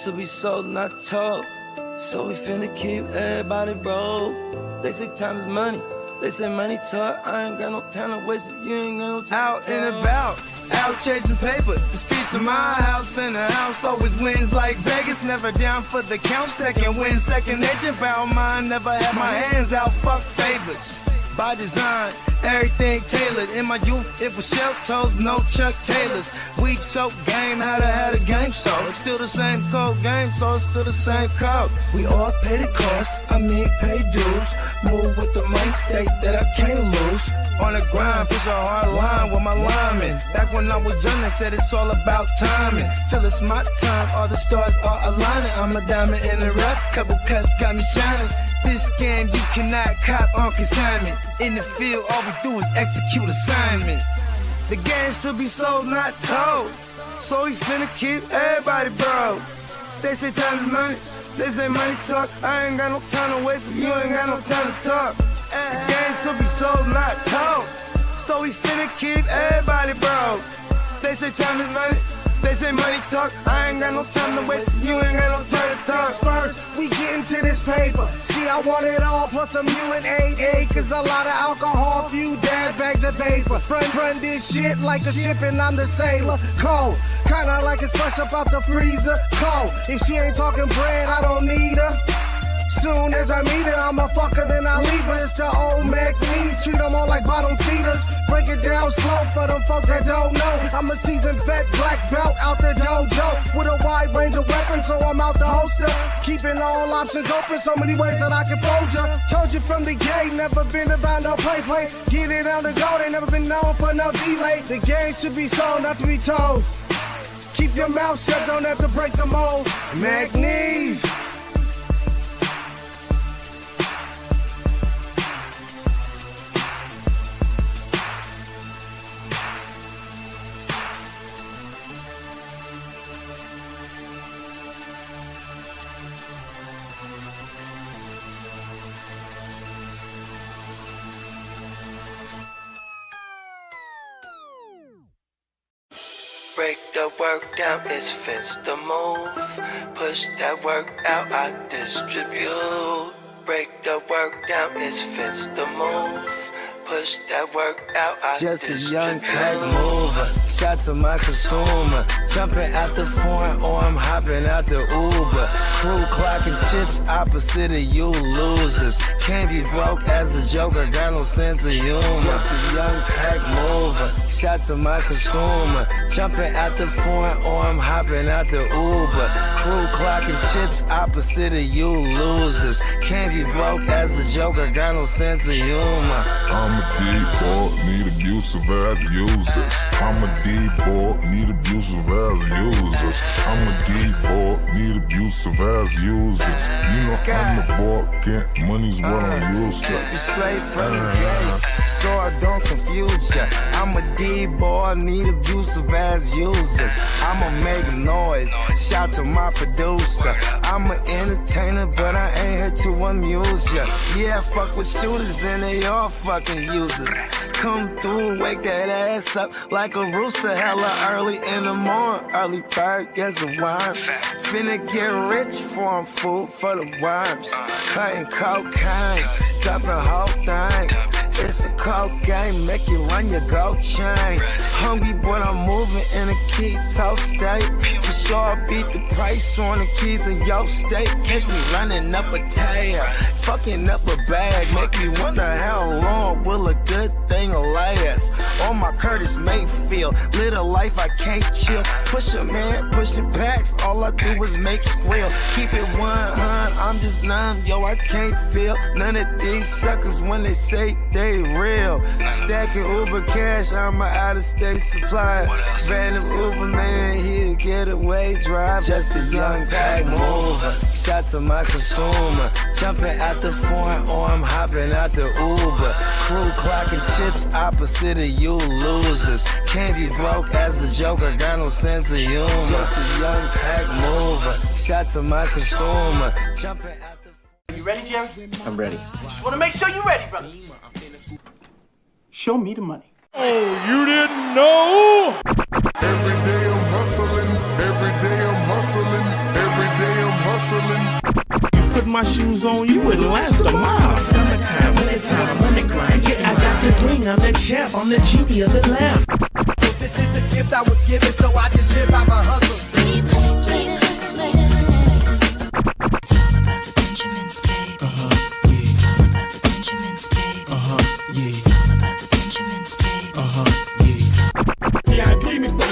to be sold, not told. So we finna keep everybody broke. They say time is money. They say money talk. I ain't got no time to waste if you ain't got no time. Out and about, out chasing paper. The streets of my house and the house always wins like Vegas. Never down for the count. Second win, second nature. Found mine. Never had my hands out. Fuck favors. By design, everything tailored. In my youth, it was shell toes, no Chuck Taylors. We choke game, had a game, so it's still the same code game, so it's still the same code. We all pay the cost, pay dues. Move with the mind state that I can't lose. On the grind, push a hard line with my linemen. Back when I was young, they said it's all about timing. Till it's my time, all the stars are aligning. I'm a diamond in the rough, couple cuts got me shining. This game you cannot cop on consignment. In the field, all we do is execute assignments. The game's to be sold, not told. So we finna keep everybody broke. They say time is money, they say money talk. I ain't got no time to waste if you ain't got no time to talk. The game's to be sold, not told. So we finna keep everybody broke. They say time is money, they say money talk. I ain't got no time to waste if you ain't got no time to talk. First, we get into this paper. See, I want it all, plus a mule and 8 acres. A lot of alcohol, few dad bags of paper. Run this shit like a ship and I'm the sailor. Cold, kinda like it's fresh up out the freezer. Cold, if she ain't talking bread, I don't need her. Soon as I meet her, I'm a fucker, then I leave her. It's the old Mac needs, treat them all like bottom feeders. Break it down slow for them folks that don't know. I'm a seasoned vet, black belt out the dojo. With a wide range of weapons, so I'm out the holster. Keeping all options open, so many ways that I can fold ya. Told you from the gate, never been about no play. Get it on the go, they never been known for no delay. The game should be sold, not to be told. Keep your mouth shut, don't have to break the mold. Mac needs. Break the work down, it's fence to move. Push that work out, I distribute. Break the work down, it's fence to move. Push that work out, I just distribute. A young pack mover, shot to my consumer. Jumping out the foreign or I'm hopping out the Uber. Crew clocking chips opposite of you losers. Can't be broke as a joker, got no sense of humor. Just a young pack mover, shot to my consumer. Jumping out the foreign or I'm hopping out the Uber. Crew clocking chips opposite of you losers. Can't be broke as a joker, got no sense of humor. I'm a D-boy, need abusive as users. I'm a D-boy, need abusive as users. I'm a D-boy, need abusive as users. You know I'm the boy, get money's what I'm used to. Keep it straight from the gate, so I don't confuse ya. I'm a D-boy, need abusive as users. I'ma make noise, shout to my producer. I'm an entertainer, but I ain't here to amuse ya. Yeah, I fuck with shooters and they all fucking users. Come through, wake that ass up like a rooster, hella early in the morning. Early bird gets a worm. Finna get rich for food for the worms. Cutting cocaine, dropping whole things. It's a cold game, make you run your gold chain. Hungry, but I'm moving in a keto state. For sure, I beat the price on the keys in your state. Catch me running up a tire, fucking up a bag. Make me wonder how long will a good thing last. On my Curtis Mayfield, live a life I can't chill. Push a man, pushing packs, all I do is make squeal. Keep it 100, I'm just numb, yo, I can't feel none of these suckers when they say they real. Stacking Uber cash, I'm an out-of-state supply. Random Uber man here to get away drive. Just a young pack mover, shot to my consumer. Jumping out the foreign or I'm hopping out the Uber. Crew clocking chips opposite of you losers. Can't be broke as a joker, got no sense of humor. Just a young pack mover, shot to my consumer. Jumping out the... You ready, Jim? I'm ready. Just want to make sure you're ready, brother. Show me the money. Oh, you didn't know? Every day I'm hustling, every day I'm hustling, every my shoes on, you wouldn't last a mile. Summertime, wintertime, I'm on the grind. Yeah, I got the ring, I'm the champ, I'm the genie of the lamp. This is the gift I was given, so I just live by my hustle.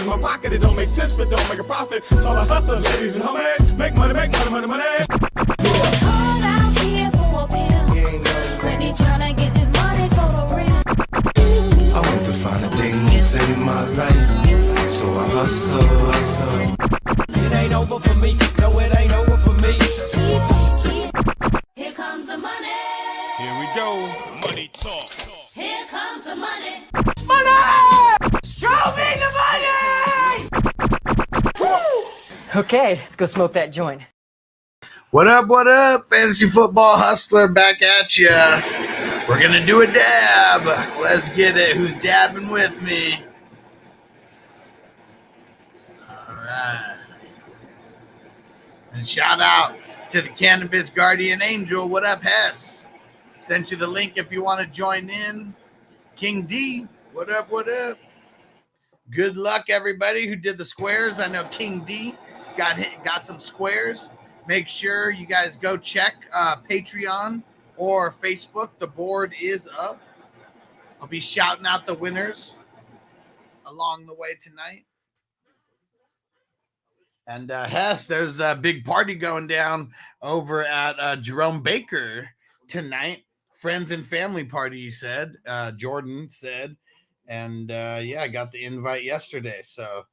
My pocket, it don't make sense, but don't make a profit. It's all a hustle, ladies and homies. Make money, money. Hold out here for a pill. When he tryna get this money for the real. I want to find the things in my life, so I hustle. It ain't over for me, no, it ain't over for me. Here comes the money. Here we go. Money talk. Here comes the money. Show me the money! Okay, let's go smoke that joint. What up, fantasy football hustler back at ya. We're gonna do a dab. Let's get it. Who's dabbing with me? All right. And shout out to the Cannabis Guardian Angel. What up, Hess? Sent you the link if you want to join in. King D, what up? Good luck, everybody who did the squares. I know King D got some squares. Make sure you guys go check Patreon or Facebook. The board is up. I'll be shouting out the winners along the way tonight. And Hess, there's a big party going down over at Jerome Baker tonight. Friends and family party, he said. Jordan said. And I got the invite yesterday. So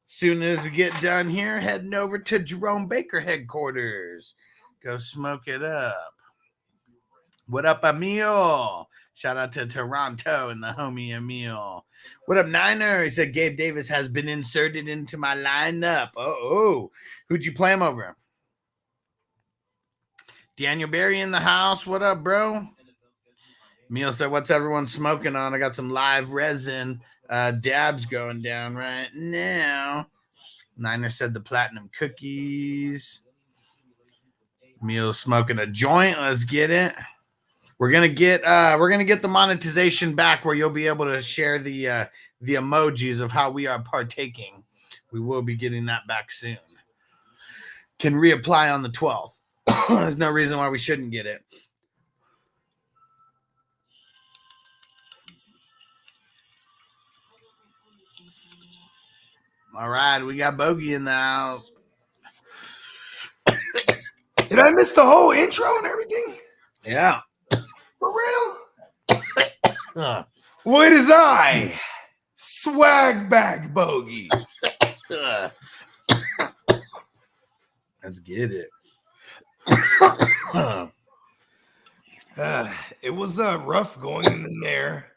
soon as we get done here, heading over to Jerome Baker headquarters. Go smoke it up. What up, Emil? Shout out to Toronto and the homie Emil. What up, Niner? He said Gabe Davis has been inserted into my lineup. Oh, who'd you play him over? Daniel Berry in the house. What up, bro? Emil said, what's everyone smoking on? I got some live resin dabs going down right now. Niner said the platinum cookies. Emil's smoking a joint. Let's get it. We're gonna get the monetization back where you'll be able to share the emojis of how we are partaking. We will be getting that back soon. Can reapply on the 12th. There's no reason why we shouldn't get it. All right, we got Bogey in the house. Did I miss the whole intro and everything? Yeah. For real? What is I? Swag bag bogey. Let's get it. It was rough going in there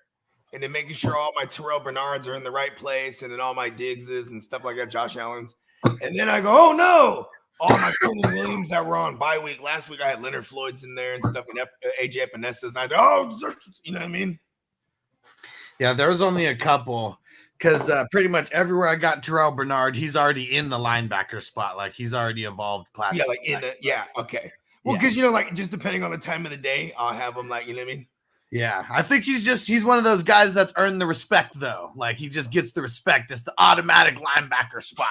and then making sure all my Terrell Bernards are in the right place and then all my Diggses and stuff like that, Josh Allen's. And then I go, oh no, all my Tony Williams that were on bye week. Last week I had Leonard Floyd's in there and stuff, and AJ Epinesta's. And I go, oh, you know what I mean? Yeah, there was only a couple because pretty much everywhere I got Terrell Bernard, he's already in the linebacker spot. Like he's already evolved class. Yeah, like in the, yeah, okay. Well, because, you know, like just depending on the time of the day, I'll have him like, you know what I mean? Yeah, I think he's one of those guys that's earned the respect, though. Like, he just gets the respect. It's the automatic linebacker spot.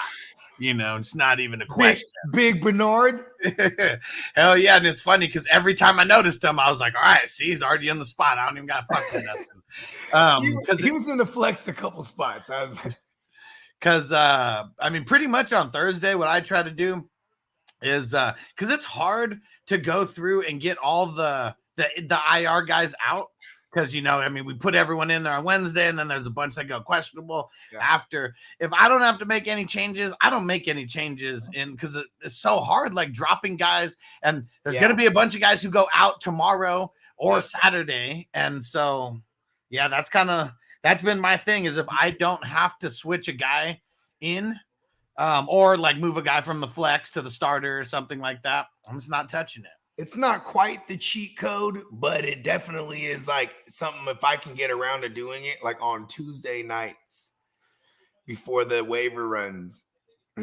You know, it's not even a question. Big Bernard? Hell yeah, and it's funny because every time I noticed him, I was like, all right, see, he's already in the spot. I don't even got to fuck with nothing. He was in the flex a couple spots. I was like, because, I mean, pretty much on Thursday, what I try to do is, because it's hard to go through and get all the IR guys out because, you know, I mean, we put everyone in there on Wednesday and then there's a bunch that go questionable after. If I don't have to make any changes, I don't make any changes in because it's so hard, like dropping guys. And there's going to be a bunch of guys who go out tomorrow or Saturday. And so, yeah, that's been my thing is if I don't have to switch a guy in or like move a guy from the flex to the starter or something like that, I'm just not touching it. It's not quite the cheat code, but it definitely is like something if I can get around to doing it like on Tuesday nights before the waiver runs.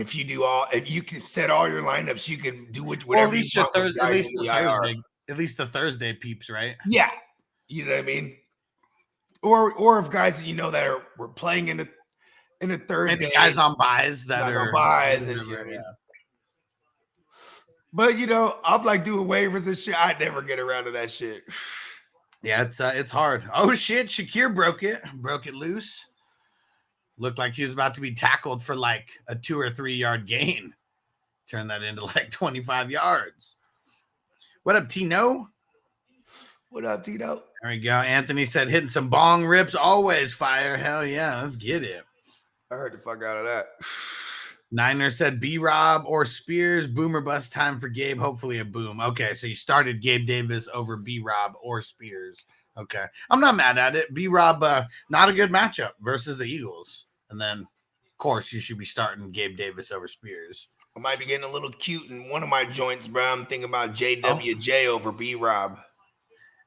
If you can set all your lineups, you can do whatever. Well, at least you want with at guys least in the IR. Thursday, at least the Thursday peeps, right? Yeah, you know what I mean. Or if guys that you know that we're playing in a Thursday, Maybe guys on buys that are on buys, and you know what I mean. But I'm like doing waivers and shit. I never get around to that shit. Yeah, it's hard. Oh shit, Shakir broke it loose. Looked like he was about to be tackled for like a 2 or 3 yard gain. Turn that into like 25 yards. What up, Tino? What up, Tino? There we go. Anthony said hitting some bong rips, always fire. Hell yeah, let's get it. I heard the fuck out of that. Niner said B-Rob or Spears. Boomer bust time for Gabe. Hopefully a boom. Okay, so you started Gabe Davis over B-Rob or Spears. Okay. I'm not mad at it. B-Rob, not a good matchup versus the Eagles. And then, of course, you should be starting Gabe Davis over Spears. I might be getting a little cute in one of my joints, bro. I'm thinking about JWJ over B-Rob.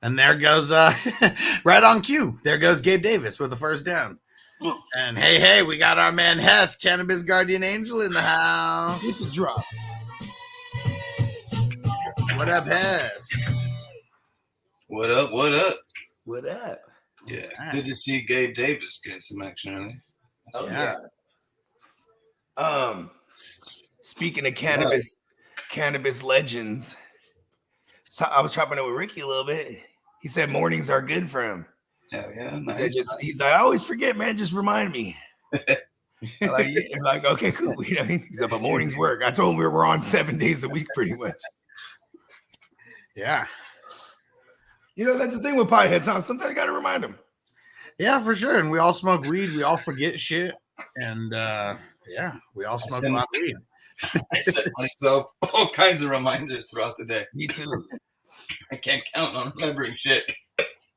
And there goes, right on cue, there goes Gabe Davis with the first down. And hey, we got our man Hess, Cannabis Guardian Angel, in the house. It's a drop. What up, Hess? What up? What up? What up? Yeah, good to see Gabe Davis getting some action early. Oh yeah. Speaking of cannabis legends, so I was chopping it with Ricky a little bit. He said mornings are good for him. Hell yeah, nice. He's like, I always forget, man. Just remind me. like, okay, cool. You know, he's like, but mornings work. I told him we were on 7 days a week, pretty much. Yeah. That's the thing with pieheads, huh? Sometimes you got to remind them. Yeah, for sure. And we all smoke weed. We all forget shit. And yeah, we all smoke a lot of weed. I set myself all kinds of reminders throughout the day. Me too. I can't count on remembering shit.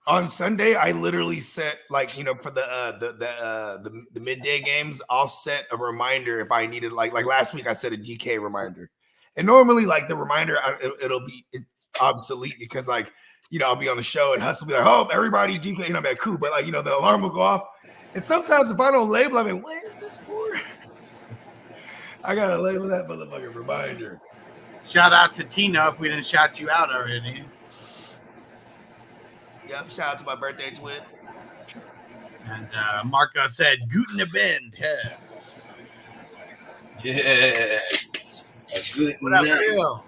On Sunday, I literally set for the midday games, I'll set a reminder if I needed like last week I set a DK reminder. And normally like the reminder it's obsolete because I'll be on the show and Hustle will be like, oh, everybody DK, I'm like, cool. But the alarm will go off. And sometimes if I don't label, I mean, what is this for? I gotta label that motherfucking reminder. Shout out to Tina if we didn't shout you out already. Yep, shout out to my birthday twin. And Marco said, Guten Abend, yes. Yeah. What up, Phil?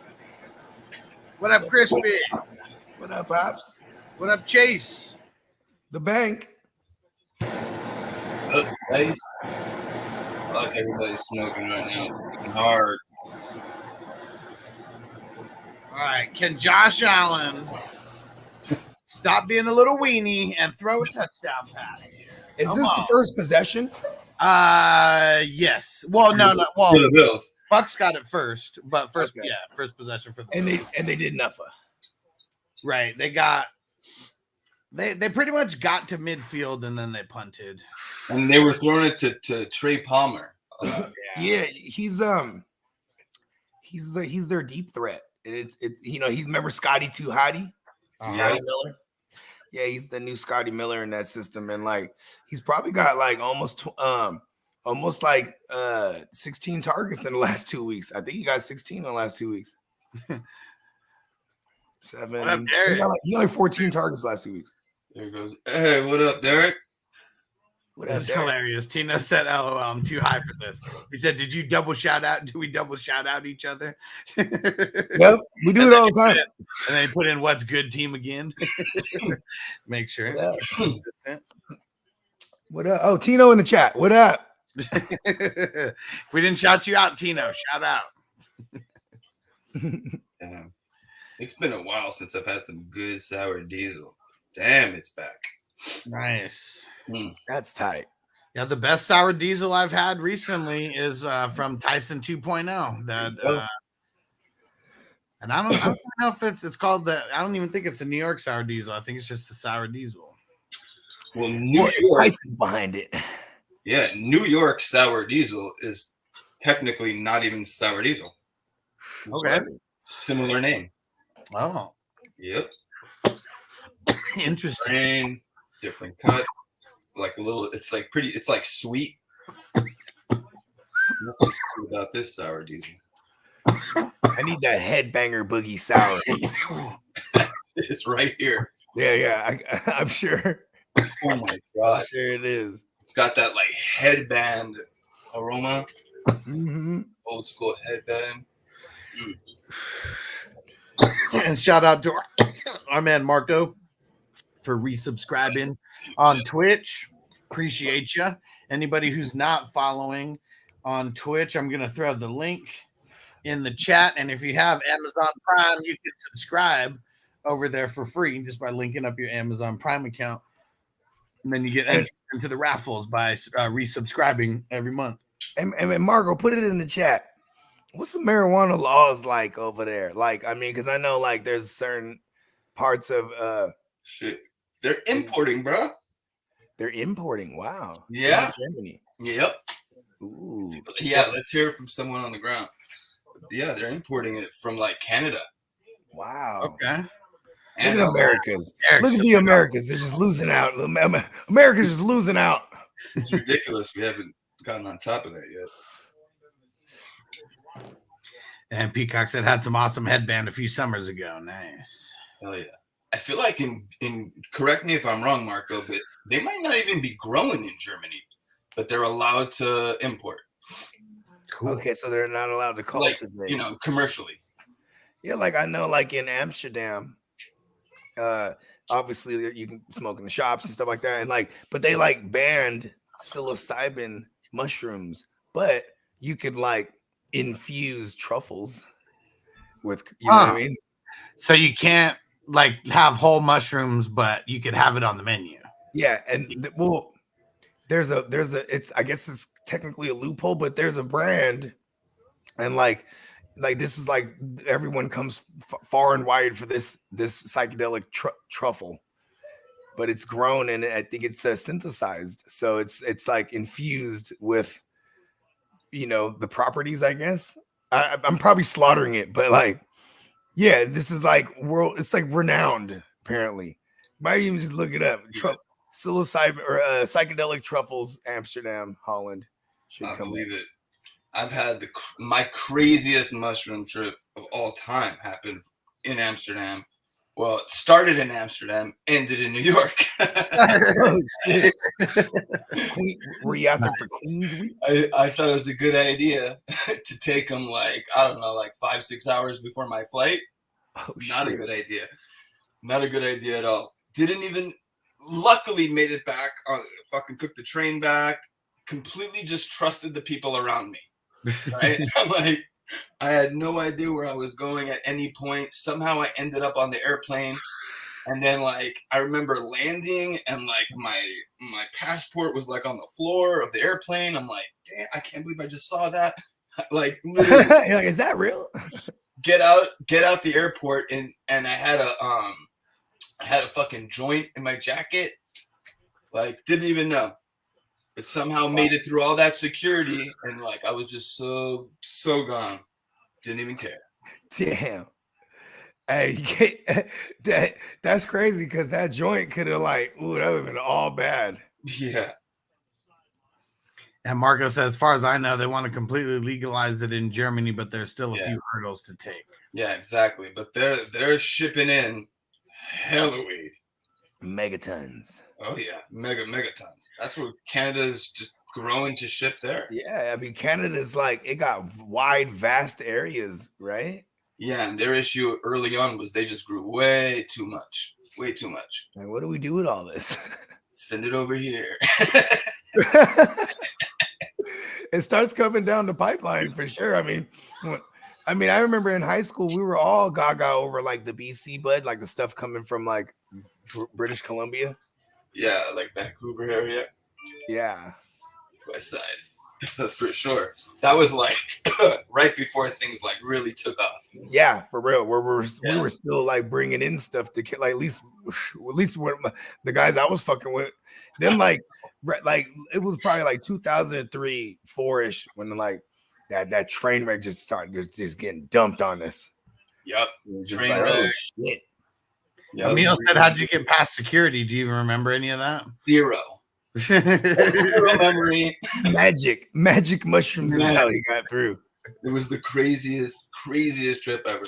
What up, Crispy? What up, Pops? What up, Chase? The bank. Oh, nice. I like everybody's smoking right now. It's hard. All right, can Josh Allen stop being a little weenie and throw a touchdown pass? Is this the first possession? Yes. Well, no. Well, for the Bills. Bucks got it first, but first possession for the Bills. And they did nothing. Right. They pretty much got to midfield and then they punted. And they were throwing it to Trey Palmer. Yeah, he's their deep threat. He's remember Scotty Too Hottie? Scotty Miller. Yeah, he's the new Scotty Miller in that system, and he's probably got almost 16 targets in the last 2 weeks. I think he got 16 in the last 2 weeks. 7. What up, Derek? He got 14 targets last 2 weeks. There goes. Hey, what up, Derek? That's hilarious. Tino said, LOL, I'm too high for this. He said, did you double shout out? Do we double shout out each other? Yep, we do it all the time. And then put in what's good team again. Make sure it's consistent. What up? Oh, Tino in the chat. What up? If we didn't shout you out, Tino, shout out. Damn. It's been a while since I've had some good sour diesel. Damn, it's back. Nice. That's tight. Yeah, the best sour diesel I've had recently is from Tyson 2.0. And I don't know if it's called I don't even think it's the New York sour diesel. I think it's just the sour diesel. Well, New York Tyson's behind it. Yeah, New York sour diesel is technically not even sour diesel. Okay. Similar name. Oh. Yep. Interesting. Grain, different cut. It's like pretty, it's like sweet. Nothing cool about this sour diesel. I need that headbanger boogie sour. It's right here. Yeah, I'm sure. Oh my god, I'm sure it is. it's got that like headband aroma. Mm-hmm. Old school headband. And shout out to our man Marco for resubscribing on Twitch. Appreciate you. Anybody who's not following on Twitch, I'm gonna throw the link in the chat. And if you have Amazon Prime, you can subscribe over there for free just by linking up your Amazon Prime account. And then you get entered into the raffles by resubscribing every month. And Margo, put it in the chat. What's the marijuana laws like over there? Like, I mean, because I know like there's certain parts of shit. They're importing, bro. They're importing. Wow. Yeah. Germany. Yep. Ooh. Yeah, let's hear it from someone on the ground. Yeah, they're importing it from like Canada. Wow. Okay. And look at Americas. Look at the Americas. They're just losing out. America's just losing out. It's ridiculous. We haven't gotten on top of that yet. And Peacock said had some awesome headband a few summers ago. Nice. Oh yeah. I feel like in correct me if I'm wrong, Marco, but they might not even be growing in Germany, but they're allowed to import. Cool. Okay, so they're not allowed to cultivate. Like, you know, commercially. Yeah, like I know, like in Amsterdam, obviously you can smoke in the shops and stuff like that, and like, but they like banned psilocybin mushrooms, but you could like infuse truffles with, you know what I mean? So you can't like have whole mushrooms, but you could have it on the menu. Yeah, and well, there's a it's, I guess it's technically a loophole, but there's a brand, and like this is like everyone comes far and wide for this psychedelic truffle, but it's grown and I think it's synthesized, so it's like infused with, you know, the properties. I guess I'm probably slaughtering it, but like, yeah, this is like world. It's like renowned. Apparently, might even just look it up. Psilocybin or psychedelic truffles, Amsterdam, Holland. I believe it. I've had my craziest mushroom trip of all time happened in Amsterdam. Well, it started in Amsterdam, ended in New York. Oh, shit. Were you out there for Queens Week? I thought it was a good idea to take them like, I don't know, like 5-6 hours before my flight. Oh, Not shit. a good idea. Not a good idea at all. Didn't even, luckily made it back. Fucking took the train back. Completely just trusted the people around me. Right? Like, I had no idea where I was going at any point. Somehow I ended up on the airplane. And then like I remember landing and like my passport was like on the floor of the airplane. I'm like, damn, I can't believe I just saw that. Like, literally, You're like, is that real? get out the airport and I had a fucking joint in my jacket. Like, didn't even know. But somehow made it through all that security, and like I was just so gone, didn't even care. Damn. Hey, that's crazy because that joint could have like, ooh, that would have been all bad. Yeah. And Marco says, as far as I know, they want to completely legalize it in Germany, but there's still a few hurdles to take. Yeah, exactly. But they're shipping in hella weed. Megatons. Oh yeah, megatons. That's what Canada's just growing to ship there. Yeah, I mean Canada's like, it got wide, vast areas, right? Yeah, and their issue early on was they just grew way too much. Like, what do we do with all this? Send it over here. It starts coming down the pipeline for sure. I mean, I remember in high school we were all gaga over like the BC bud, like the stuff coming from like British Columbia. Yeah, like Vancouver area. Yeah. West side. For sure. That was like right before things like really took off. Yeah, for real. We were still like bringing in stuff to like at least what the guys I was fucking with. Then like it was probably like 2003, 4-ish when like that train wreck just started just getting dumped on us. Yep. Just train like, wreck. oh shit. Emil said, how'd you get past security? Do you even remember any of that? Zero. Zero memory. Magic mushrooms is how he got through. It was the craziest trip ever.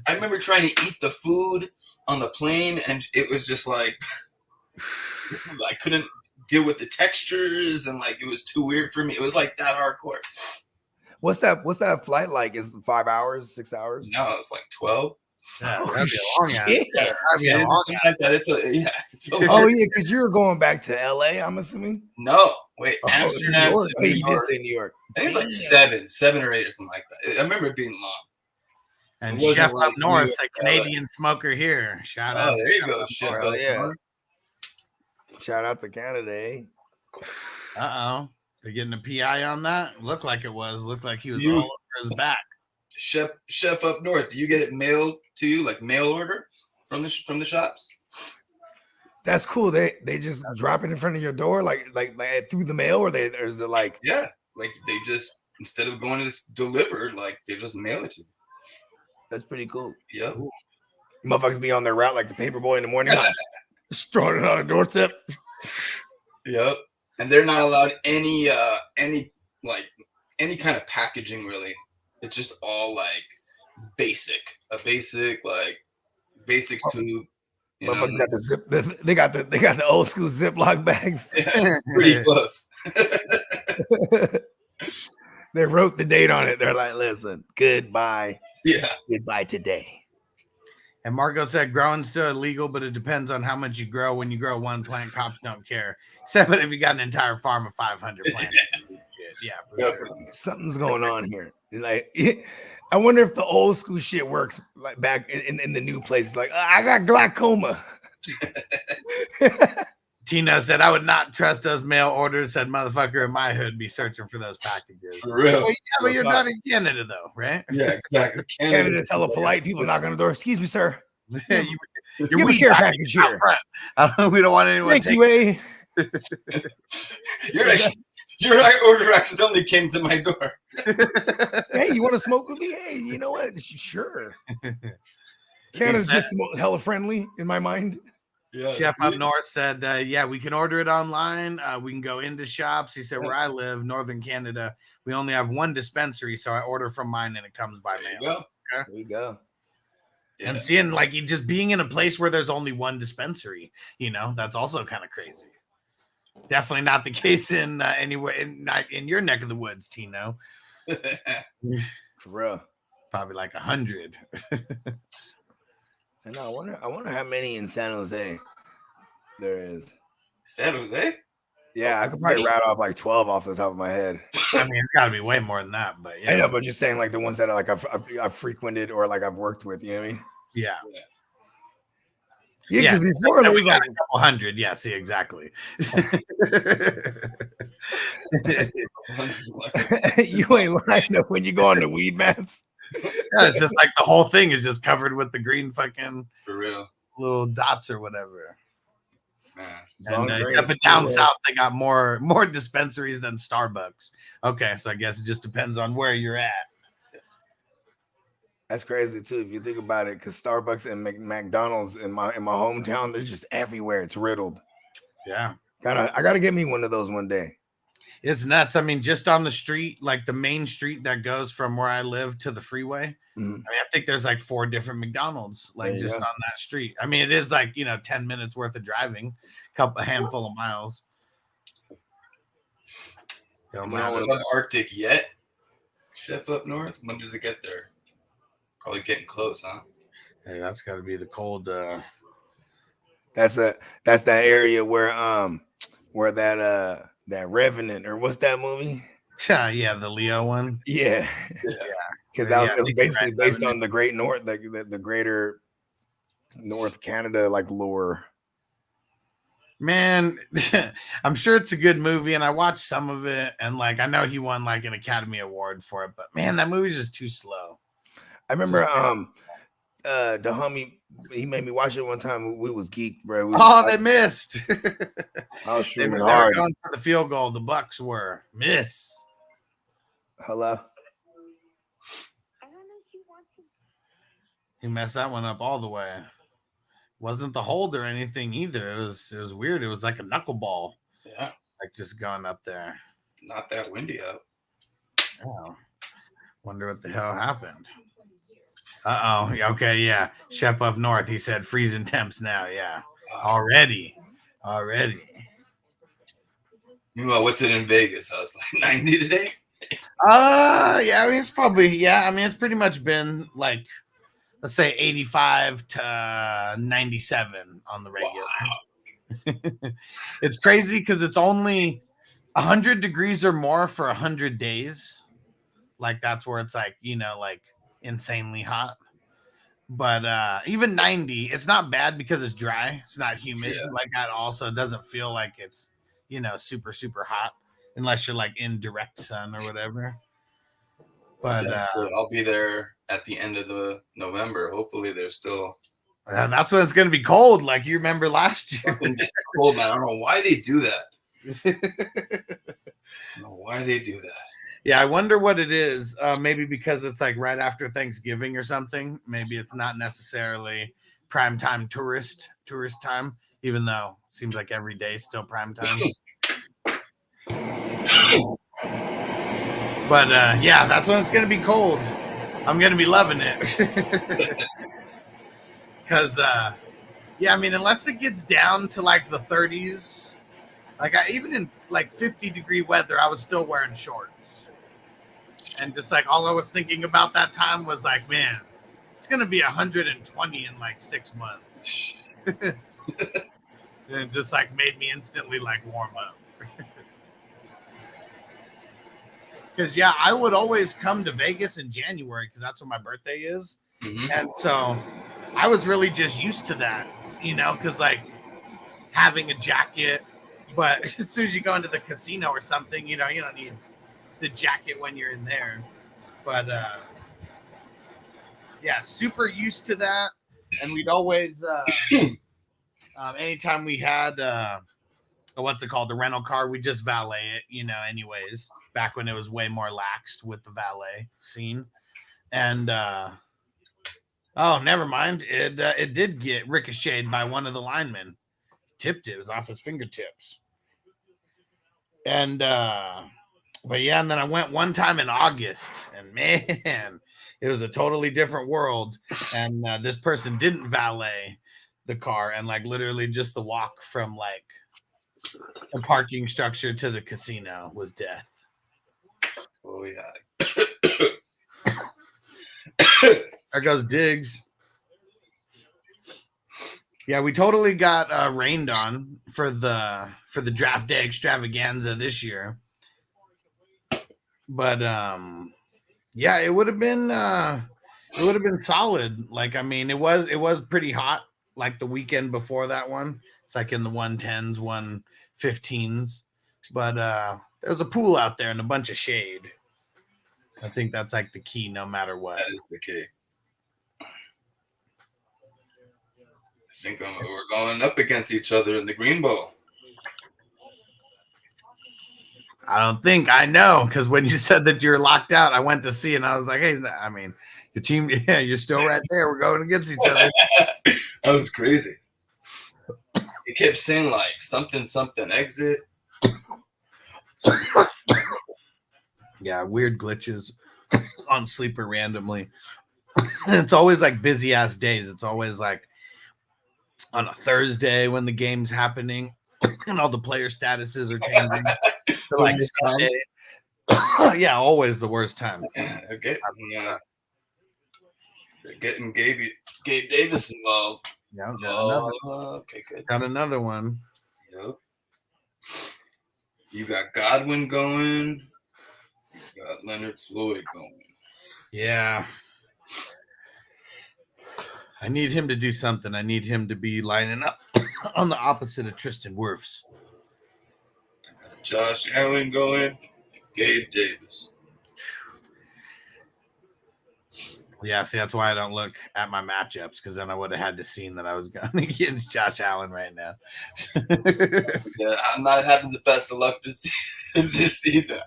I remember trying to eat the food on the plane, and it was just like I couldn't deal with the textures, and like it was too weird for me. It was like that hardcore. What's that flight like? Is it 5 hours, 6 hours? No, it was like 12. Yeah, that'd be a long ass. That'd be a Yeah, long something like that. It's a Oh yeah, because you were going back to LA, I'm assuming. No, wait, Oh, Amsterdam. New York. to New You did York. say New York. I think it's like seven or eight or something like that. I remember it being long. And It wasn't Chef like Up North, New a York, Canadian smoker here. Shout out. Oh, to there you Chef go, Up Chef North. Hell Up yeah. North. Shout out to Canada, eh? Uh-oh. They're getting a PI on that? Looked like it was. Looked like he was You- all over his back. Chef Up North. Do you get it mailed to you, like mail order from the shops? That's cool. They just drop it in front of your door, like through the mail, or is it like? Yeah, like they just instead of going to deliver, like they just mail it to you. That's pretty cool. Yep. Motherfuckers be on their route like the paper boy in the morning, just throwing it on the doorstep. Yep. And they're not allowed any kind of packaging really. It's just all like basic tube. You know? Motherfuckers got the zip. They got the old school Ziploc bags. Yeah, pretty close. They wrote the date on it. They're like, listen, goodbye. Yeah. Goodbye today. And Marco said growing's still illegal, but it depends on how much you grow. When you grow one plant, cops don't care. Said, but if you got an entire farm of 500 plants, yeah, for sure. Something's going on here. Like, I wonder if the old school shit works like back in the new places. Like, I got glaucoma. Tino said, I would not trust those mail orders. Said, motherfucker in my hood be searching for those packages. For real. Well, yeah, but you're not in Canada, though, right? Yeah, exactly. Canada's hella polite. People knock on the door. Excuse me, sir. Your You have a weed care package package out here. front. We don't want anyone Thank taking you, Your order accidentally came to my door. Hey, you want to smoke with me? Hey, you know what? Sure. Canada's just hella friendly in my mind. Yeah. Chef Up North said, yeah, we can order it online. We can go into shops. He said, where I live, Northern Canada, we only have one dispensary. So I order from mine and it comes by mail. Well, There you go. And seeing like just being in a place where there's only one dispensary, that's also kind of crazy. Definitely not the case in anywhere in your neck of the woods, Tino. For real. Probably like 100. I know. I wonder how many in San Jose there is. San Jose? Yeah, I could probably rattle off like 12 off the top of my head. I mean, it's got to be way more than that, but yeah. I know, but just saying like the ones that are like I've frequented or like I've worked with. You know what I mean? Yeah. Yeah, because before it we was got like a couple hundred. Yeah, see, exactly. you ain't lying though, when you go on the weed maps. Yeah, it's just like the whole thing is just covered with the green fucking For real. little dots or whatever. Man. And except for down south, they got more dispensaries than Starbucks. Okay, so I guess it just depends on where you're at. That's crazy too if you think about it, because Starbucks and McDonald's in my hometown, they're just everywhere. It's riddled. Yeah, I gotta get me one of those one day. it's nuts. I mean, just on the street, like the main street that goes from where I live to the freeway. I mean, I think there's like 4 different McDonald's, like just on that street. I mean, it is like 10 minutes worth of driving, a handful of miles. It's not subarctic yet. Chef Up North. When does it get there? Probably getting close, huh? Hey, that's got to be the cold. That's that area where that Revenant, or what's that movie? Yeah, the Leo one. Yeah, because that was basically based on the Great North, the greater North Canada like lore. Man, I'm sure it's a good movie, and I watched some of it, and like I know he won like an Academy Award for it, but man, that movie's just too slow. I remember the homie, he made me watch it one time. We was geeked, bro. They missed. I was streaming they were hard. going for the field goal. The Bucks were miss. Hello. He messed that one up all the way. Wasn't the hold or anything either. It was weird. It was like a knuckleball. Like just going up there. Not that windy out. Oh, wonder what the hell happened. Uh-oh. Okay, yeah. Shep up north. He said freezing temps now. Yeah. Already. Meanwhile, what's it in Vegas? I was like 90 today. Yeah, I mean, it's pretty much been like, let's say 85 to 97 on the regular. Wow. It's crazy because it's only 100 degrees or more for 100 days. Like that's where it's like, like insanely hot. But even 90, it's not bad because it's dry. It's not humid. Yeah. Like that also doesn't feel like it's, super, super hot unless you're like in direct sun or whatever. But I'll be there at the end of the November. Hopefully there's still. And that's when it's going to be cold. Like you remember last year. Cold, man. I don't know why they do that. I don't know why they do that. Yeah, I wonder what it is. Maybe because it's like right after Thanksgiving or something. Maybe it's not necessarily prime time tourist time, even though it seems like every day is still prime time. But yeah, that's when it's going to be cold. I'm going to be loving it. Because, yeah, I mean, unless it gets down to like the 30s, like even in like 50-degree weather, I was still wearing shorts. And just like all I was thinking about that time was like, man, it's going to be 120 in like 6 months. And it just like made me instantly like warm up. Because, yeah, I would always come to Vegas in January because that's when my birthday is. Mm-hmm. And so I was really just used to that, because like having a jacket. But as soon as you go into the casino or something, you don't need the jacket when you're in there. But, yeah, super used to that. And we'd always, anytime we had, what's it called, the rental car, we just valet it, anyways, back when it was way more laxed with the valet scene. And, oh, never mind. It did get ricocheted by one of the linemen. Tipped it. It was off his fingertips. And, but yeah, and then I went one time in August, and man, it was a totally different world. And this person didn't valet the car, and like literally just the walk from like the parking structure to the casino was death. Oh yeah. There goes Diggs. Yeah, we totally got rained on for the draft day extravaganza this year. But yeah, it would have been solid. Like, I mean, it was pretty hot like the weekend before that one. It's like in the 110s, 115s. But there was a pool out there and a bunch of shade. I think that's like the key no matter what. That is the key. I think we're going up against each other in the Green Bowl. I don't think I know, because when you said that you're locked out, I went to see and I was like, hey, I mean, your team, yeah, you're still right there. We're going against each other. That was crazy. He kept saying like something exit. Yeah, weird glitches on Sleeper randomly. It's always like busy ass days. It's always like on a Thursday when the game's happening and all the player statuses are changing. So like Sunday. Yeah, always the worst time. Okay. Yeah. They're getting Gabe Davis involved. Yeah, okay, good. Got another one. Yep. You got Godwin going. You got Leonard Floyd going. Yeah. I need him to do something. I need him to be lining up on the opposite of Tristan Wirfs. I got Josh Allen going. Gabe Davis. Yeah, see, that's why I don't look at my matchups, because then I would have had to seen that I was going against Josh Allen right now. Yeah, I'm not having the best of luck this season,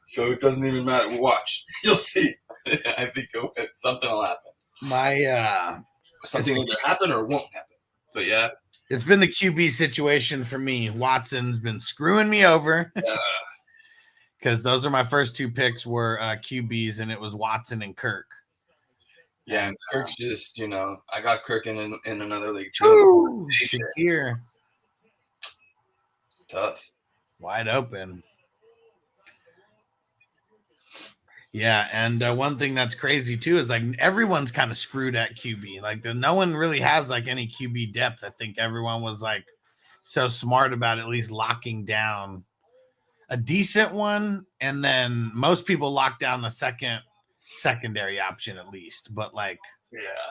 so it doesn't even matter. Watch, you'll see. I think something will happen. My something either happen or won't happen. But yeah, It's been the QB situation for me. Watson's been screwing me over because those are my first 2 picks were QBs, and it was Watson and Kirk. Yeah, and Kirk's just, you know, I got Kirk in another league too. Ooh, Shakir. It's tough. Wide open. Yeah, and one thing that's crazy too is like everyone's kind of screwed at QB. Like no one really has like any QB depth. I think everyone was like so smart about at least locking down a decent one, and then most people lock down the secondary option at least. But like, yeah,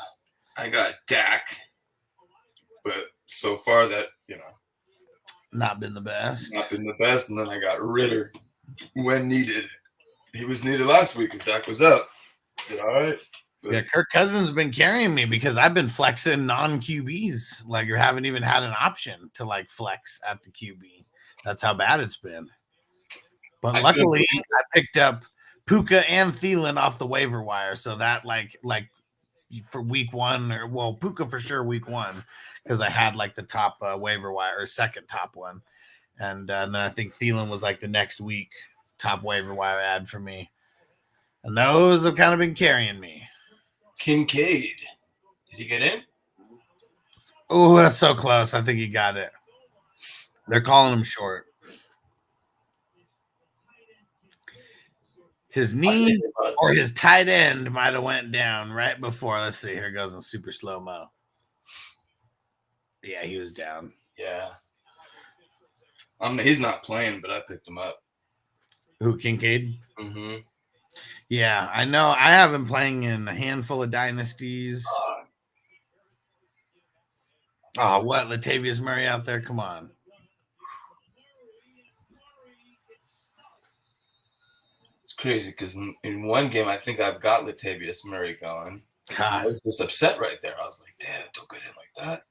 I got Dak, but so far that, you know, not been the best. And then I got Ritter when needed. He was needed last week because Dak was up. Did all right. But yeah, Kirk Cousins has been carrying me because I've been flexing non-QBs. Like, you haven't even had an option to like flex at the QB. That's how bad it's been. But luckily, I picked up Puka and Thielen off the waiver wire, so that like for week 1, or well, Puka for sure week 1 because I had like the top waiver wire or second top one, and then I think Thielen was like the next week top waiver wire ad for me, and those have kind of been carrying me. Kincaid, did he get in? Oh, that's so close. I think he got it. They're calling him short. His knee or his tight end might have went down right before. Let's see. Here it goes in super slow-mo. Yeah, he was down. Yeah. He's not playing, but I picked him up. Who, Kincaid? Mm-hmm. Yeah, I know. I have him playing in a handful of dynasties. Oh, what? Latavius Murray out there? Come on. It's crazy because in one game, I think I've got Latavius Murray going. I was just upset right there. I was like, damn, don't get in like that.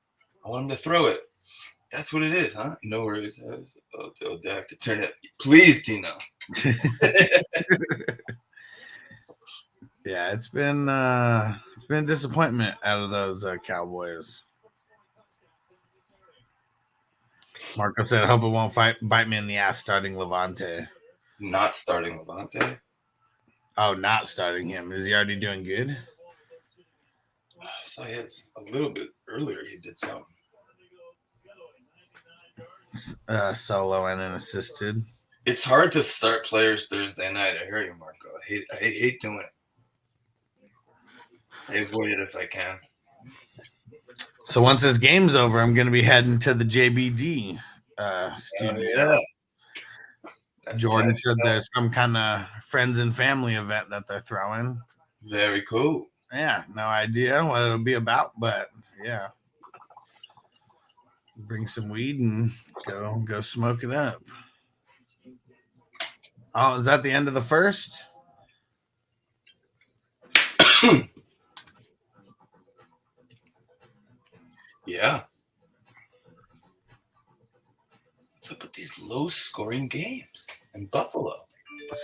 I want him to throw it. That's what it is, huh? No worries. Oh, I have to turn it. Please, Tino. Yeah, it's been a disappointment out of those Cowboys. Marco said, I hope it won't bite me in the ass starting Levante. Not starting Levante? Oh, not starting him. Is he already doing good? So he had a little bit earlier. He did something. Solo and an assisted. It's hard to start players Thursday night. I hear you, Marco. I hate doing it. I avoid it if I can. So once this game's over, I'm going to be heading to the JBD studio. Yeah. Jordan said there's some kind of friends and family event that they're throwing. Very cool. Yeah, no idea what it'll be about, but yeah. Bring some weed and go smoke it up. Oh, is that the end of the first? Yeah. What's up with these low-scoring games in Buffalo?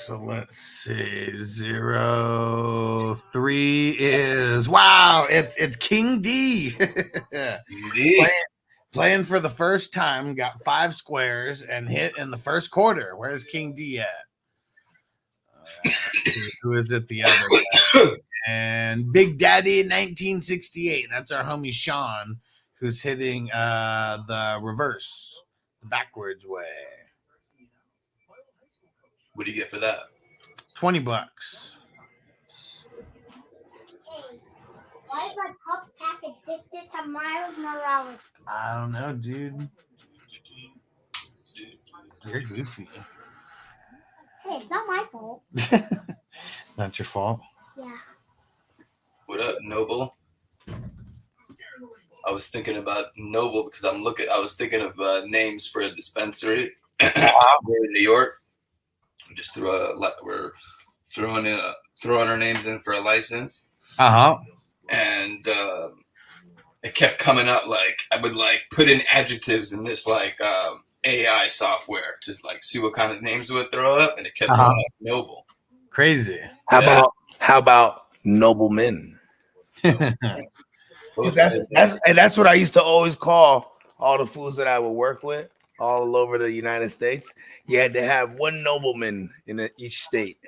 So let's see. 0-3 is wow. It's King D. Playing for the first time, got 5 squares and hit in the first quarter. Where's King D at? Who is it? The other guy? And Big Daddy 1968. That's our homie Sean, who's hitting the reverse, the backwards way. What do you get for that? $20. Hey, why is my pup pack addicted to Miles Morales? I don't know, dude. You're goofy. Hey, it's not my fault. Not your fault. Yeah. What up, Noble? I was thinking about Noble because I was thinking of names for a dispensary here in New York. We're throwing our names in for a license. And it kept coming up like I would like put in adjectives in this like AI software to like see what kind of names it would throw up, and it kept throwing up Noble. Crazy. How about noblemen? That's what I used to always call all the fools that I would work with all over the United States, you had to have one nobleman in each state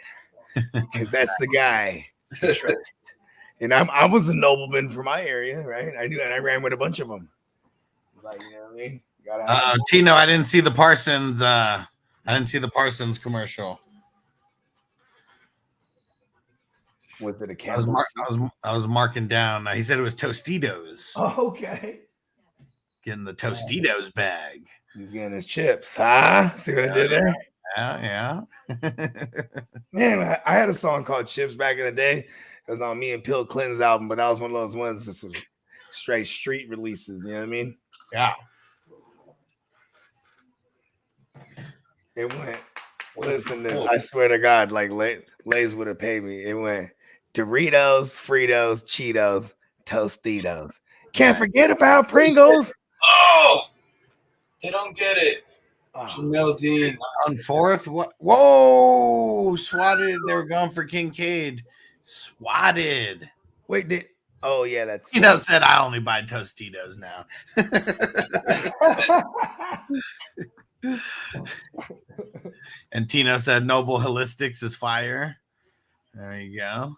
because that's the guy to trust. And I was a nobleman for my area, right? I knew, and I ran with a bunch of them. Like, you know what I mean? Tino, I didn't see the Parsons. I didn't see the Parsons commercial. Was it a I Campbell? was marking down. He said it was Tostitos. Oh, okay. Getting the Tostitos bag. He's getting his chips, huh? See what I did there? Yeah. Man, I had a song called Chips back in the day. It was on me and Bill Clinton's album, but that was one of those ones just straight street releases. You know what I mean? Yeah. It went. Listen to this. I swear to God, like Lays would have paid me. It went Doritos, Fritos, Cheetos, Tostitos. Can't forget about Pringles. Oh, they don't get it. Janelle Dean on fourth. What? Whoa! Swatted. They were going for Kincaid. Swatted. Wait, oh yeah, that's said I only buy Tostitos now. And Tino said Noble Holistics is fire. There you go.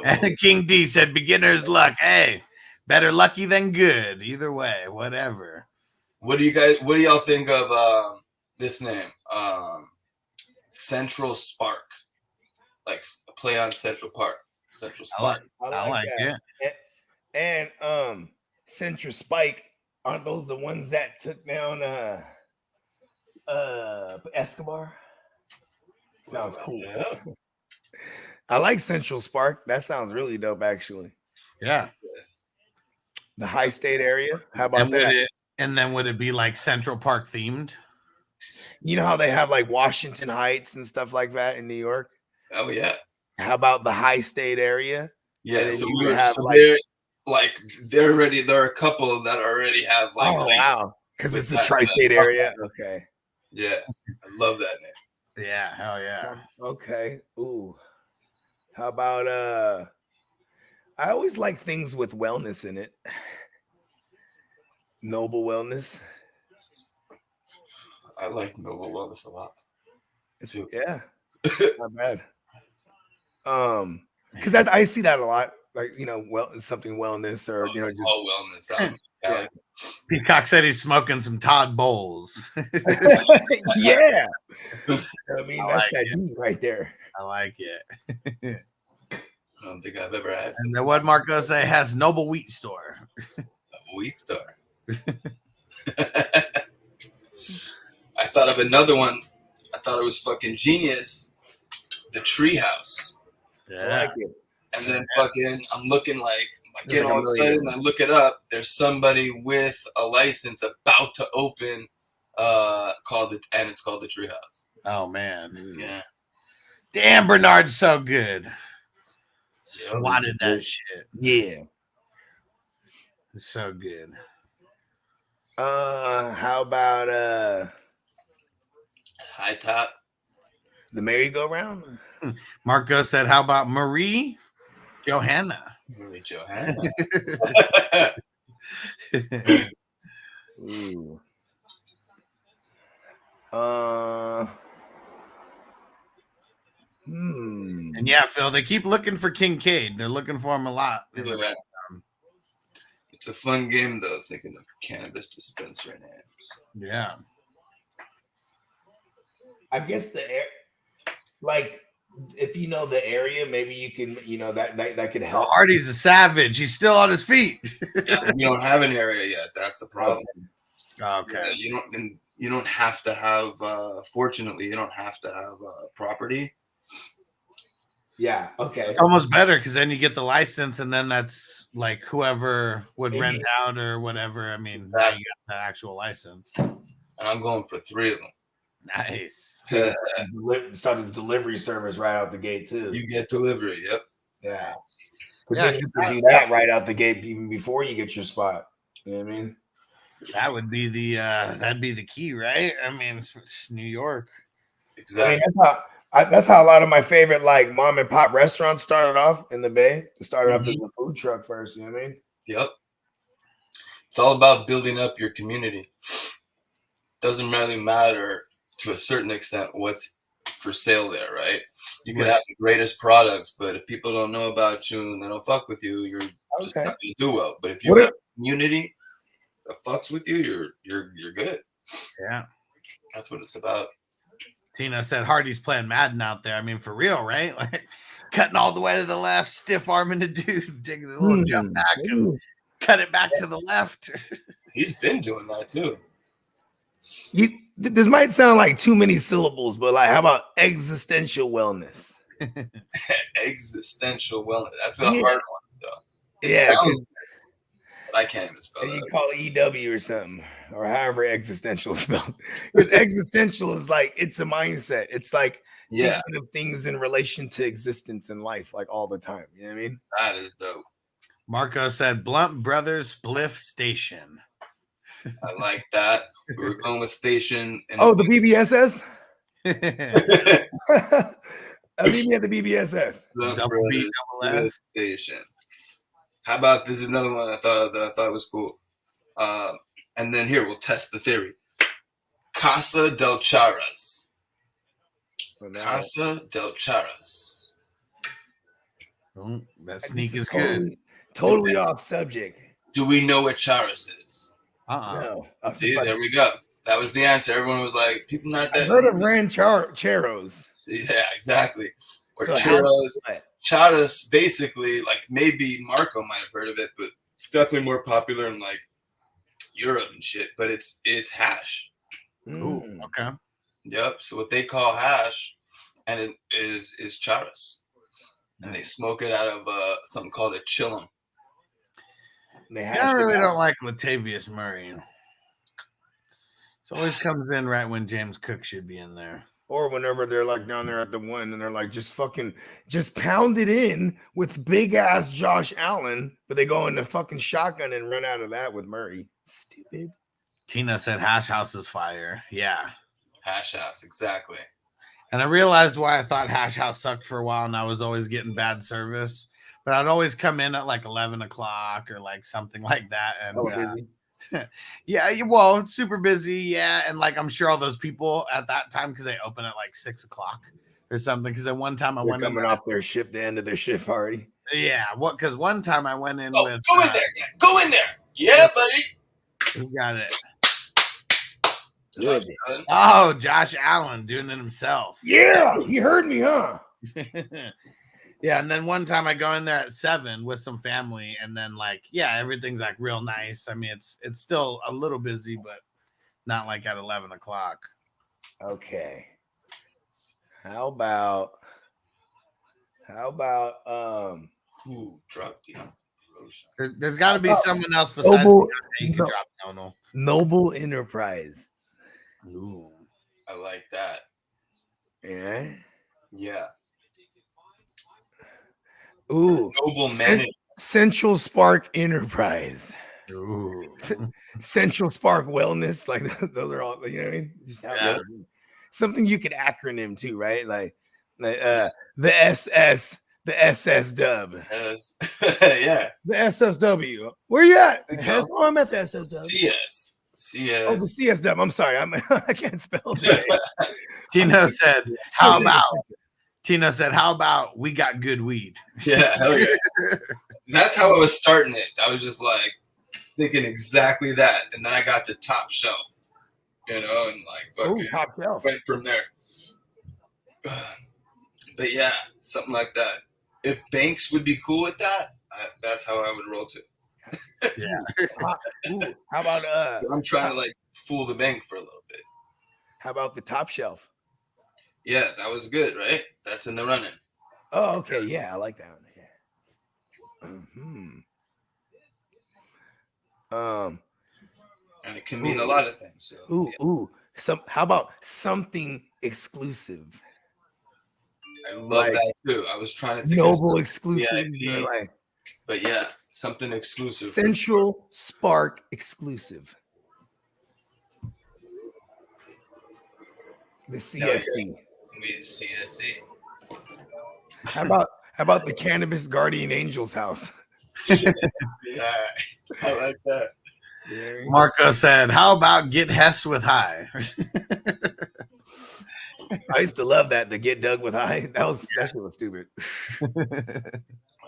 And King D said beginner's luck. Hey, better lucky than good. Either way, whatever. What do y'all think of this name? Central Spark. Like a play on Central Park. Central Spark. I like it. And Central Spike, aren't those the ones that took down Escobar? Sounds cool. Yeah. I like Central Spark. That sounds really dope, actually. Yeah. The high state area. How about that? And then would it be like Central Park themed? You know how they have like Washington Heights and stuff like that in New York? Oh yeah. How about the high state area? Yeah, so you would have they're already, there are a couple that already have like, wow, because it's the tri-state area. Okay. Yeah, I love that name. Yeah, hell yeah. Okay. Ooh. How about I always like things with wellness in it. Noble Wellness. I like Noble Wellness a lot. Yeah. Not bad. Because I see that a lot. Like, something wellness or just all wellness. Yeah. Peacock said he's smoking some Todd Bowles. Yeah. I mean, that's that dude right there. I like it. I don't think I've ever had. And then what Marco say has Noble Wheat Store. Noble Wheat Store. I thought of another one. I thought it was fucking genius. The Treehouse. Yeah. I like it. And then fucking, I'm looking like, I get all excited and I look it up. There's somebody with a license about to open, it's called the Treehouse. Oh man. Yeah. Damn, Bernard's so good. Swatted that shit. Yeah. It's so good. How about High Top? The merry-go-round? Marco said, how about Marie Johanna? Marie Johanna. Ooh. And yeah, Phil, they keep looking for Kincaid. They're looking for him a lot. Yeah. It's a fun game, though, thinking of cannabis dispensary names. Yeah. I guess if you know the area, maybe you can, that could help. Hardy's a savage. He's still on his feet. Yeah, you don't have an area yet. That's the problem. Okay. Yeah, you don't have to have. Fortunately, you don't have to have property. Yeah. Okay. It's almost better because then you get the license, and then that's like whoever would rent out or whatever. I mean, now you got the actual license. And I'm going for 3 of them. Nice. Start the delivery service right out the gate too. You get delivery. Yep. Yeah. Then you can do that right out the gate even before you get your spot. You know what I mean? That would be that'd be the key, right? I mean, it's New York. Exactly. I mean, that's how a lot of my favorite like mom and pop restaurants started off in the Bay. It started off as a food truck first. You know what I mean? Yep. It's all about building up your community. Doesn't really matter to a certain extent what's for sale there, right? You can have the greatest products, but if people don't know about you and they don't fuck with you, you're just not gonna do well. But if you have a community that fucks with you, you're good. Yeah, that's what it's about. Tina said Hardy's playing Madden out there. I mean, for real, right? Like cutting all the way to the left, stiff arming the dude, taking a little jump back and cut it back to the left. He's been doing that too. This might sound like too many syllables, but like, how about existential wellness? Existential wellness. That's a hard one, though. Yeah, but I can't even spell it. You call it EW or something, or however existential is spelled. Because existential is like, it's a mindset. It's like thinking of things in relation to existence in life, like all the time. You know what I mean? That is dope. Marco said Blunt Brothers Spliff Station. I like that. We were going with station. And the BBSS? I mean, the BBSS. Double B, double S. Station. How about this is another one I thought was cool. And then here we'll test the theory. Casa del Charas. Casa del Charas. Oh, that sneak is good. Totally off subject. Do we know what Charas is? No. See, there we go. That was the answer. Everyone was like, people not that. I heard of rancheros. Yeah, exactly. Or So churros. Charas, basically, like maybe Marco might have heard of it, but it's definitely more popular in like Europe and shit. But it's hash. Ooh, okay. Yep. So what they call hash, and it is charas, and they smoke it out of something called a chillum. I really don't like Latavius Murray. It always comes in right when James Cook should be in there. Or whenever they're like down there at the one and they're like, just pound it in with big ass Josh Allen, but they go in the fucking shotgun and run out of that with Murray. Stupid. Tina said Hash House is fire. Yeah. Hash House, exactly. And I realized why I thought Hash House sucked for a while and I was always getting bad service. But I'd always come in at like 11 o'clock or like something like that. And yeah, well, it's super busy. Yeah. And like, I'm sure all those people at that time, because they open at like 6 o'clock or something. Because at one time I went coming off their shift, the end of their shift already. Yeah. Because one time I went in with. Go in there. Go in there. Yeah, buddy. Who got it? Josh Allen doing it himself. Yeah. He heard me, huh? Yeah, and then one time I go in there at 7 with some family, and then like, yeah, everything's like real nice. I mean, it's still a little busy, but not like at 11 o'clock. Okay. How about drop there's got to be someone else besides you can drop Tonal. Noble Enterprise. Ooh, I like that. Yeah. Yeah. Ooh, Noble Man. Central Spark Enterprise. Ooh. Central Spark Wellness. Like those are all, you know what I mean? Just something you could acronym to, right? Like the SS, the SS dub. Yeah. The SSW. Where you at? Oh, I'm at the SSW. CS. Oh, the CS dub. I'm sorry. I can't spell that. Tino said, how about we got good weed? Yeah, hell yeah. That's how I was starting it. I was just like thinking exactly that. And then I got to Top Shelf, and like fucking Top Shelf. Went from there. But yeah, something like that. If Banks would be cool with that, that's how I would roll too. Yeah. How about I'm trying to like fool the bank for a little bit. How about the Top Shelf? Yeah, that was good, right? That's in the running. Oh, okay. Yeah, I like that one. Yeah. And it can mean a lot of things. So, how about something exclusive? I love that too. I was trying to think Noble of exclusive. But yeah, something exclusive. Central Spark exclusive. The CSC. CSC. How about the Cannabis Guardian Angels house? Yeah, I like that. Marco said, "How about get Hess with high?" I used to love that. The get dug with high. That shit was stupid. I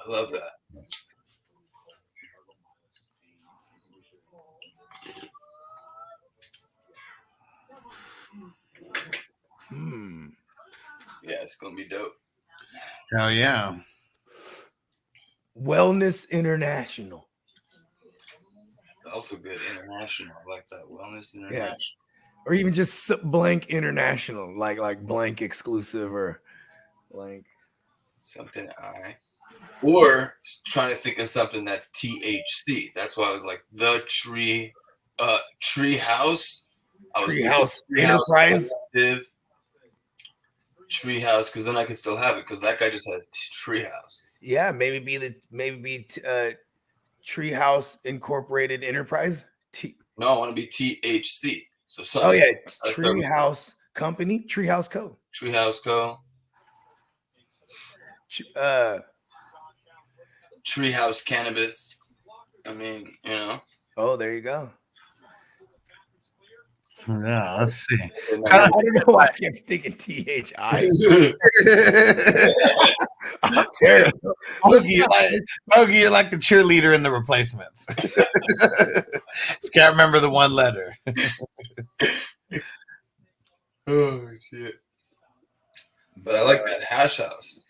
love that. Yeah, it's gonna be dope. Hell yeah. Wellness International. It's also good. International. I like that. Wellness International. Yeah. Or even just blank international, like blank exclusive or blank something or trying to think of something that's THC. That's why I was like the tree house. Treehouse Enterprise. Treehouse, because then I can still have it because that guy just has Treehouse. Yeah, maybe be Treehouse Incorporated Enterprise. No, I want to be THC. So Treehouse Company, Treehouse Co. Treehouse Co. Treehouse Cannabis. I mean, you know. Oh, there you go. Yeah, let's see. I don't know why I kept thinking THI. I'm terrible. Bogey, you're like the cheerleader in The Replacements. Just can't remember the one letter. Oh shit! But I like that hash house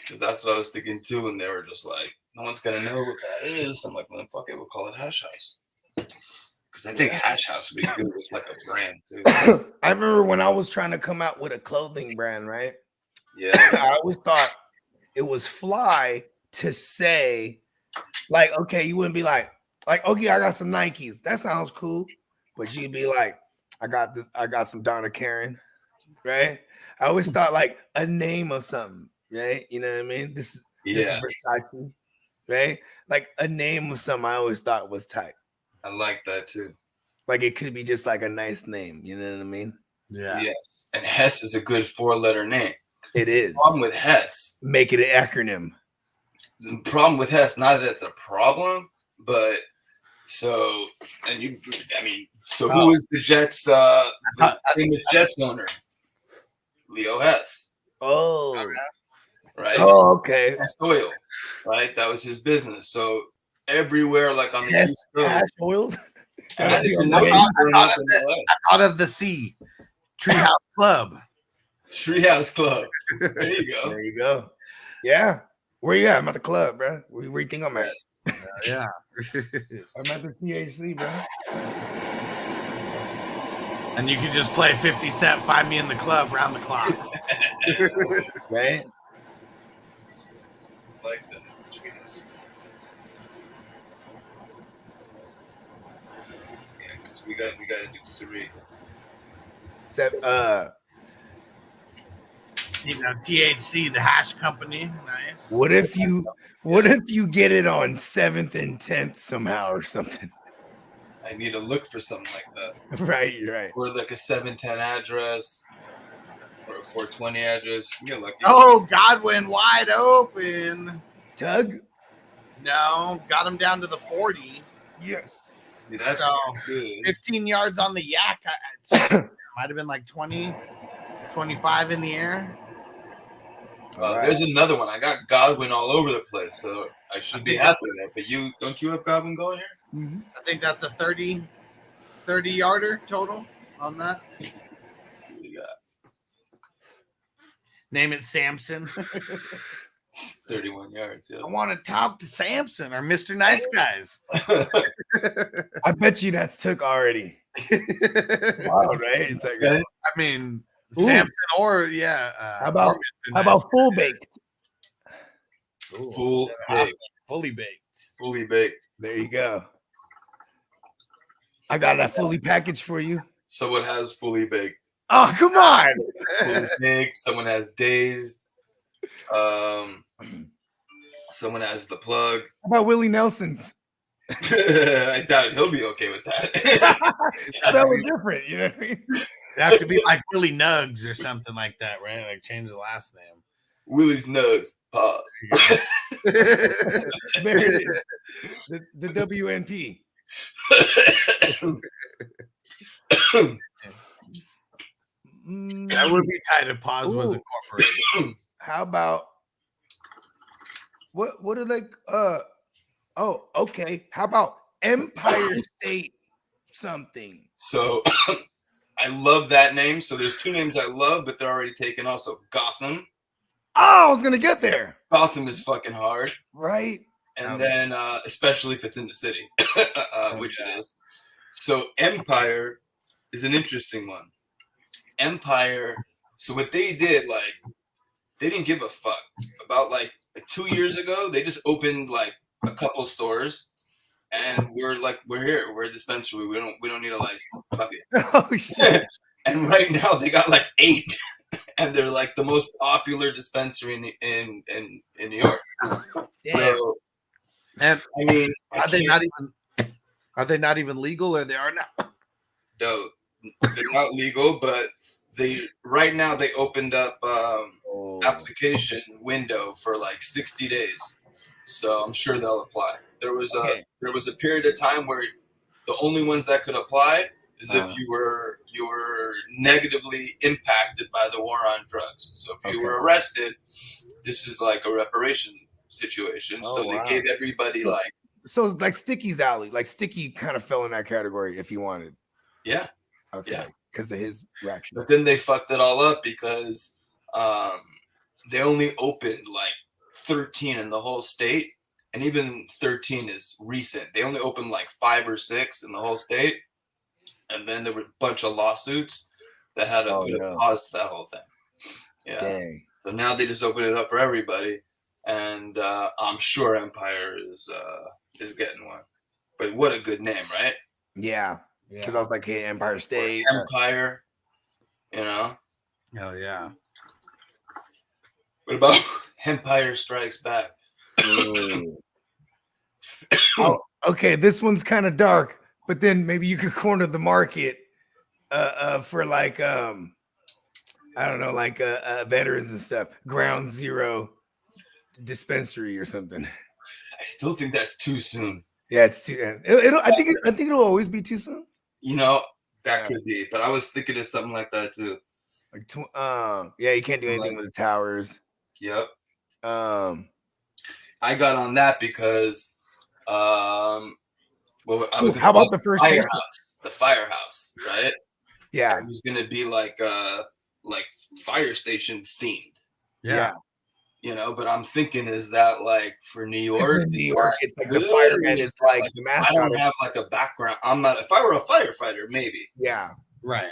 because that's what I was thinking too. And they were just like, "No one's gonna know what that is." I'm like, "Well, then fuck it, we'll call it hash house." Because I think hash house would be good with like a brand too. I remember when I was trying to come out with a clothing brand, right? Yeah, I always thought it was fly to say, like, okay, you wouldn't be like, okay, I got some Nikes. That sounds cool. But you'd be like, I got some Donna Karan, right? I always thought like a name of something, right? You know what I mean? This is Versace, right? Like a name of something I always thought was tight. I like that too. Like it could be just like a nice name, you know what I mean? Yeah. Yes. And Hess is a good 4-letter name. It is. The problem with Hess. Make it an acronym. The problem with Hess, not that it's a problem, but so who is the Jets the famous Jets owner? Leo Hess. Oh. Right. Oh, okay. Hess Oil. Right? That was his business. So everywhere, like on the Hess, East Coast. Hess Oil? I thought of the C. Treehouse Club. Treehouse Club. There you go. There you go. Yeah. Where you at? I'm at the club, bro. Where you think I'm at? Yeah. I'm at the THC, bro. And you can just play 50 Cent, Find Me in the Club, round the clock. Right? Like that. Yeah, because we got to do 3. THC, the hash company. Nice. What if you get it on 7th and 10th somehow or something? I need to look for something like that. Right, right. Or like a 710 address or a 420 address. You're lucky. Oh, Godwin wide open. Tug? No, got him down to the 40. Yes. Yeah, that's so good. 15 yards on the yak. Might have been like 20, 25 in the air. Right. There's another one. I got Godwin all over the place, so I should be happy with that. But don't you have Godwin going here? Mm-hmm. I think that's a 30 yarder total on that. What do you got? Name it Samson. 31 yards. Yeah. I want to talk to Samson or Mr. Nice Guys. I bet you that's took already. Wow, right? It's like, I mean, Samson or how about full baked? Fully baked. Fully baked. There you go. I got that fully packaged for you. Someone has fully baked. Oh, come on. Fully baked. Someone has dazed. Someone has the plug. How about Willie Nelson's? I doubt he'll be okay with that. Spell it different, you know what I mean? It have to be like Willie Nugs or something like that, right? Like change the last name. Willie's Nugs. Pause. There it is. The WNP. That would be tight if Pause was incorporated. How about what are like oh, okay. How about Empire State something? So I love that name. So there's two names I love, but they're already taken also. Gotham. Oh, I was gonna get there. Gotham is fucking hard. Right. And then especially if it's in the city, which it is. So Empire is an interesting one. Empire. So what they did, like, they didn't give a fuck. About like 2 years ago, they just opened like a couple stores, and we're here. We're a dispensary. We don't need a license. Fuck it. Oh shit. And right now they got like 8, and they're like the most popular dispensary in New York. So, And I mean, are they not even legal, or they are now? No, they're not legal, but right now they opened up application window for like 60 days. So I'm sure they'll apply. There was a period of time where the only ones that could apply is if you were negatively impacted by the war on drugs. So if you were arrested, this is like a reparation situation. So they gave everybody like. So it's like Sticky's alley, like Sticky kind of fell in that category if you wanted. Yeah. Okay. Yeah. Because of his reaction. But then they fucked it all up because they only opened like 13 in the whole state. And even 13 is recent. They only opened like 5 or 6 in the whole state. And then there were a bunch of lawsuits that had to put a pause to that whole thing. Yeah. Dang. So now they just open it up for everybody. And I'm sure Empire is getting one. But what a good name, right? Yeah. Because I was like, hey, Empire State. Empire, you know? Hell yeah. What about Empire Strikes Back? Oh, okay, this one's kind of dark, but then maybe you could corner the market for like I don't know, like veterans and stuff. Ground Zero dispensary or something. I still think that's too soon. Yeah, it's too. I think it'll always be too soon. You know, that could be, but I was thinking of something like that too. Like, yeah, you can't do anything with the towers. Yep. I got on that because, well, how about the first firehouse? The firehouse, right? Yeah, it was gonna be like fire station themed. Yeah. You know, but I'm thinking, is that like for New York? New York, it's like the fireman is like the mascot. I don't have like a background. I'm not. If I were a firefighter, maybe. Yeah. Right.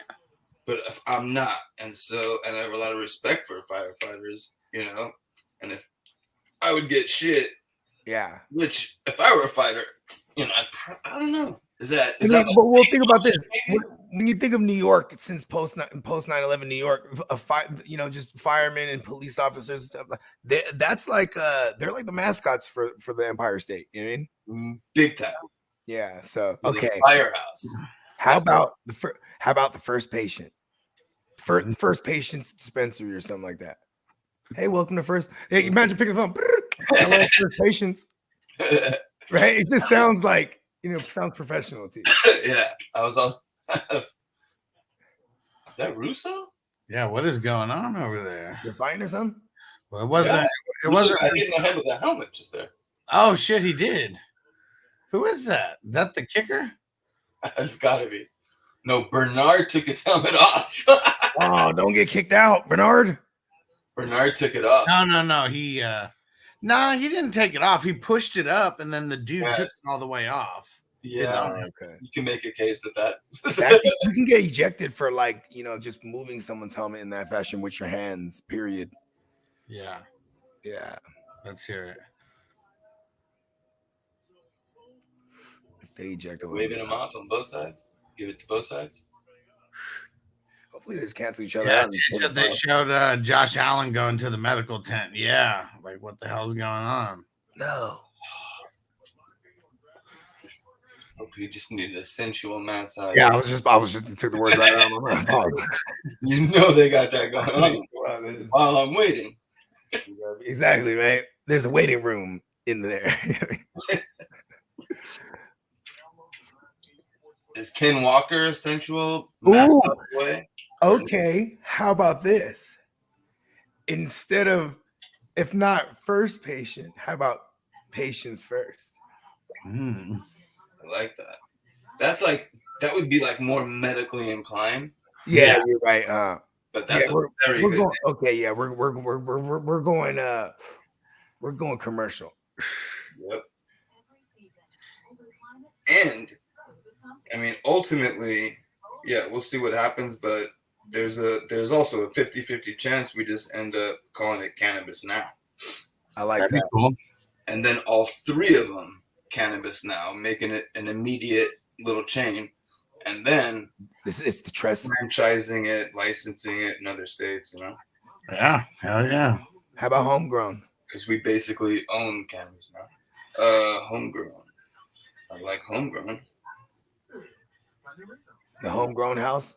But if I'm not, and I have a lot of respect for firefighters, you know, and if I would get shit, yeah. Which if I were a fighter, you know, I don't know. Is that but we'll think about this. When you think of New York, since post 9/11 New York, just firemen and police officers and stuff, that's like they're like the mascots for the Empire State. You know what I mean? Big time. Yeah. So The okay. firehouse. How about the first patient? First patient's dispensary or something like that. Hey, welcome to first. Hey, imagine picking the phone. Hello, first patients. Right? It just sounds like, sounds professional to you. Yeah, I was all. That Russo? Yeah, what is going on over there? You're fighting or something? Well, it wasn't. Yeah. It wasn't. Russo got hit in the head with that helmet just there. Oh shit, he did. Who is that? Is that the kicker? It's got to be. No, Bernard took his helmet off. Oh, don't get kicked out, Bernard. Bernard took it off. No. He didn't take it off. He pushed it up, and then the dude took it all the way off. Yeah, okay. You can make a case that you can get ejected for just moving someone's helmet in that fashion with your hands. Period. Yeah. Let's hear it. If they eject waving them off on both sides. Give it to both sides. Hopefully they just cancel each other Yeah, out. they said they showed Josh Allen going to the medical tent. Yeah, like what the hell's going on? No. Hope you just needed a sensual massage. Yeah, I was just took the words right out of my mouth. You know they got that going on while I'm waiting. Exactly, right? There's a waiting room in there. Is Ken Walker sensual? Ooh. Way? Okay, how about this? Instead of, if not first patient, how about patients first? I like that. That's like, that would be like more medically inclined. Yeah, you're right. But that's a very good. Going, okay, yeah, we're going commercial. Yep. And I mean, ultimately, yeah, we'll see what happens, but there's also a 50-50 chance we just end up calling it Cannabis Now. I like that. Cool. And then all three of them Cannabis Now, making it an immediate little chain. And then this is the trust, franchising it, licensing it in other states, you know? Yeah, hell yeah. How about homegrown? Because we basically own Cannabis Now. Homegrown. I like homegrown. The homegrown house.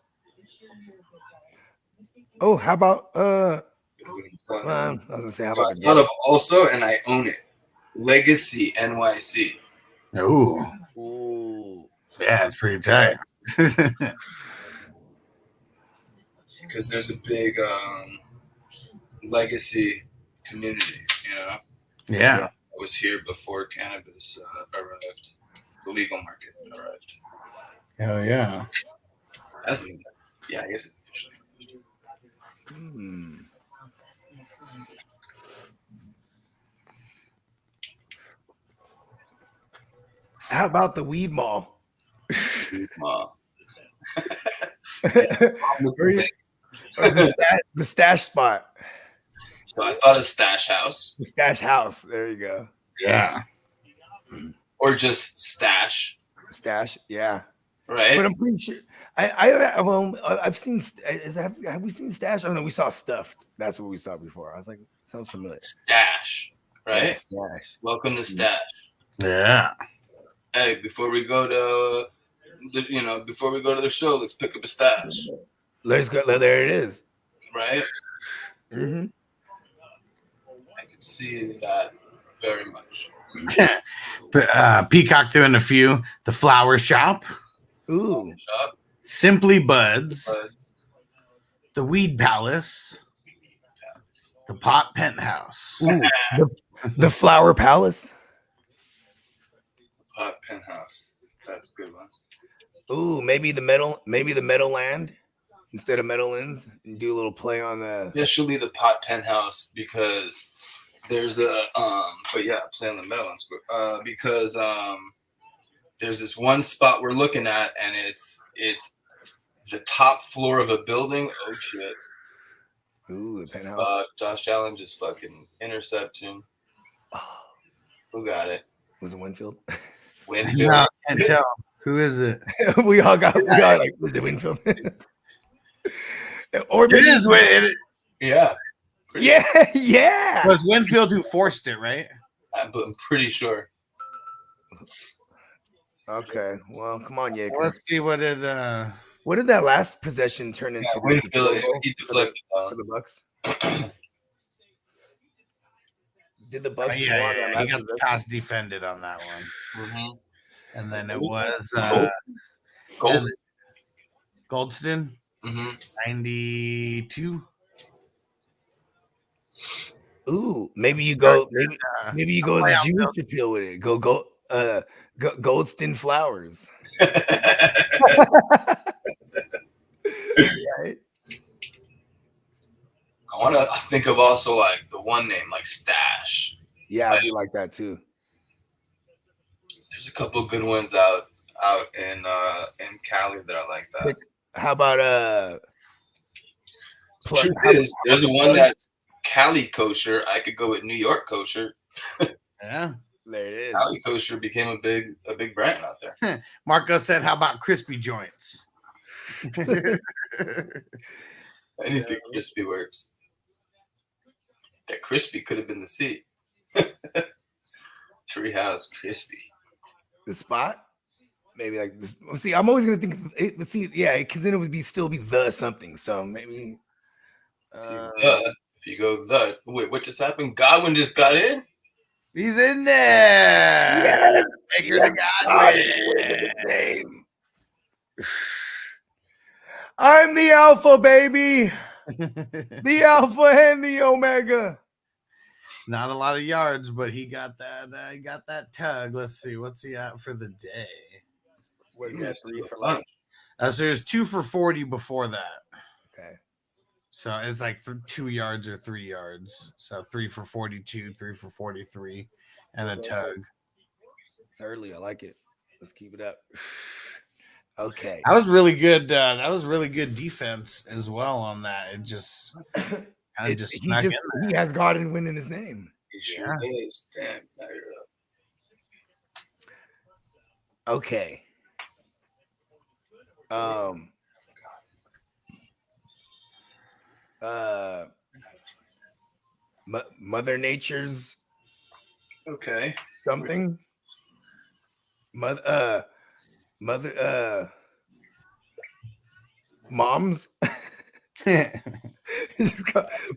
Oh, how about I was gonna say how about I thought of also, and I own it. Legacy NYC. Ooh. Yeah, it's pretty tight. Because there's a big legacy community, you know. Yeah. I was here before cannabis arrived. The legal market arrived. Hell yeah. That's, yeah, I guess it officially. How about the weed mall? Mall. Or the stash spot. So I thought a stash house. The stash house. There you go. Yeah. Or just stash. Stash. Yeah. Right. But I'm pretty sure. I've seen. Have we seen stash? Oh no, we saw stuffed. That's what we saw before. I was like, sounds familiar. Stash. Right. Yeah, stash. Welcome to stash. Yeah. Hey, before we go to the show, let's pick up a stash. Let's go. There it is. Right. Mm-hmm. I can see that very much. Peacock doing a few. The Flower Shop. Ooh. Shop. Simply Buds. The Weed Palace. The Pot Penthouse. Ooh, the Flower Palace. Pot Penthouse. That's a good one. Ooh, maybe the Meadowland instead of Meadowlands, and do a little play on the. Especially the Pot Penthouse, because there's a but yeah, play on the Meadowlands, because there's this one spot we're looking at, and it's the top floor of a building. Oh shit. Ooh, the penthouse. Josh Allen just fucking interception. Who got it? Was it Winfield? Winfield. No, can't tell. Who is it? we all got like, was it Winfield? Or It is Winfield. Yeah. Yeah. It was Winfield who forced it, right? I'm pretty sure. Okay. Well, come on, yeah. Let's see what it. What did that last possession turn into? Winfield, he deflected for the Bucks. Did the Bucks? He got the pass defended on that one. Mm-hmm. And then it was Goldston. Mm-hmm. 92. Ooh, maybe you go. Maybe you go the Jewish appeal with it. Go Goldston Flowers. Right. I want to think of also like the one name, like Stash. Yeah, I do like that too. There's a couple good ones out in Cali that I like that. How about Truth is, there's a one that's Cali kosher. I could go with New York kosher. Yeah, there it is. Cali kosher became a big brand out there. Marco said, "How about crispy joints?" Anything crispy works. That crispy could have been the C. Treehouse crispy. The spot, maybe like this. See, I'm always gonna think. Let's see, yeah, because then it would still be the something. So maybe. If you go wait, what just happened? Godwin just got in. He's in there. Yes. Baker to Godwin. Name. I'm the alpha, baby. The alpha and the omega. Not a lot of yards, but he got that. He got that tug. Let's see, what's he at for the day? Was that 3 for lunch? So there's 2 for 40 before that. Okay. So it's like 2 yards or 3 yards. So 3 for 42, 3 for 43, and a tug. It's early. I like it. Let's keep it up. Okay. That was really good. That was really good defense as well on that. It just kind of just snuck in there. He has God and win in his name. He sure is. Damn. Now you're up. Okay. Mother Nature's okay. Something. Mother moms.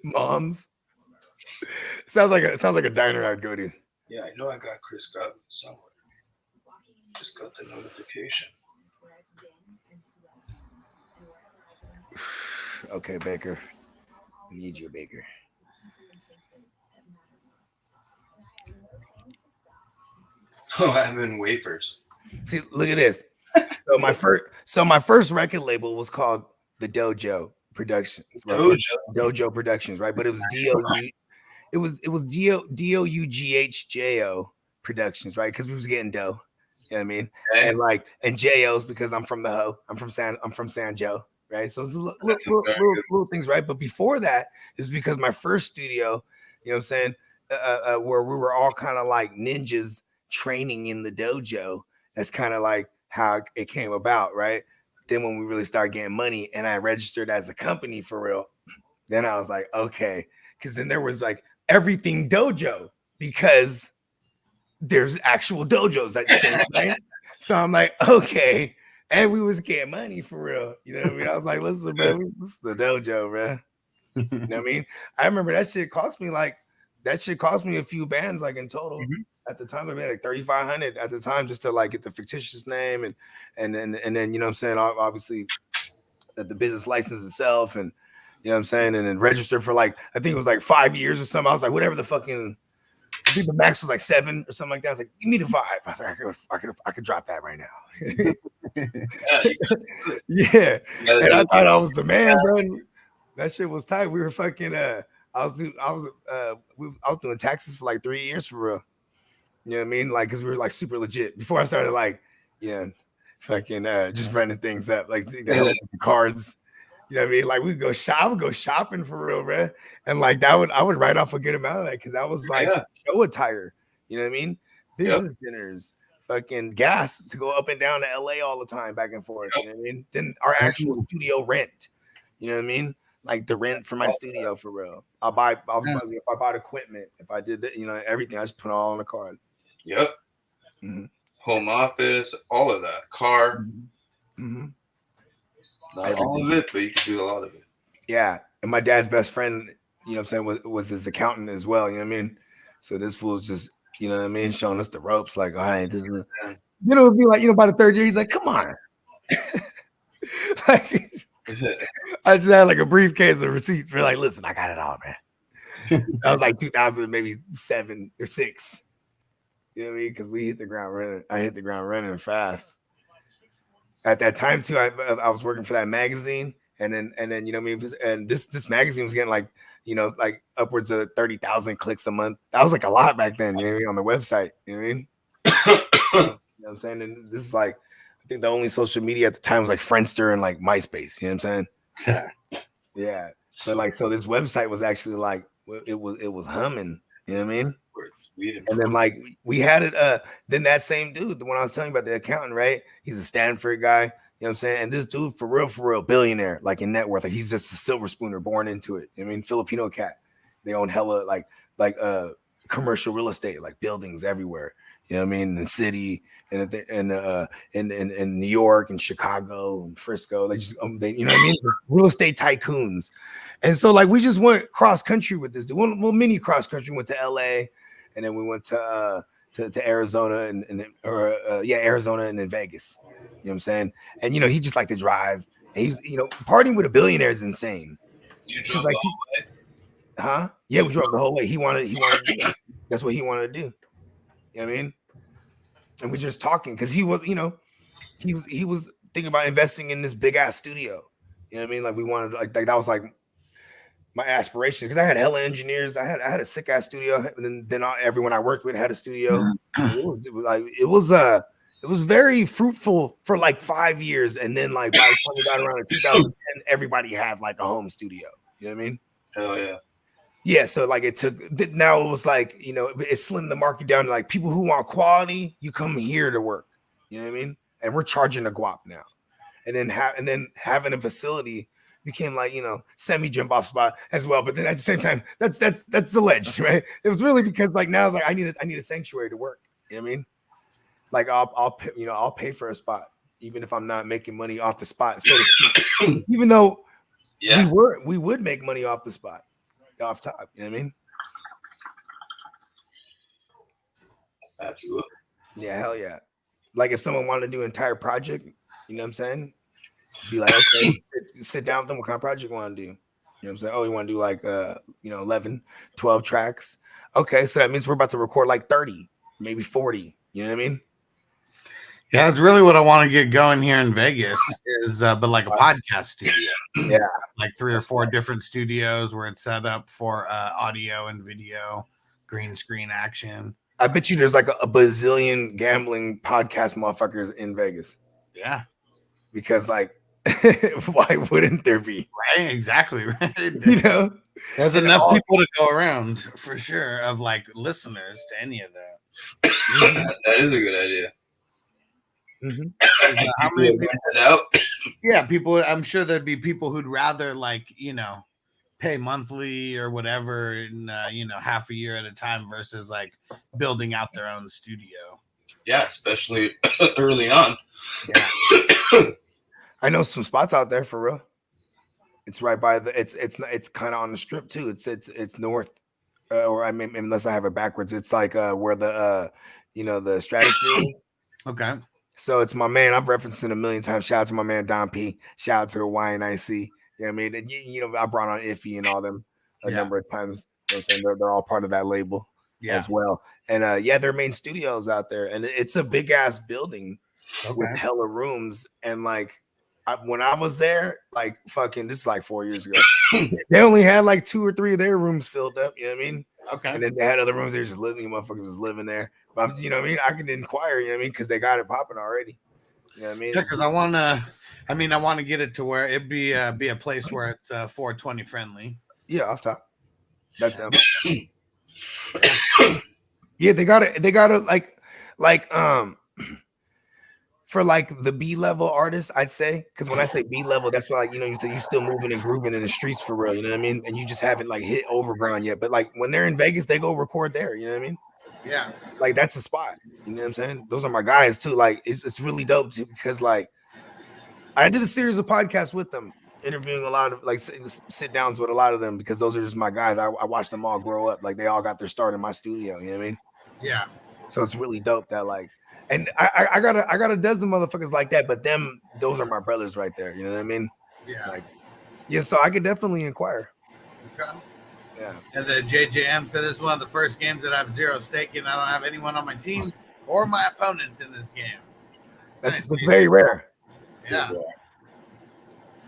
Moms. Sounds like a diner I'd go to. Yeah, I know I got Chris Godwin somewhere. Just got the notification. Okay, Baker. I need you, Baker. Oh, I'm in wafers. See, look at this. So my first record label was called the Dojo Productions. Right? Dojo Productions, right? But it was DOUGHJO Productions, right? Because we was getting dough. You know what I mean? Okay. And JO's because I'm from the Ho. I'm from San Joe, right? So it's little things, right? But before that, it was because my first studio, you know what I'm saying, where we were all kind of like ninjas training in the dojo. That's kind of like how it came about, right? Then when we really started getting money and I registered as a company for real, then I was like, okay, because then there was like everything dojo because there's actual dojos that change, right? So I'm like, okay, and we was getting money for real, you know what I mean? I was like, listen, bro, this is the dojo, bro. You know what I mean? I remember that shit cost me a few bands, like in total. Mm-hmm. At the time, I made like $3,500 at the time just to like get the fictitious name and then you know what I'm saying, obviously the business license itself, and you know what I'm saying, and then register for like I think it was like 5 years or something. I was like, whatever the fucking, I think the max was like 7 or something like that. I was like, you need a 5. I was like, I could drop that right now. Yeah, and I thought I was the man, bro. That shit was tight. We were fucking. I was doing taxes for like 3 years for real. You know what I mean? Like, because we were like super legit before I started like, fucking just running things up, like the cards. You know what I mean? Like I would go shopping for real, bro. And like I would write off a good amount of that because that was like show attire. You know what I mean? Business dinners, fucking gas to go up and down to LA all the time, back and forth. You know what I mean? Then our actual studio rent. You know what I mean? Like the rent for my studio for real. If I bought equipment, if I did that, everything, I just put it all on the card. Yep. Mm-hmm. Home office, all of that. Car. Mm-hmm. Not all of it, but you can do a lot of it. Yeah. And my dad's best friend, you know what I'm saying, was his accountant as well. You know what I mean? So this fool's just, you know what I mean, showing us the ropes. Like, all right, this is, it'd be like, by the third year, he's like, come on. Like, I just had like a briefcase of receipts. We're like, listen, I got it all, man. That was like 2000, maybe 7 or 6. You know what I mean? Because we hit the ground running. I hit the ground running fast. At that time too, I was working for that magazine, and then you know what I mean. And this magazine was getting like like upwards of 30,000 clicks a month. That was like a lot back then. You know what I mean? On the website. You know what I mean? You know what I'm saying? And this is like, I think the only social media at the time was like Friendster and like MySpace. You know what I'm saying? Yeah. So this website was actually like it was humming. You know what I mean? And then like we had it. Then that same dude, the one I was telling you about, the accountant, right? He's a Stanford guy. You know what I'm saying? And this dude, for real, billionaire, like in net worth. Like he's just a silver spooner born into it. I mean, Filipino cat. They own hella like commercial real estate, like buildings everywhere. You know what I mean? In the city and in New York and Chicago and Frisco, they just you know what I mean? Real estate tycoons. And so like we just went cross country with this dude. Well, mini cross country. Went to LA, and then we went to to Arizona Arizona and then Vegas. You know what I'm saying? And he just like to drive. And he's partying with a billionaire is insane. You drove the whole way? Huh? Yeah, we drove the whole way. He wanted to do that. That's what he wanted to do. You know what I mean? And we're just talking because he was thinking about investing in this big ass studio. You know what I mean? Like we wanted like that was like my aspiration because I had hella engineers. I had a sick ass studio, and then everyone I worked with had a studio. It was very fruitful for like 5 years, and then like by the time we got around in 2010, everybody had like a home studio. You know what I mean? Hell yeah. Yeah, so like it was like it slimmed the market down to like people who want quality, you come here to work. You know what I mean? And we're charging a guap now, and then having a facility became like semi jump off spot as well. But then at the same time, that's the ledge, right? It was really because like now it's like I need a sanctuary to work. You know what I mean? Like I'll pay for a spot even if I'm not making money off the spot. So even though we would make money off the spot. Off top, you know what I mean? Absolutely. Yeah, hell yeah. Like if someone wanted to do an entire project, you know what I'm saying? Be like, okay, sit down with them. What kind of project you want to do? You know what I'm saying? Oh, you want to do like 11, 12 tracks. Okay, so that means we're about to record like 30, maybe 40. You know what I mean? Yeah, that's really what I want to get going here in Vegas is, but like a podcast studio. Yeah, like 3 or 4 different studios where it's set up for audio and video, green screen action. I bet you there's like a bazillion gambling podcast motherfuckers in Vegas. Yeah, because like, why wouldn't there be? Right, exactly. Right. There's enough people to go around for sure of like listeners to any of that. That is a good idea. Mm-hmm. How many people, yeah, people. I'm sure there'd be people who'd rather like pay monthly or whatever in half a year at a time versus like building out their own studio. Yeah, especially early on. Yeah. I know some spots out there for real. It's right by it's kind of on the strip too. It's north, or I mean unless I have it backwards, it's like where the the stratosphere is. Okay. So it's my man. I've referenced it a million times. Shout out to my man Don P. Shout out to the YNIC. You know what I mean? And I brought on Iffy and all them a number of times. You know what I'm saying? They're all part of that label as well. And their main studio's out there, and it's a big ass building with hella rooms. And like when I was there, like fucking, this is like 4 years ago. They only had like 2 or 3 of their rooms filled up. You know what I mean? Okay. And then they had other rooms they were just living. Motherfuckers was living there. But you know what I mean? I can inquire. You know what I mean? Because they got it popping already. You know what I mean? Yeah, because I want to get it to where it be a place where it's 420 friendly. Yeah, off top. That's them. Yeah, they got it like for like the B level artists, I'd say, because when I say B level, that's why you say you're still moving and grooving in the streets for real, you know what I mean? And you just haven't like hit overground yet. But like when they're in Vegas, they go record there, you know what I mean? Yeah, like that's a spot, you know what I'm saying? Those are my guys too. Like it's really dope too, because like I did a series of podcasts with them, interviewing a lot of like sit downs with a lot of them because those are just my guys. I watched them all grow up. Like they all got their start in my studio, you know what I mean? Yeah. So it's really dope that like, and I got a dozen motherfuckers like that, but those are my brothers right there. You know what I mean? Yeah. Like, yeah. So I could definitely inquire. Okay. Yeah. And the JJM said this is one of the first games that I have 0 stake in. I don't have anyone on my team or my opponents in this game. That's very rare. Yeah.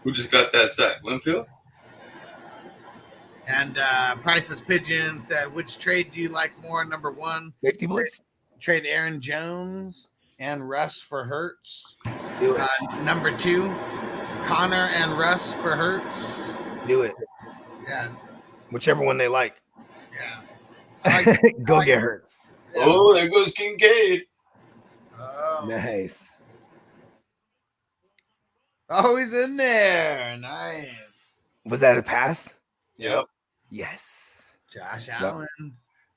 Who just got that sack? Winfield? And Priceless Pigeon said, which trade do you like more? Number 1, safety blitz. Trade Aaron Jones and Russ for Hurts. Do it. Number 2, Connor and Russ for Hurts. Do it. Yeah. Whichever one they like. Yeah. Go get Hurts. Yeah. Oh, there goes Kincaid. Oh. Nice. Oh, he's in there. Nice. Was that a pass? Yep. Yes. Josh Allen.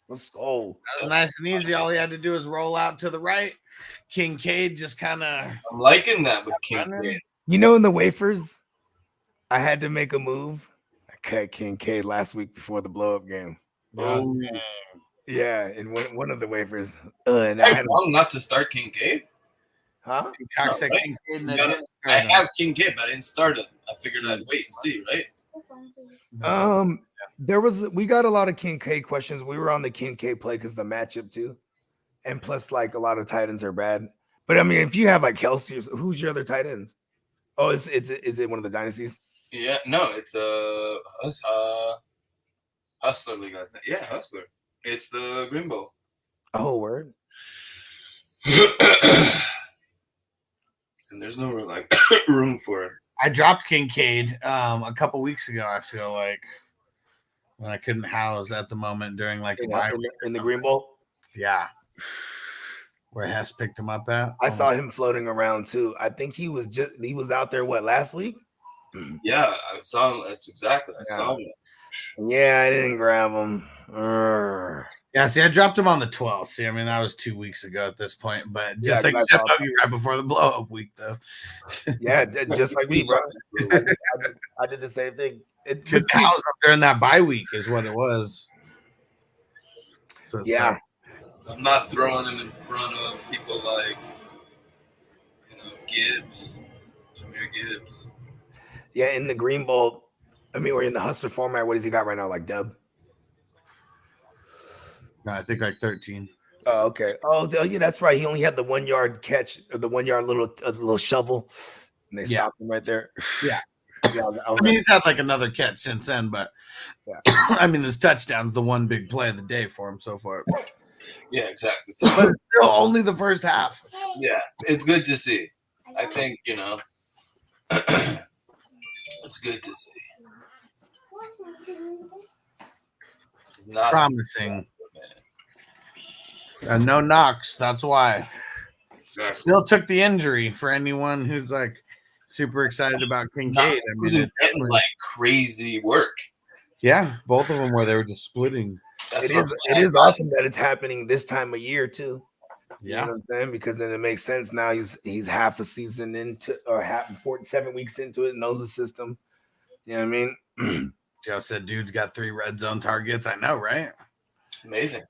Let's go. That was nice and easy. All he had to do was roll out to the right. Kincaid just kind of. I'm liking that with Kincaid. You know, in the wafers, I had to make a move. I cut Kincaid last week before the blow-up game. Oh. Yeah, in one of the waivers. And I I'm had wrong not to start Kincaid. huh? Peacock said right. Kincaid and You I gotta- didn't I start him. have Kincaid, but I didn't start him. I figured I'd wait and see, right? We got a lot of Kincaid questions. We were on the Kincaid play because the matchup too, and plus like a lot of tight ends are bad. But I mean, if you have like Kelsey, who's your other tight ends? Oh, is it one of the dynasties? Yeah, no, it's Hustler League. I think. Yeah, Hustler. It's the Grimbo. Oh, word. And there's no like room for it. I dropped Kincaid a couple weeks ago. I feel like when I couldn't house at the moment during like In, the bye in, week the, in the or Green Bowl. yeah, where Hess picked him up at. I saw him floating around too. I think he was out there last week? Yeah, I saw him. That's exactly. I saw him. Yeah, I didn't grab him. Yeah, see, I dropped him on the 12th. See, I mean, that was 2 weeks ago at this point, but just Yeah, like said, right before the blow up week, though. Yeah, just like me, bro. I did the same thing. Good house up during that bye week is what it was. So yeah, I'm not throwing him in front of people like Gibbs, Jameer Gibbs. Yeah, in the Green Bowl, I mean, or in the Hustler format, what does he got right now? Like Dub? No, I think like 13. Oh, okay. Oh, yeah, that's right. He only had the 1 yard catch or the 1 yard little shovel, and they stopped him right there. Yeah. Yeah, I mean, he's had like another catch since then, but I mean, this touchdown's the one big play of the day for him so far. Yeah, exactly. But it's still only the first half. Yeah, it's good to see. I think, it's good to see. Not promising. No knocks. That's why. Still took the injury for anyone who's like super excited about Kincaid. I mean, getting like crazy work. Yeah, both of them were. They were just splitting. It is awesome that it's happening this time of year too. Yeah, you know what I'm saying? Because then it makes sense. Now he's half a season into or 7 weeks into it, knows the system. You know what I mean? Joe said, "Dude's got 3 red zone targets." I know, right? Amazing.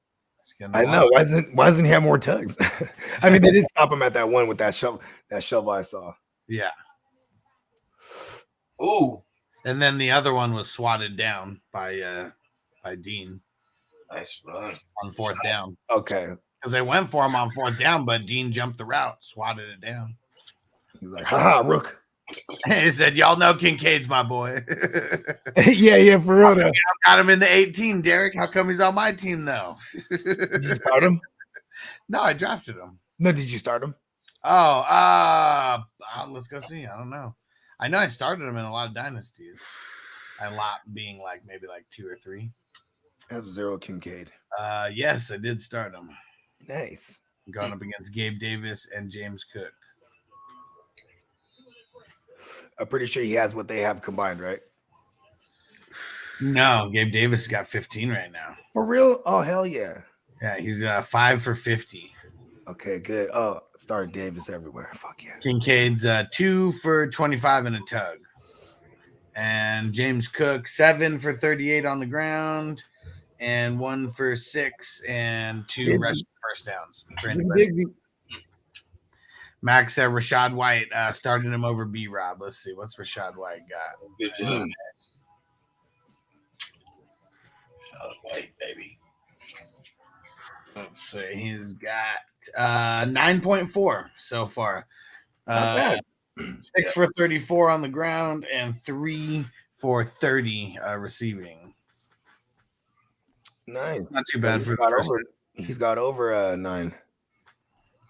I know. Why doesn't he have more tugs? I mean, they did stop him at that one with that shovel I saw. Yeah. Ooh. And then the other one was swatted down by Dean. Nice run on 4th down. Okay. Because they went for him on 4th down, but Dean jumped the route, swatted it down. He's like, "Ha, rook." He said, "Y'all know Kincaid's my boy." yeah, for real. I got him in the 18, Derek. How come he's on my team though? Did you start him? No, I drafted him. No, did you start him? Oh, let's go see. I don't know. I know I started him in a lot of dynasties. A lot being like maybe like 2 or 3. I have 0 Kincaid. Yes, I did start him. Nice. Going up against Gabe Davis and James Cook. I'm pretty sure he has what they have combined, right? No, Gabe Davis got 15 right now. For real? Oh, hell yeah. Yeah, he's 5 for 50. Okay, good. Oh, started Davis everywhere. Fuck yeah. Kincaid's 2 for 25 and a tug. And James Cook, 7 for 38 on the ground, and 1 for 6 and 2 rushing first downs. Max said Rashad White started him over B-Rob. Let's see. What's Rashad White got? Good job, Max. Rashad White, baby. Let's see. He's got 9.4 so far. 6 for 34 on the ground and 3 for 30 receiving. Nice. Not too bad for the first. He's got over 9.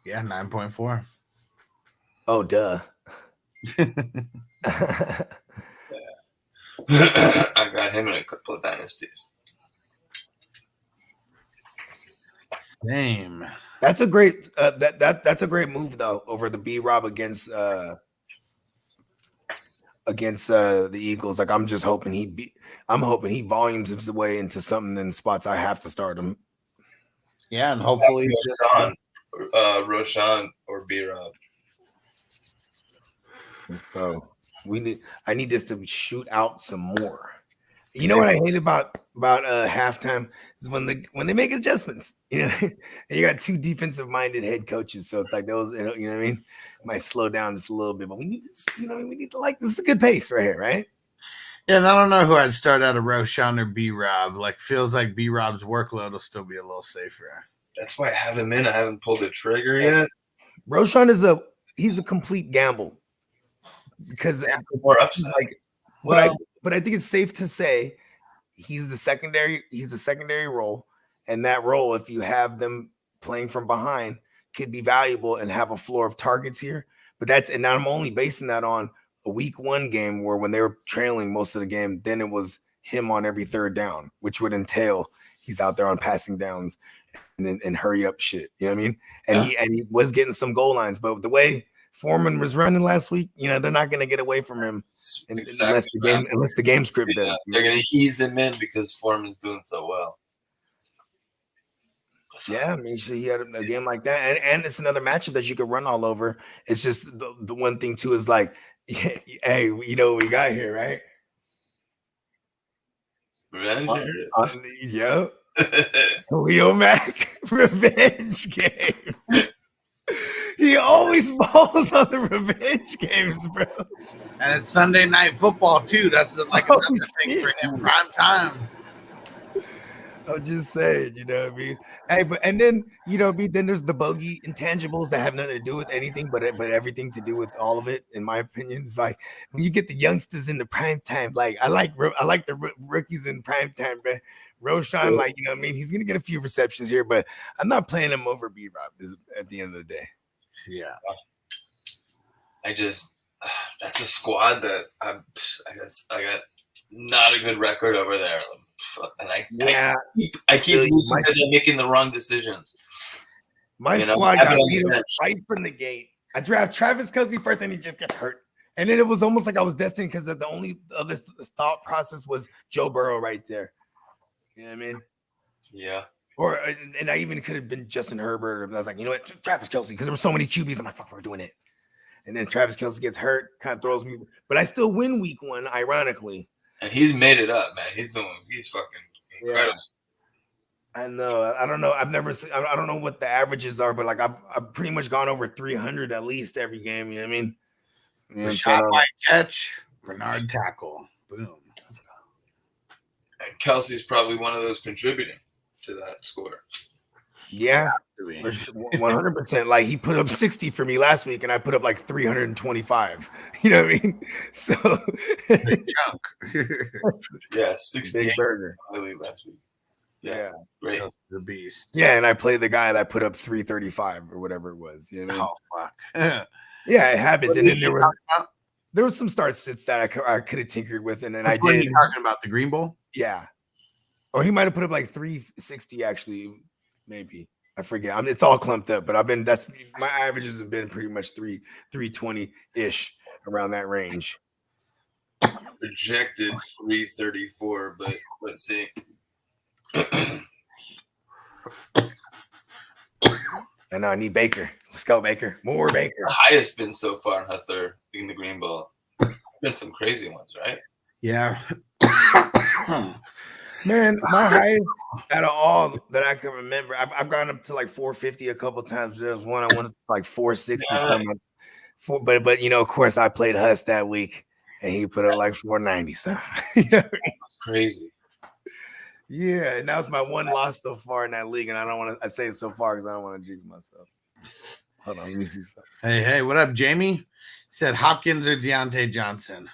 Yeah, 9.4. Oh, duh. I got him in a couple of dynasties. Same. That's a great that's a great move though over the B-Rob against the Eagles. Like I'm hoping he volumes his way into something in spots I have to start him. Yeah, and hopefully Roshan or B-Rob. So I need this to shoot out some more. You know what I hate about halftime is when they make adjustments. You know, and you got two defensive minded head coaches, so it's like those. You know what I mean? Might slow down just a little bit, but we need to, we need to like this is a good pace right here, right? Yeah, and I don't know who I'd start out of Roshan or B Rob. Like, feels like B Rob's workload will still be a little safer. That's why I have him in. I haven't pulled the trigger yet. Roshan he's a complete gamble because more upside. But I think it's safe to say he's the secondary role, and that role, if you have them playing from behind, could be valuable and have a floor of targets here. But and I'm only basing that on a week 1 game where when they were trailing most of the game, then it was him on every third down, which would entail he's out there on passing downs and hurry up shit. You know what I mean? And he was getting some goal lines, but the way Foreman was running last week, they're not going to get away from him unless the game script does. They're going to ease him in because Foreman's doing so well. Yeah, I mean, he had a game like that, and it's another matchup that you could run all over. It's just the one thing too is like, hey, you know what we got here, right? Revenge. Yep. Leo Mack revenge game. He always balls on the revenge games, bro. And it's Sunday Night Football too. That's like another thing for him. Prime time. I'm just saying, you know what I mean? Hey, and then then there's the bogey intangibles that have nothing to do with anything, but everything to do with all of it. In my opinion, it's like when you get the youngsters in the prime time. Like I like the rookies in prime time, but Roshan, like you know what I mean, he's gonna get a few receptions here, but I'm not playing him over B Rob at the end of the day. Yeah, that's a squad that I got not a good record over there. And I keep losing because I'm making the wrong decisions. My squad got beat right from the gate. I draft Travis Kelce first, and he just gets hurt. And then it was almost like I was destined because the only other thought process was Joe Burrow right there. You know what I mean? Yeah. And I even could have been Justin Herbert. I was like, you know what, Travis Kelce, because there were so many QBs. I'm like, fuck, we're doing it. And then Travis Kelce gets hurt, kind of throws me. But I still win week 1, ironically. And he's made it up, man. He's fucking incredible. Yeah. I know. I don't know. I don't know what the averages are, but like I've pretty much gone over 300 at least every game. You know what I mean? Shot by catch, Bernard tackle, boom. And Kelsey's probably one of those contributing to that score. Yeah, 100%. Like he put up 60 for me last week, and I put up like 325. You know what I mean? So big chunk. Yeah, 60 big burger last week. Yeah, great. The beast. Yeah, and I played the guy that put up 335 or whatever it was. You know what I mean? Oh fuck. Yeah, it happens. And then there was some start sits that I could have tinkered with, and I did. You talking about the Green Bowl? Yeah, or he might have put up like 360 actually. Maybe I forget. It's all clumped up, but my averages have been pretty much 320 ish around that range. Projected 334, but let's see. And I need Baker. Let's go, Baker. More Baker. The highest been so far in Hustler in the Green Bowl. Been some crazy ones, right? Yeah. Man, my highest out of all that I can remember, I've gone up to like 450 a couple times. There was one I went like 460 something. But of course, I played Huss that week, and he put up like 490 something. That's crazy. Yeah, and that was my one loss so far in that league, and I say it so far because I don't want to jinx myself. Hold on, let me see something. Hey, what up, Jamie? He said Hopkins or Deontay Johnson?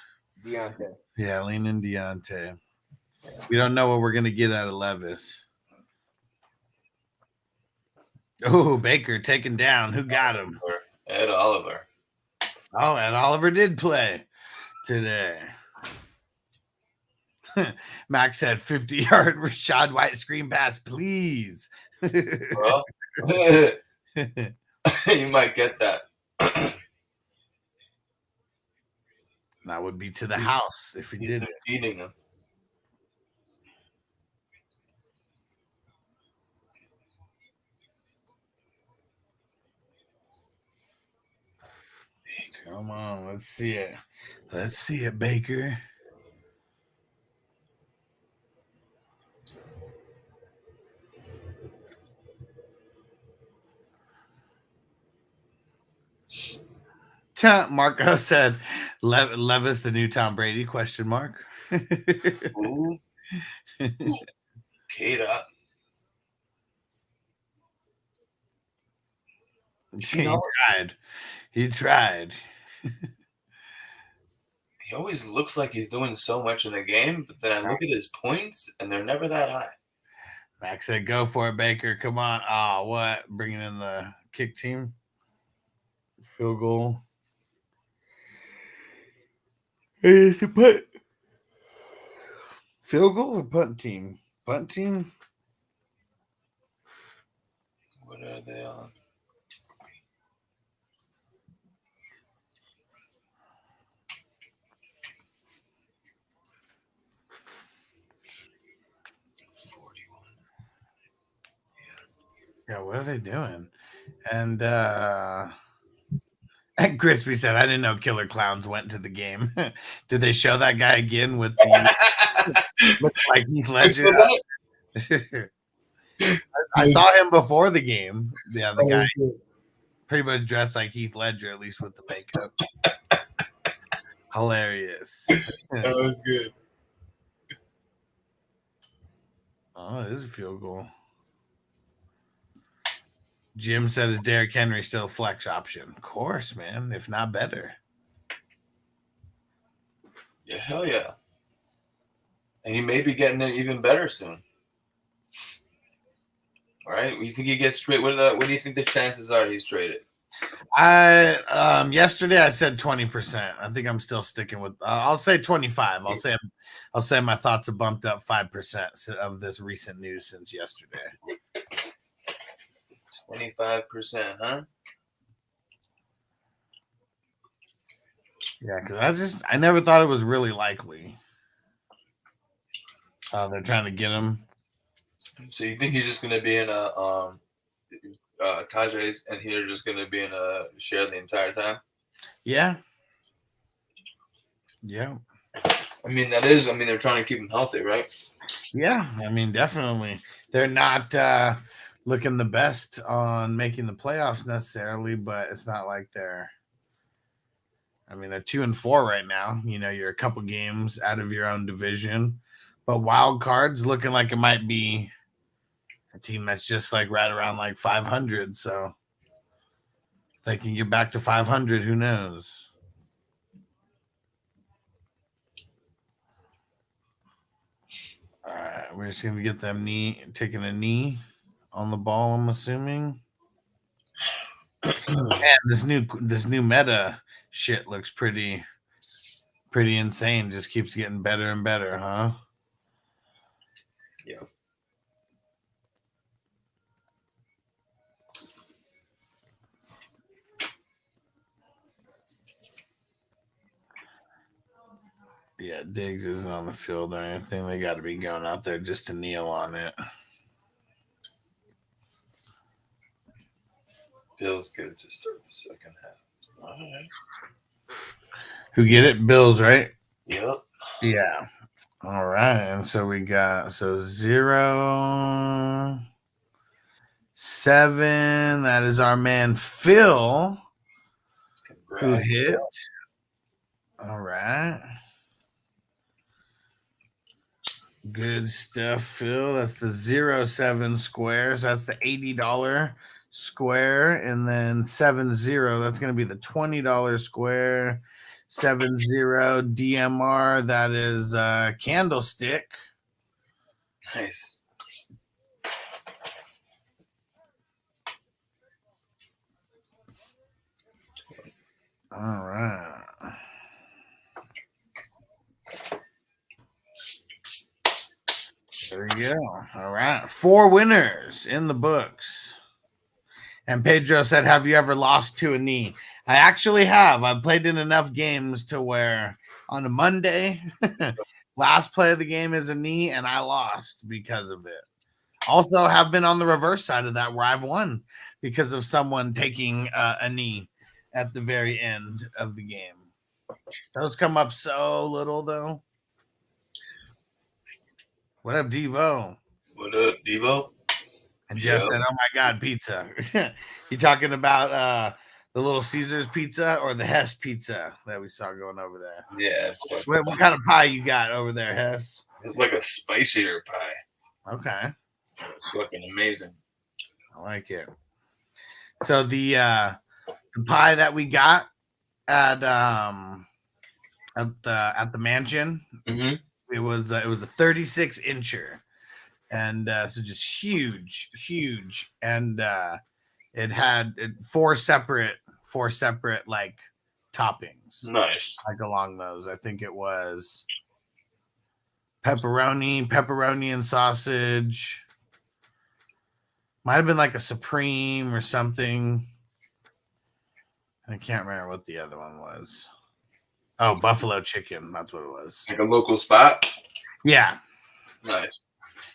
Deontay. Yeah, lean in Deontay. We don't know what we're going to get out of Levis. Oh, Baker taken down. Who got him? Ed Oliver. Oh, Ed Oliver did play today. Max said 50-yard Rashad White screen pass, please. Well, you might get that. That would be to the house if he did it. Beating him. Come on, let's see it. Let's see it, Baker. Marco said, Levis the new Tom Brady, question mark. Ooh. Kata. He tried. He always looks like he's doing so much in the game, but then I look at his points, and they're never that high. Max said, go for it, Baker. Come on. Oh, what? Bringing in the kick team. Field goal. Is it put field goal or punt team? Punt team? What are they on? Yeah, what are they doing? And Crispy said, I didn't know Killer Clowns went to the game. Did they show that guy again with the looks like Heath Ledger? I saw him before the game. Yeah, the guy pretty much dressed like Heath Ledger, at least with the makeup. Hilarious. That was good. Oh, it is a field goal. Jim said, is Derrick Henry still a flex option? Of course, man, if not better. Yeah, hell yeah. And he may be getting it even better soon. All right, you think he gets straight? What do you think the chances are he's traded? Yesterday I said 20%. I think I'm still sticking with. I'll say 25. I'll say my thoughts have bumped up 5% of this recent news since yesterday. 25%, huh? Yeah, because I never thought it was really likely. They're trying to get him. So you think he's just going to be in a Tajay's and they're just going to be in a share the entire time? Yeah. Yeah. I mean, they're trying to keep him healthy, right? Yeah. I mean, definitely. They're not looking the best on making the playoffs necessarily, but it's not like they're 2-4 right now. You know, you're a couple games out of your own division, but wild cards looking like it might be a team that's just like right around like 500. So if they can get back to 500, who knows? All right, we're just gonna get them taking a knee on the ball, I'm assuming. Man, this new meta shit looks pretty insane. Just keeps getting better and better, huh? Yeah. Yeah, Diggs isn't on the field or anything. They got to be going out there just to kneel on it. Bills good to start the second half. All right. Who get it? Bills, right? Yep. Yeah. All right. And so we got 0-7. That is our man Phil. Congrats. Who hit. All right. Good stuff, Phil. That's the 0-7 square. So that's the $80 square. And then 7-0, that's going to be the $20 square. 7-0 DMR, that is candlestick. Nice. All right. There you go. All right. 4 winners in the books. And Pedro said, have you ever lost to a knee? I actually have. I've played in enough games to where on a Monday, last play of the game is a knee, and I lost because of it. Also have been on the reverse side of that where I've won because of someone taking a knee at the very end of the game. Those come up so little, though. What up, Devo? What up, Devo? And Jeff said, oh, my God, pizza. You talking about The Little Caesars pizza or the Hess pizza that we saw going over there? Yeah. What kind of pie you got over there, Hess? It's like a spicier pie. Okay. It's fucking amazing. I like it. So the pie that we got at the mansion, it was a 36-incher, and so just huge, and it had four separate like toppings. Nice. Like along those, I think it was pepperoni and sausage. Might have been like a supreme or something. I can't remember what the other one was. Oh, buffalo chicken. That's what it was. Like a local spot? Yeah. Nice.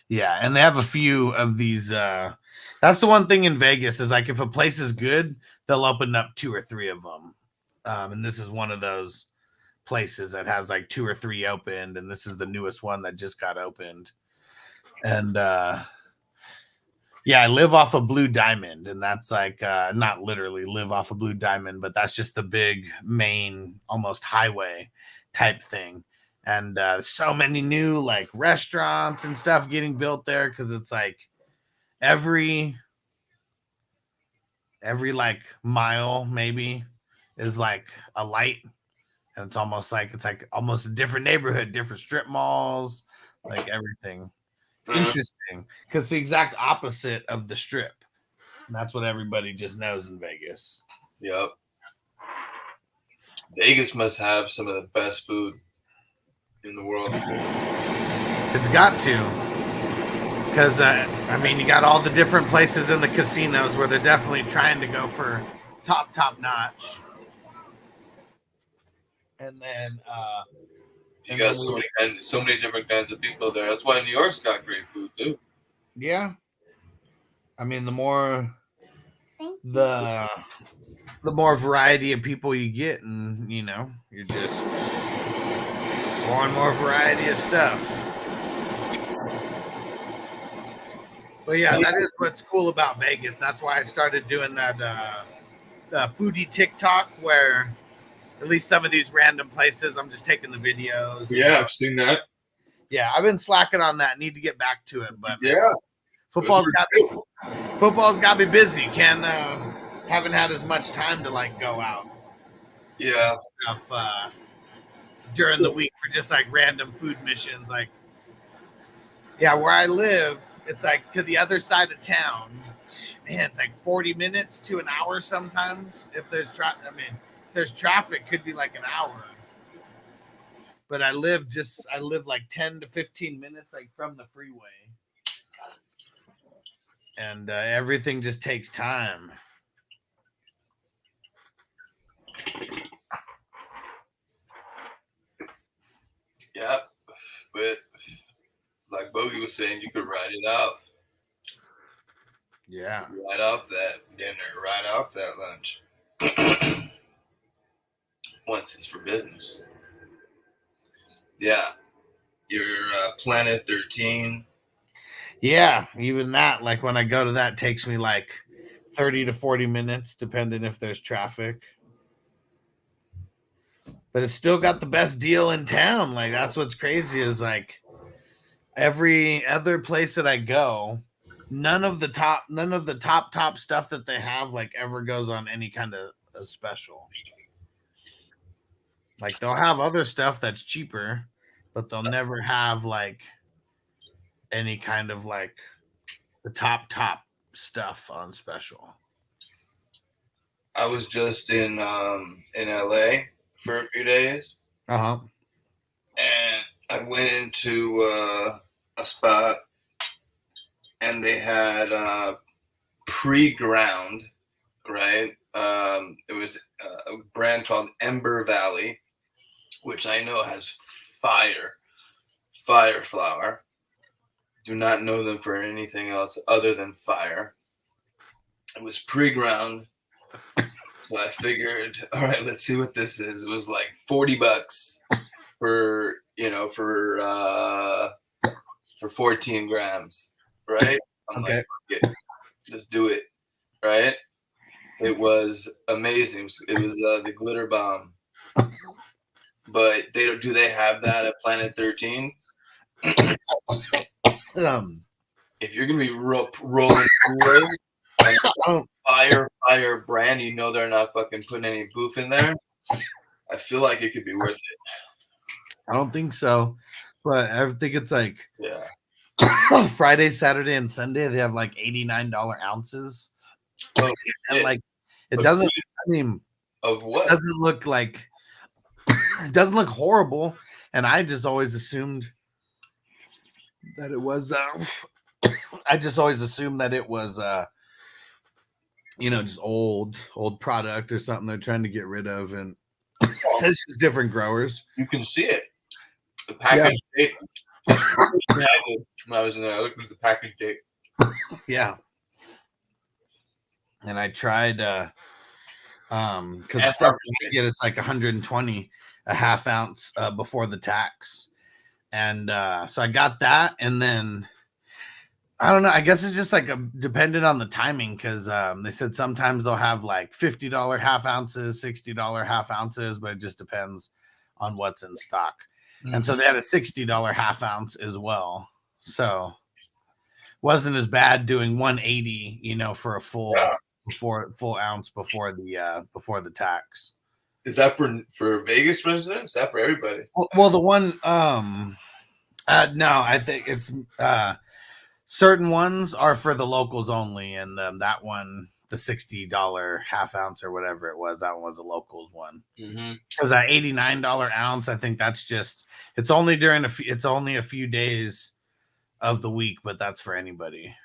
Yeah, and they have a few of these. That's the one thing in Vegas is like if a place is good, they'll open up 2 or 3 of them. And this is one of those places that has like 2 or 3 opened, and this is the newest one that just got opened. And yeah, I live off of Blue Diamond, and that's like not literally live off of Blue Diamond, but that's just the big main almost highway type thing. And so many new like restaurants and stuff getting built there because it's like every like mile maybe is like a light, and it's like almost a different neighborhood, different strip malls, like everything. It's interesting because it's the exact opposite of the strip. And that's what everybody just knows in Vegas. Yep. Vegas must have some of the best food in the world. It's got to. Because, I mean, you got all the different places in the casinos where they're definitely trying to go for top notch. And then... you got so many different kinds of people there. That's why New York's got great food, too. Yeah. I mean, the more variety of people you get, and, you know, you're just more and more variety of stuff. But yeah, that is what's cool about Vegas. That's why I started doing that foodie TikTok, where at least some of these random places, I'm just taking the videos. Yeah, I've seen that. Yeah, I've been slacking on that. Need to get back to it, but yeah, football's got me busy. Haven't had as much time to like go out. Yeah, stuff during the week for just like random food missions. Like, yeah, where I live, it's like to the other side of town. Man, it's like 40 minutes to an hour sometimes. If there's there's traffic, could be like an hour. But I live like 10 to 15 minutes like from the freeway. And everything just takes time. Yeah, but like Bogey was saying, you could ride it out. Yeah. Right off that dinner, right off that lunch. Once it's for business. Yeah. Your Planet 13. Yeah, even that, like when I go to that, takes me like 30 to 40 minutes, depending if there's traffic. But it's still got the best deal in town. Like, that's what's crazy is like every other place that I go, none of the top stuff that they have like ever goes on any kind of a special. Like, they'll have other stuff that's cheaper, but they'll never have like any kind of like the top stuff on special. I was just in LA for a few days. Uh-huh. And I went into a spot and they had pre-ground, right? It was a brand called Ember Valley, which I know has fire flour. Do not know them for anything else other than fire. It was pre-ground. So I figured, all right, let's see what this is. It was like $40 for 14 grams, right? I'm okay. like, let's do it, right? It was amazing. It was the glitter bomb. But do they have that at Planet 13? If you're gonna be rolling and fire brand, you know they're not fucking putting any boof in there. I feel like it could be worth it. I don't think so, but I think it's like Friday, Saturday, and Sunday. They have like $89 ounces, and like it doesn't. I mean, of what? It doesn't look like. It doesn't look horrible, and I just always assumed that it was. I just always assumed that it was, just old product or something they're trying to get rid of, and it says it's different growers. You can see it. The package date. When I was in there, I looked at the package date. Yeah. And I tried because it's like 120 a half ounce before the tax. And so I got that, and then I don't know. I guess it's just like dependent on the timing, because they said sometimes they'll have like $50 half ounces, $60 half ounces, but it just depends on what's in stock. Mm-hmm. And so they had a $60 half ounce as well. So wasn't as bad doing 180, for a full ounce before the tax. Is that for Vegas residents? Is that for everybody? Well, the one no, I think it's certain ones are for the locals only, and that one, the $60 half ounce or whatever it was, that one was a locals one. Because that $89 ounce, I think that's just it's only a few days of the week, but that's for anybody.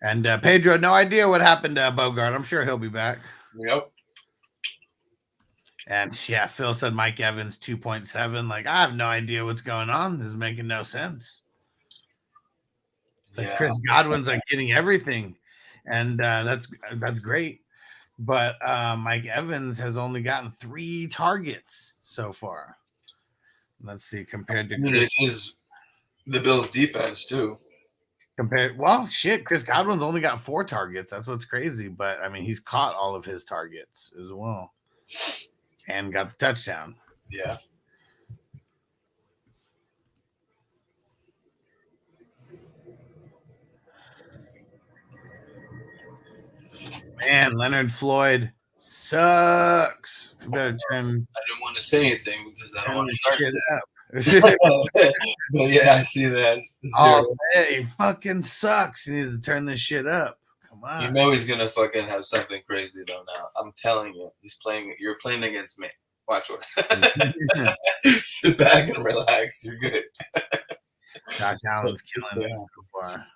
And Pedro, no idea what happened to Bogard. I'm sure he'll be back. Yep. And yeah, Phil said Mike Evans 2.7. Like, I have no idea what's going on. This is making no sense. It's like Chris Godwin's like getting everything, and that's great. But Mike Evans has only gotten 3 targets so far. Let's see, compared to it is the Bills' defense too. Chris Godwin's only got 4 targets. That's what's crazy. But I mean, he's caught all of his targets as well, and got the touchdown. Yeah. Man, Leonard Floyd sucks. You better turn. I didn't want to say anything because I don't want to start shit up. But yeah, I see that. He fucking sucks. He needs to turn this shit up. Come on. You know he's gonna fucking have something crazy though. Now I'm telling you, you're playing against me. Watch what. Sit back and relax. You're good. Josh Allen's killing it so far.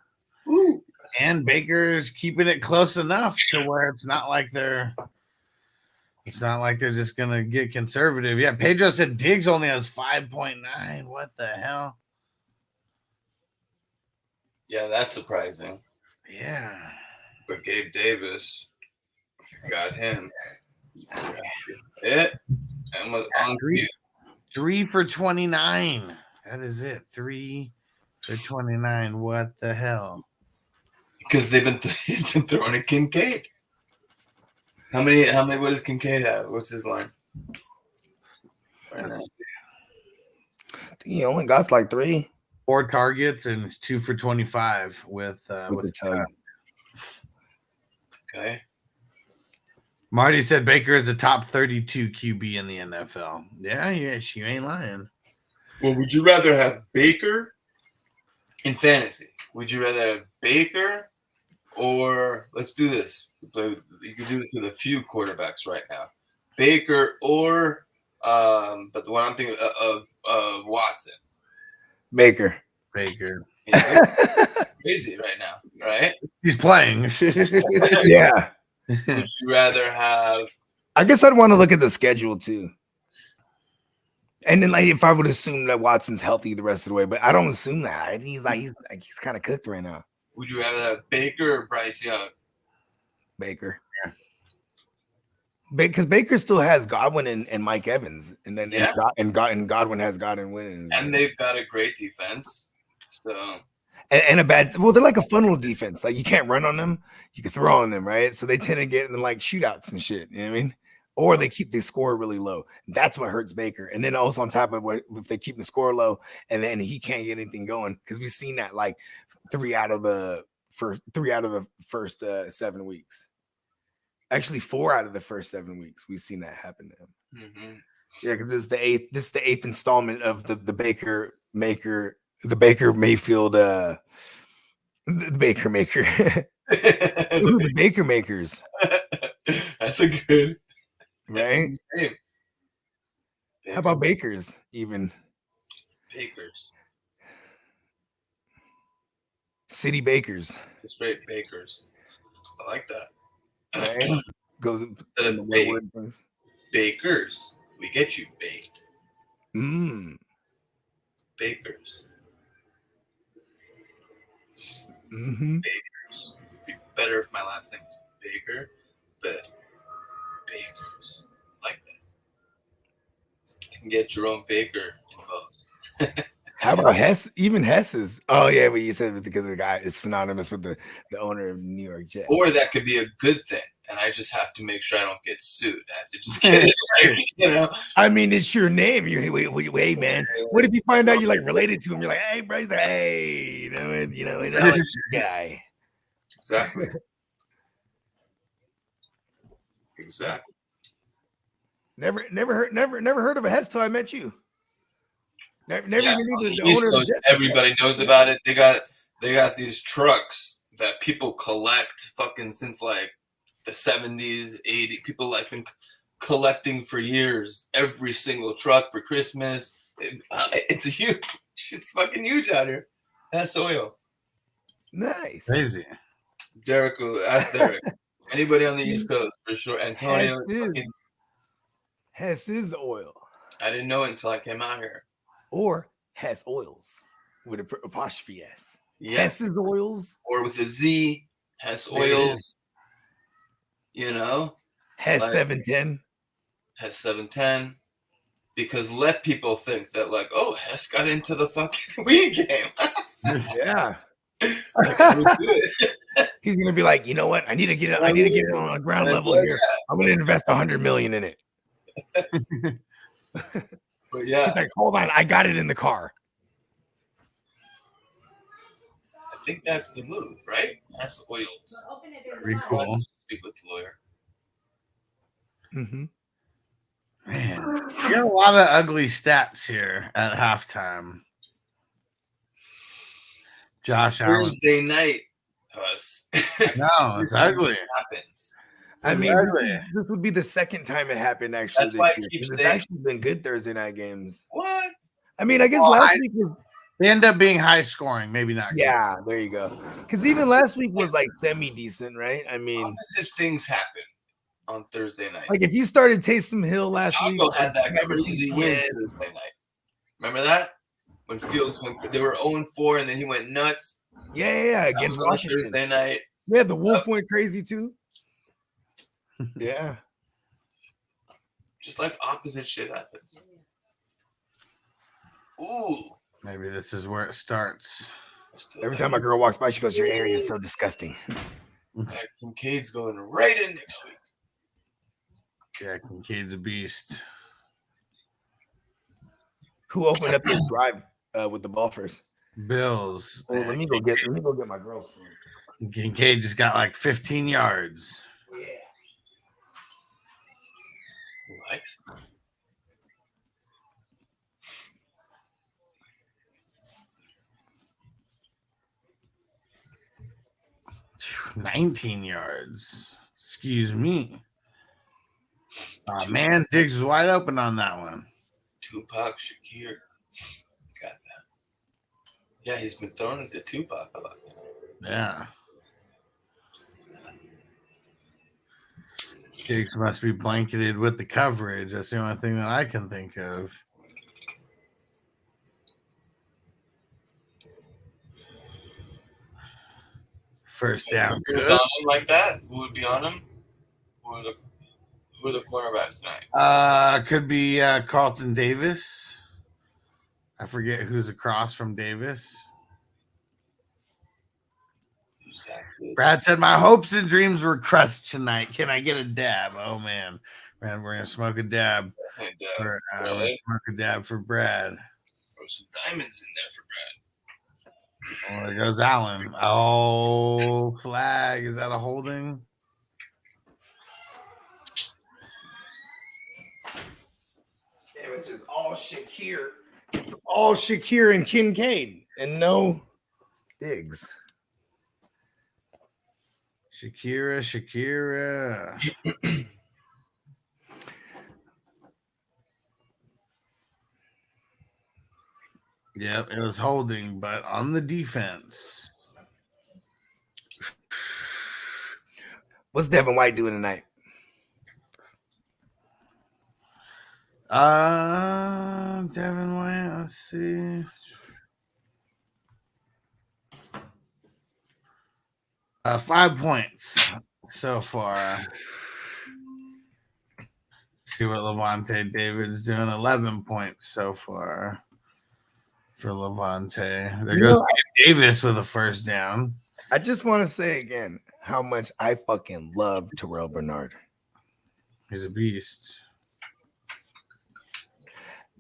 Ooh. And Baker's keeping it close enough to where it's not like they're just gonna get conservative. Yeah, Pedro said Diggs only has 5.9. What the hell? Yeah, that's surprising. Yeah. But Gabe Davis, got him. It and was on 3 for 29. That is it. 3 for 29. What the hell? Because he's been throwing at Kincaid. How many? What does Kincaid have? What's his line? I think he only got like 3. 4 targets and 2 for 25 with the tug. Okay. Marty said Baker is a top 32 QB in the NFL. Yeah, you ain't lying. Well, would you rather have Baker in fantasy? Would you rather have Baker or let's do this? You can do this with a few quarterbacks right now. Baker or but the one I'm thinking of Watson. Baker. Crazy right now, right? He's playing. Yeah. Would you rather have? I guess I'd want to look at the schedule too. And then, like, if I would assume that Watson's healthy the rest of the way, but I don't assume that. He's kind of cooked right now. Would you rather have Baker or Bryce Young? Baker. Yeah. Because Baker still has Godwin and Mike Evans, and then and Godwin has Godwin winning, and they've got a great defense. So, and a bad. Well, they're like a funnel defense. Like you can't run on them, you can throw on them, right? So they tend to get in like shootouts and shit. You know what I mean? Or they keep the score really low. That's what hurts Baker. And then also on top of what if they keep the score low and then he can't get anything going because we've seen that like 3 out of the first 7 weeks. Actually, 4 out of the first 7 weeks we've seen that happen to him. Mm-hmm. Yeah, because this is the eighth installment of the Baker Maker, the Baker Mayfield, the Baker Maker, the Baker Makers. That's a good. Right? How about Bakers even? Bakers. City Bakers. It's right, Bakers. I like that. Right? Goes instead of the Bakers. We get you baked. Bakers. Bakers. Be better if my last name's Baker, but Bakers. Like that. You can get Jerome Baker involved. How about Hess? Even Hess is. Oh yeah, but you said because the guy is synonymous with the owner of New York Jets. Or that could be a good thing, and I just have to make sure I don't get sued. I have to just get it, like, you know. I mean, it's your name. You're wait, man. What if you find out you're like related to him? You're like, hey, bro. He's like, hey, you know, this guy. Exactly. Exactly. Never heard of a Hess till I met you. Never yeah, even knew the the owner of Coast, everybody knows about it. They got these trucks that people collect fucking since like the 70s, 80s. People like been collecting for years. Every single truck for Christmas. It's fucking huge out here. That's oil. Nice. Crazy. Derek, ask Derek. Anybody on the East Coast for sure. Antonio. Hess is oil. I didn't know it until I came out here. Or Hess Oils with an apostrophe S. Yes. Hess's Oils. Or with a Z. Hess Oils. You know? Hess like, 710. Hess 710. Because let people think that like, oh, Hess got into the fucking weed game. Yeah. He's gonna be like, you know what? I need to get it on a ground level here. I'm gonna invest $100 million in it. But yeah, he's like, hold on, I got it in the car. I think that's the move, right? That's oils. Very cool. Speak with the lawyer. Man, we got a lot of ugly stats here at halftime. Josh Thursday night, us. No, it's ugly. Happens. I mean, this would be the second time it happened. Actually, that's why I keep saying. It's actually been good Thursday night games. What? I mean, I guess last week they end up being high scoring, maybe not. Yeah, there you go. Because even last week was like semi decent, right? I mean, opposite things happen on Thursday night. Like if you started Taysom Hill last week, had that crazy win Thursday night. Remember that when Fields went? They were 0-4, and then he went nuts. Yeah, against Washington Thursday night. Yeah, the Wolf went crazy too. Yeah. Just like opposite shit happens. Ooh. Maybe this is where it starts. Every time my girl walks by, she goes, your area is so disgusting. Kincaid's going right in next week. Yeah, Kincaid's a beast. Who opened up this drive with the ball first? Bills. Oh, let me go get my girl. Kincaid just got like 15 yards. Yeah. Nice. Phew, 19 yards. Excuse me. Oh, man, Diggs was wide open on that one. Tupac Shakir. Got that. Yeah, he's been throwing it to Tupac a lot. Yeah. Diggs must be blanketed with the coverage. That's the only thing that I can think of. First down. Who's on him like that? Who would be on him? Who are the cornerbacks tonight? Could be Carlton Davis. I forget who's across from Davis. Brad said, my hopes and dreams were crushed tonight. Can I get a dab? Oh, man. Man, we're going to smoke a dab. We're gonna smoke a dab for Brad. Throw some diamonds in there for Brad. Oh, there goes Allen. Oh, flag. Is that a holding? Damn, it's just all Shakir. It's all Shakir and Kincaid and no Diggs. Shakira. Yep, it was holding, but on the defense. What's Devin White doing tonight? Devin White, let's see. $5 points so far. See what Levante David's doing. 11 points so far for Levante. There goes Davis with a first down. I just want to say again how much I fucking love Terrell Bernard. He's a beast.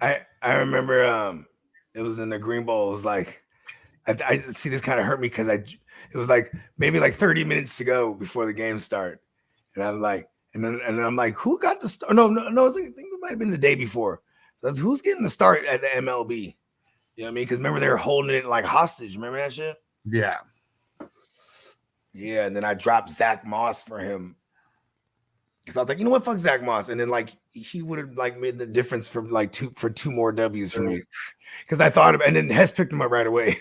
I remember it was in the Green Bowl. It was like I see this kind of hurt me because it was like maybe like 30 minutes to go before the game start, and I'm like, and I'm like, who got the start? No, I think it might have been the day before. That's who's getting the start at the MLB. You know what I mean? Because remember they were holding it like hostage. Remember that shit? Yeah. Yeah, and then I dropped Zach Moss for him. Because I was like, you know what, fuck Zach Moss. And then like he would have like made the difference for like two more W's for me. Because I thought of, and then Hess picked him up right away.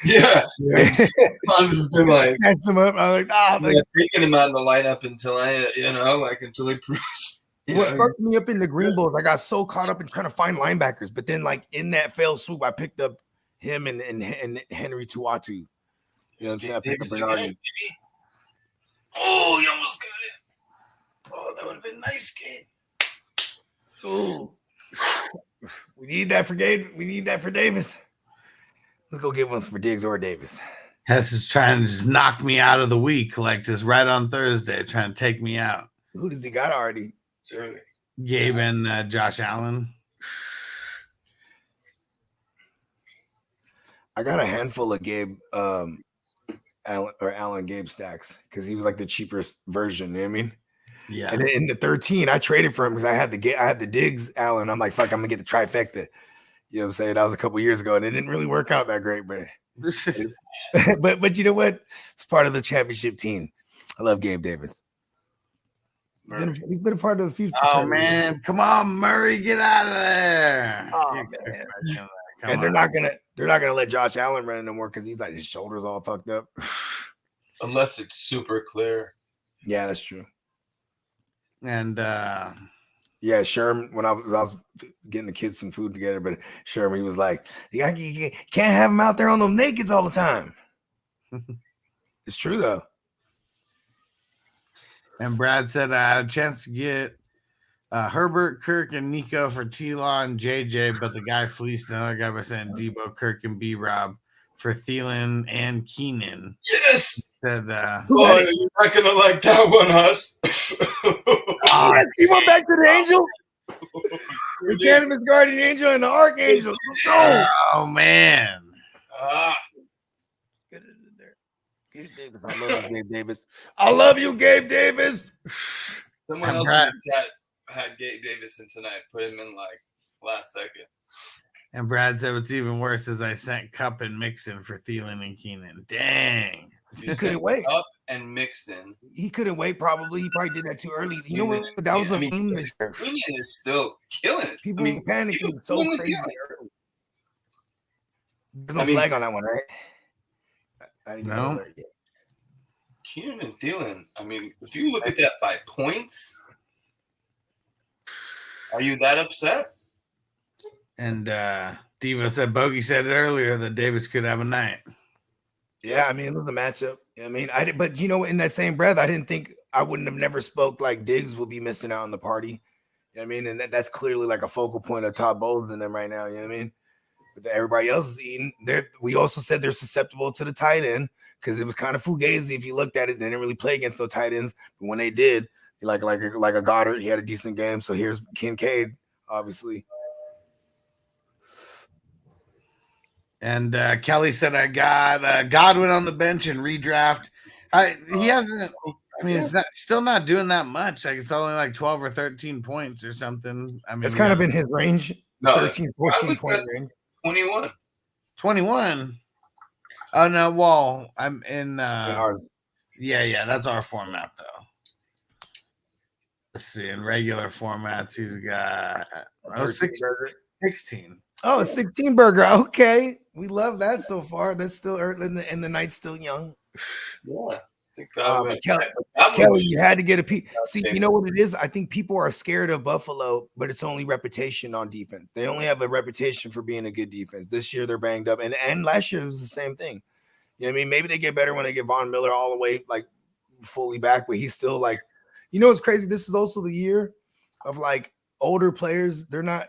Yeah. Moss has been like catch him up. I was like, taking him out of the lineup until until he proves. What fucked me up in the Green Bowl is I got so caught up in trying to find linebackers, but then like in that failed swoop, I picked up him and Henry Tuatu. You know what I'm saying? I picked up Bernard. Oh, you almost got it. Oh, that would have been nice, Gabe. Oh, we need that for Gabe. We need that for Davis. Let's go get one for Diggs or Davis. Hess is trying to just knock me out of the week, like just right on Thursday, trying to take me out. Who does he got already? It's early. Gabe and Josh Allen. I got a handful of Gabe Allen Gabe stacks because he was like the cheapest version. You know what I mean? Yeah. And then in the 13, I traded for him because I had the Diggs Allen. I'm like, fuck, I'm gonna get the trifecta. You know what I'm saying? That was a couple years ago, and it didn't really work out that great, but but you know what? It's part of the championship team. I love Gabe Davis. He's been a part of the future. Oh man, come on, Murray, get out of there! Oh, and they're not gonna let Josh Allen run no more because he's like his shoulders all fucked up. Unless it's super clear. Yeah, that's true. And yeah, Sherm, when I was getting the kids some food together, but Sherm, he was like, you can't have them out there on those nakeds all the time. It's true though. And Brad said I had a chance to get Herbert, Kirk, and Nico for T-Law and JJ, but the guy fleeced another guy by saying Debo, Kirk, and B-Rob for Thielen and Keenan. Yes! Said, oh, you're not going to like that one, Huss. Yes, he went back to the angel. The cannabis guardian angel and the archangel. Let's go. Oh, man. Get it in there. Gabe Davis. I love you, Gabe Davis. I love you, Gabe Davis. Someone else in the chat had Gabe Davis in tonight. Put him in like last second. And Brad said what's even worse is I sent Cup and Mixon for Thielen and Keenan. Dang. He couldn't wait. Up and Mixon. He couldn't wait. Probably he probably did that too early. You know what? That was the meme. Keenan is still killing it. People panicking so crazy early. There's no flag on that one, right? I didn't know that yet. Keenan and Thielen. I mean, if you look at that by points, are you that upset? And Devo said, Bogey said it earlier that Davis could have a night. Yeah, I mean, it was a matchup. I mean, but you know, in that same breath, I didn't think I wouldn't have never spoke like Diggs will be missing out on the party. You know what I mean? And that's clearly like a focal point of Todd Bowles in them right now. You know what I mean? But everybody else is eating. We also said they're susceptible to the tight end because it was kind of fugazi if you looked at it. They didn't really play against no tight ends, but when they did, like a Goddard, he had a decent game. So here's Kincaid, obviously. And Kelly said, I got Godwin on the bench and redraft. He hasn't. I mean, it's still not doing that much. Like, it's only like 12 or 13 points or something. I mean, it's kind of in his range. 13, 14 point range. 21. 21. Oh no, well, I'm in ours. Yeah, that's our format though. Let's see, in regular formats, he's got 16. Oh, 16 burger. Okay. We love that so far. That's still early and the night's still young. Yeah. Kelly, you had to get a piece. See, you know what it is? I think people are scared of Buffalo, but it's only reputation on defense. They only have a reputation for being a good defense. This year they're banged up, and last year it was the same thing. You know what I mean? Maybe they get better when they get Von Miller all the way like fully back, but he's still like, you know what's crazy? This is also the year of like older players. They're not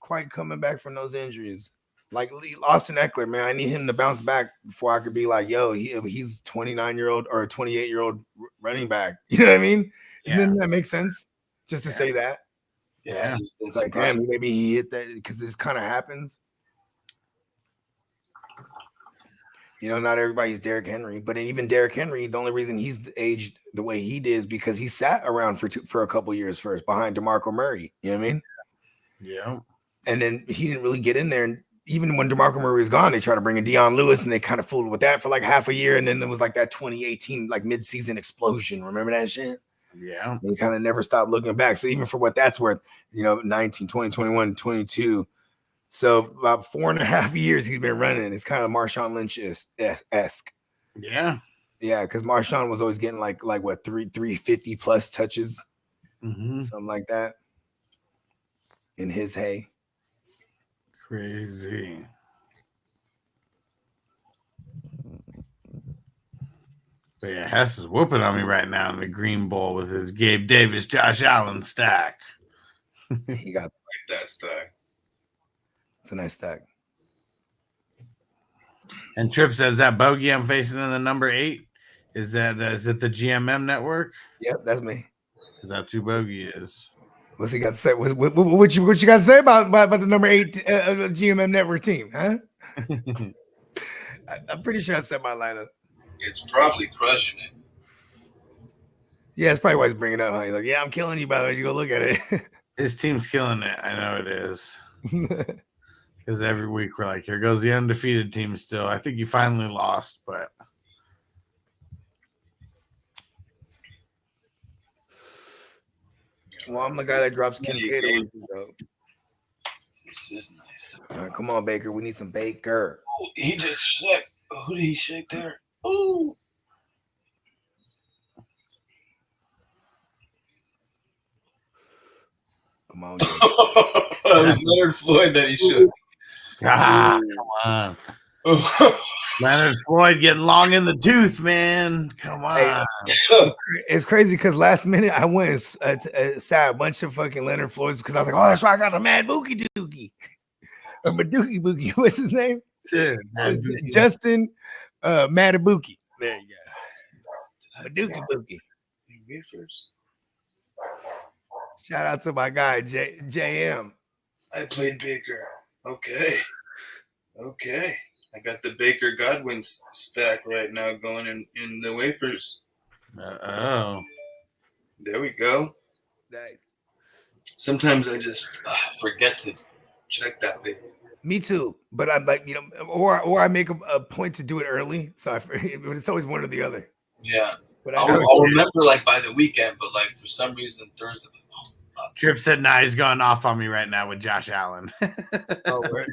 quite coming back from those injuries. Like Austin Eckler, man, I need him to bounce back before I could be like, yo, he's 29-year-old or a 28-year-old running back. You know what I mean? Yeah. Doesn't that make sense? Just to say that. Yeah. It's like, damn, maybe he hit that because this kind of happens. You know, not everybody's Derrick Henry, but even Derrick Henry, the only reason he's aged the way he did is because he sat around for a couple years first behind DeMarco Murray. You know what I mean? Yeah. And then he didn't really get in there. And even when DeMarco Murray was gone, they tried to bring in Deion Lewis, and they kind of fooled with that for like half a year. And then there was like that 2018 like midseason explosion. Remember that shit? Yeah. They kind of never stopped looking back. So even for what that's worth, you know, 19, 20, 21, 22. So about 4.5 years he's been running. It's kind of Marshawn Lynch-esque. Yeah. Yeah, because Marshawn was always getting like what 350 plus touches, something like that in his hay. Crazy. But yeah, Hess is whooping on me right now in the green bowl with his Gabe Davis, Josh Allen stack. He got that stack. It's a nice stack. And Trip says that bogey I'm facing in the number 8 is it the GMM network? Yep, that's me. Because that's who bogey is. What's he got to say? What you got to say about the number 8 GMM network team? Huh? I'm pretty sure I said my lineup. It's probably crushing it. Yeah, it's probably why he's bringing it up. Huh? He's like, yeah, I'm killing you. By the way, you go look at it. His team's killing it. I know it is. Because every week we're like, here goes the undefeated team still. I think you finally lost, but well, I'm the guy that drops Kincaid. This is nice. All right, come on, Baker. We need some Baker. Oh, he just shook. Who did he shake there? Oh. Come on. It was Leonard Floyd that he shook. Come on. Leonard Floyd getting long in the tooth, man. Come on. Hey, it's crazy because last minute I went and sat a bunch of fucking Leonard Floyds because I was like, oh, that's right. I got the Mad Bookie Dookie. Or Madookie Bookie. What's his name? Yeah, Justin Matabuki. There you go. Madookie Bookie. Shout out to my guy, JM. I played Baker. Okay. I got the Baker Godwin stack right now going in the wafers. Oh. There we go. Nice. Sometimes I just forget to check that later. Me too. But I'm like, you know, or I make a point to do it early. So but it's always one or the other. Yeah. But I'll remember like by the weekend, but like for some reason Thursday. Trip said, nah, he's going off on me right now with Josh Allen. Oh, right.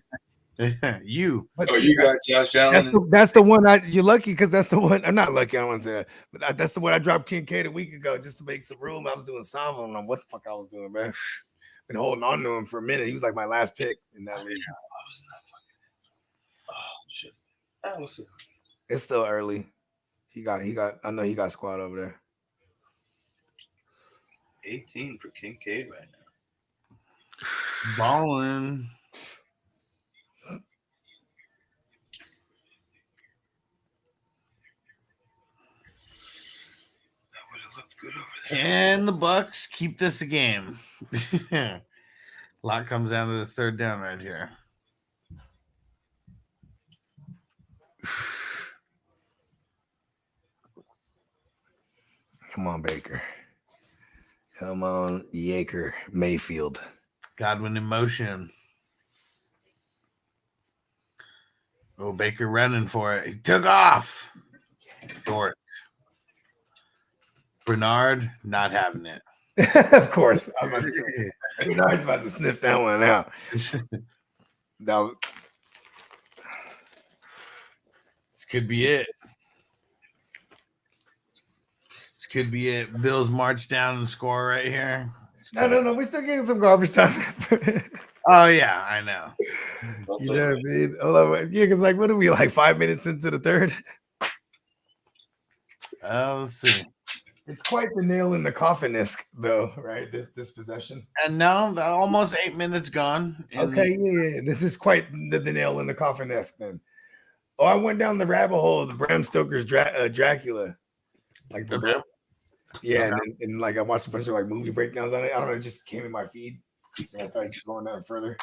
You. You got Josh Allen? That's the one you're lucky because that's the one. I'm not lucky. I don't want to say that. But that's the one I dropped Kincaid a week ago just to make some room. I was doing Sava and what the fuck I was doing, man. Been holding on to him for a minute. He was like my last pick in that league. Oh, shit. It's still early. I know he got squad over there. 18 for Kincaid right now. Ballin'. And the Bucks keep this a game. A lot comes down to this third down right here. Come on, Baker. Come on, Yaker Mayfield. Godwin in motion. Oh, Baker running for it. He took off. Short. Bernard not having it. Of course. Bernard's about to sniff that one out. This could be it. This could be it. Bills march down and score right here. No. We're still getting some garbage time. Oh, yeah, I know. You know what I mean? Yeah, because what are we, 5 minutes into the third? Let's see. It's quite the nail in the coffin-esque, though, right? This possession. And no, almost 8 minutes gone. Okay, yeah. This is quite the nail in the coffin-esque then. Oh, I went down the rabbit hole of the Bram Stoker's Dracula. Yeah, okay. and I watched a bunch of movie breakdowns on it. I don't know, it just came in my feed. Yeah, so I just going down further.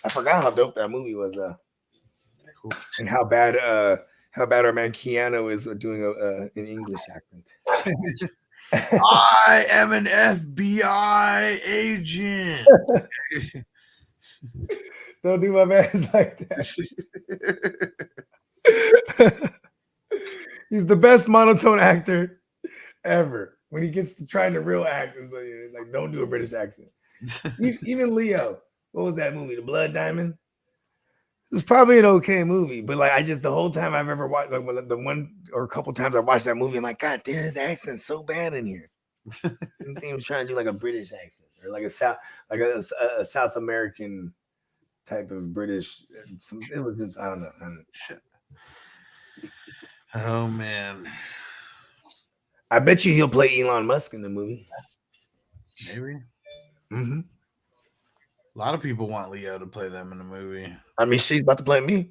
I forgot how dope that movie was, cool. And how bad our man Keanu is doing an English accent. I am an FBI agent. Don't do my man like that. He's the best monotone actor ever. When he gets to trying to real act, it's don't do a British accent. Even Leo, what was that movie? The Blood Diamond. It was probably an okay movie, but the whole time I've ever watched, the one or a couple times I watched that movie, I'm like, God damn, his accent's so bad in here. I think he was trying to do a British accent or a South American type of British. It was just I don't know. Oh man, I bet you he'll play Elon Musk in the movie. Maybe. Mm-hmm. A lot of people want Leo to play them in the movie. I mean, she's about to play me.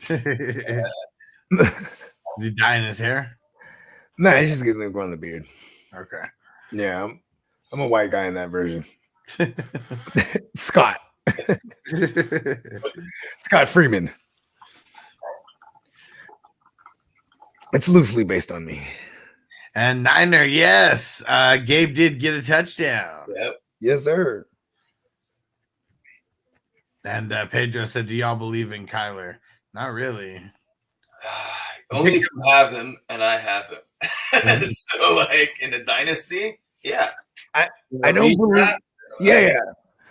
Is he dyeing his hair? Nah, he's just getting growing the beard. Okay. Yeah, I'm a white guy in that version. Scott. Scott Freeman. It's loosely based on me. And Niner, yes. Gabe did get a touchdown. Yep. Yes, sir. And Pedro said, do y'all believe in Kyler? Not really. Only if you have him and I have him. So, in a dynasty, yeah. I don't believe. Yeah.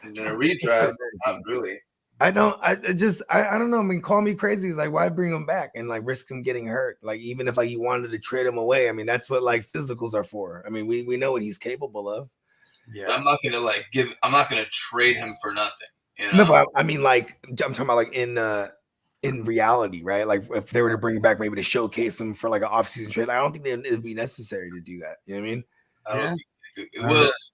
In a redraft, not really. I don't know. I mean, call me crazy. It's why bring him back and risk him getting hurt? Even if you wanted to trade him away, I mean, that's what physicals are for. I mean, we know what he's capable of. Yeah. But I'm not gonna I'm not gonna trade him for nothing. You know? No, but I mean, I'm talking about in reality, right? If they were to bring him back, maybe to showcase him for an off-season trade, I don't think it'd be necessary to do that. You know what I mean? I don't think it was.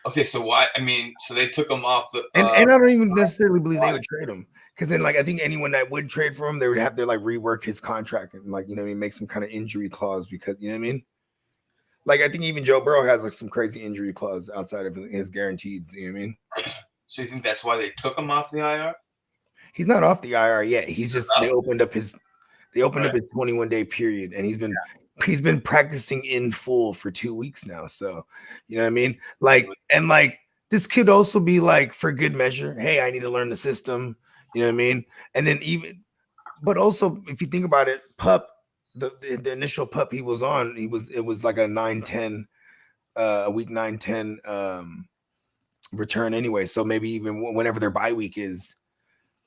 Okay, so why? I mean, so they took him off the. And I don't even necessarily believe they would trade him, because then I think anyone that would trade for him, they would have to rework his contract and you know what I mean, make some kind of injury clause, because you know what I mean. I think even Joe Burrow has some crazy injury clause outside of his guaranteed. You know what I mean? So you think that's why they took him off the IR? He's not off the IR yet. He's just they opened up his 21-day period, and he's been practicing in full for 2 weeks now. So, you know what I mean? This could also be for good measure. Hey, I need to learn the system. You know what I mean? And then but also if you think about it, Pup, the initial Pup he was on, it was a 9-10, a week 9-10 return anyway. So maybe even whenever their bye week is,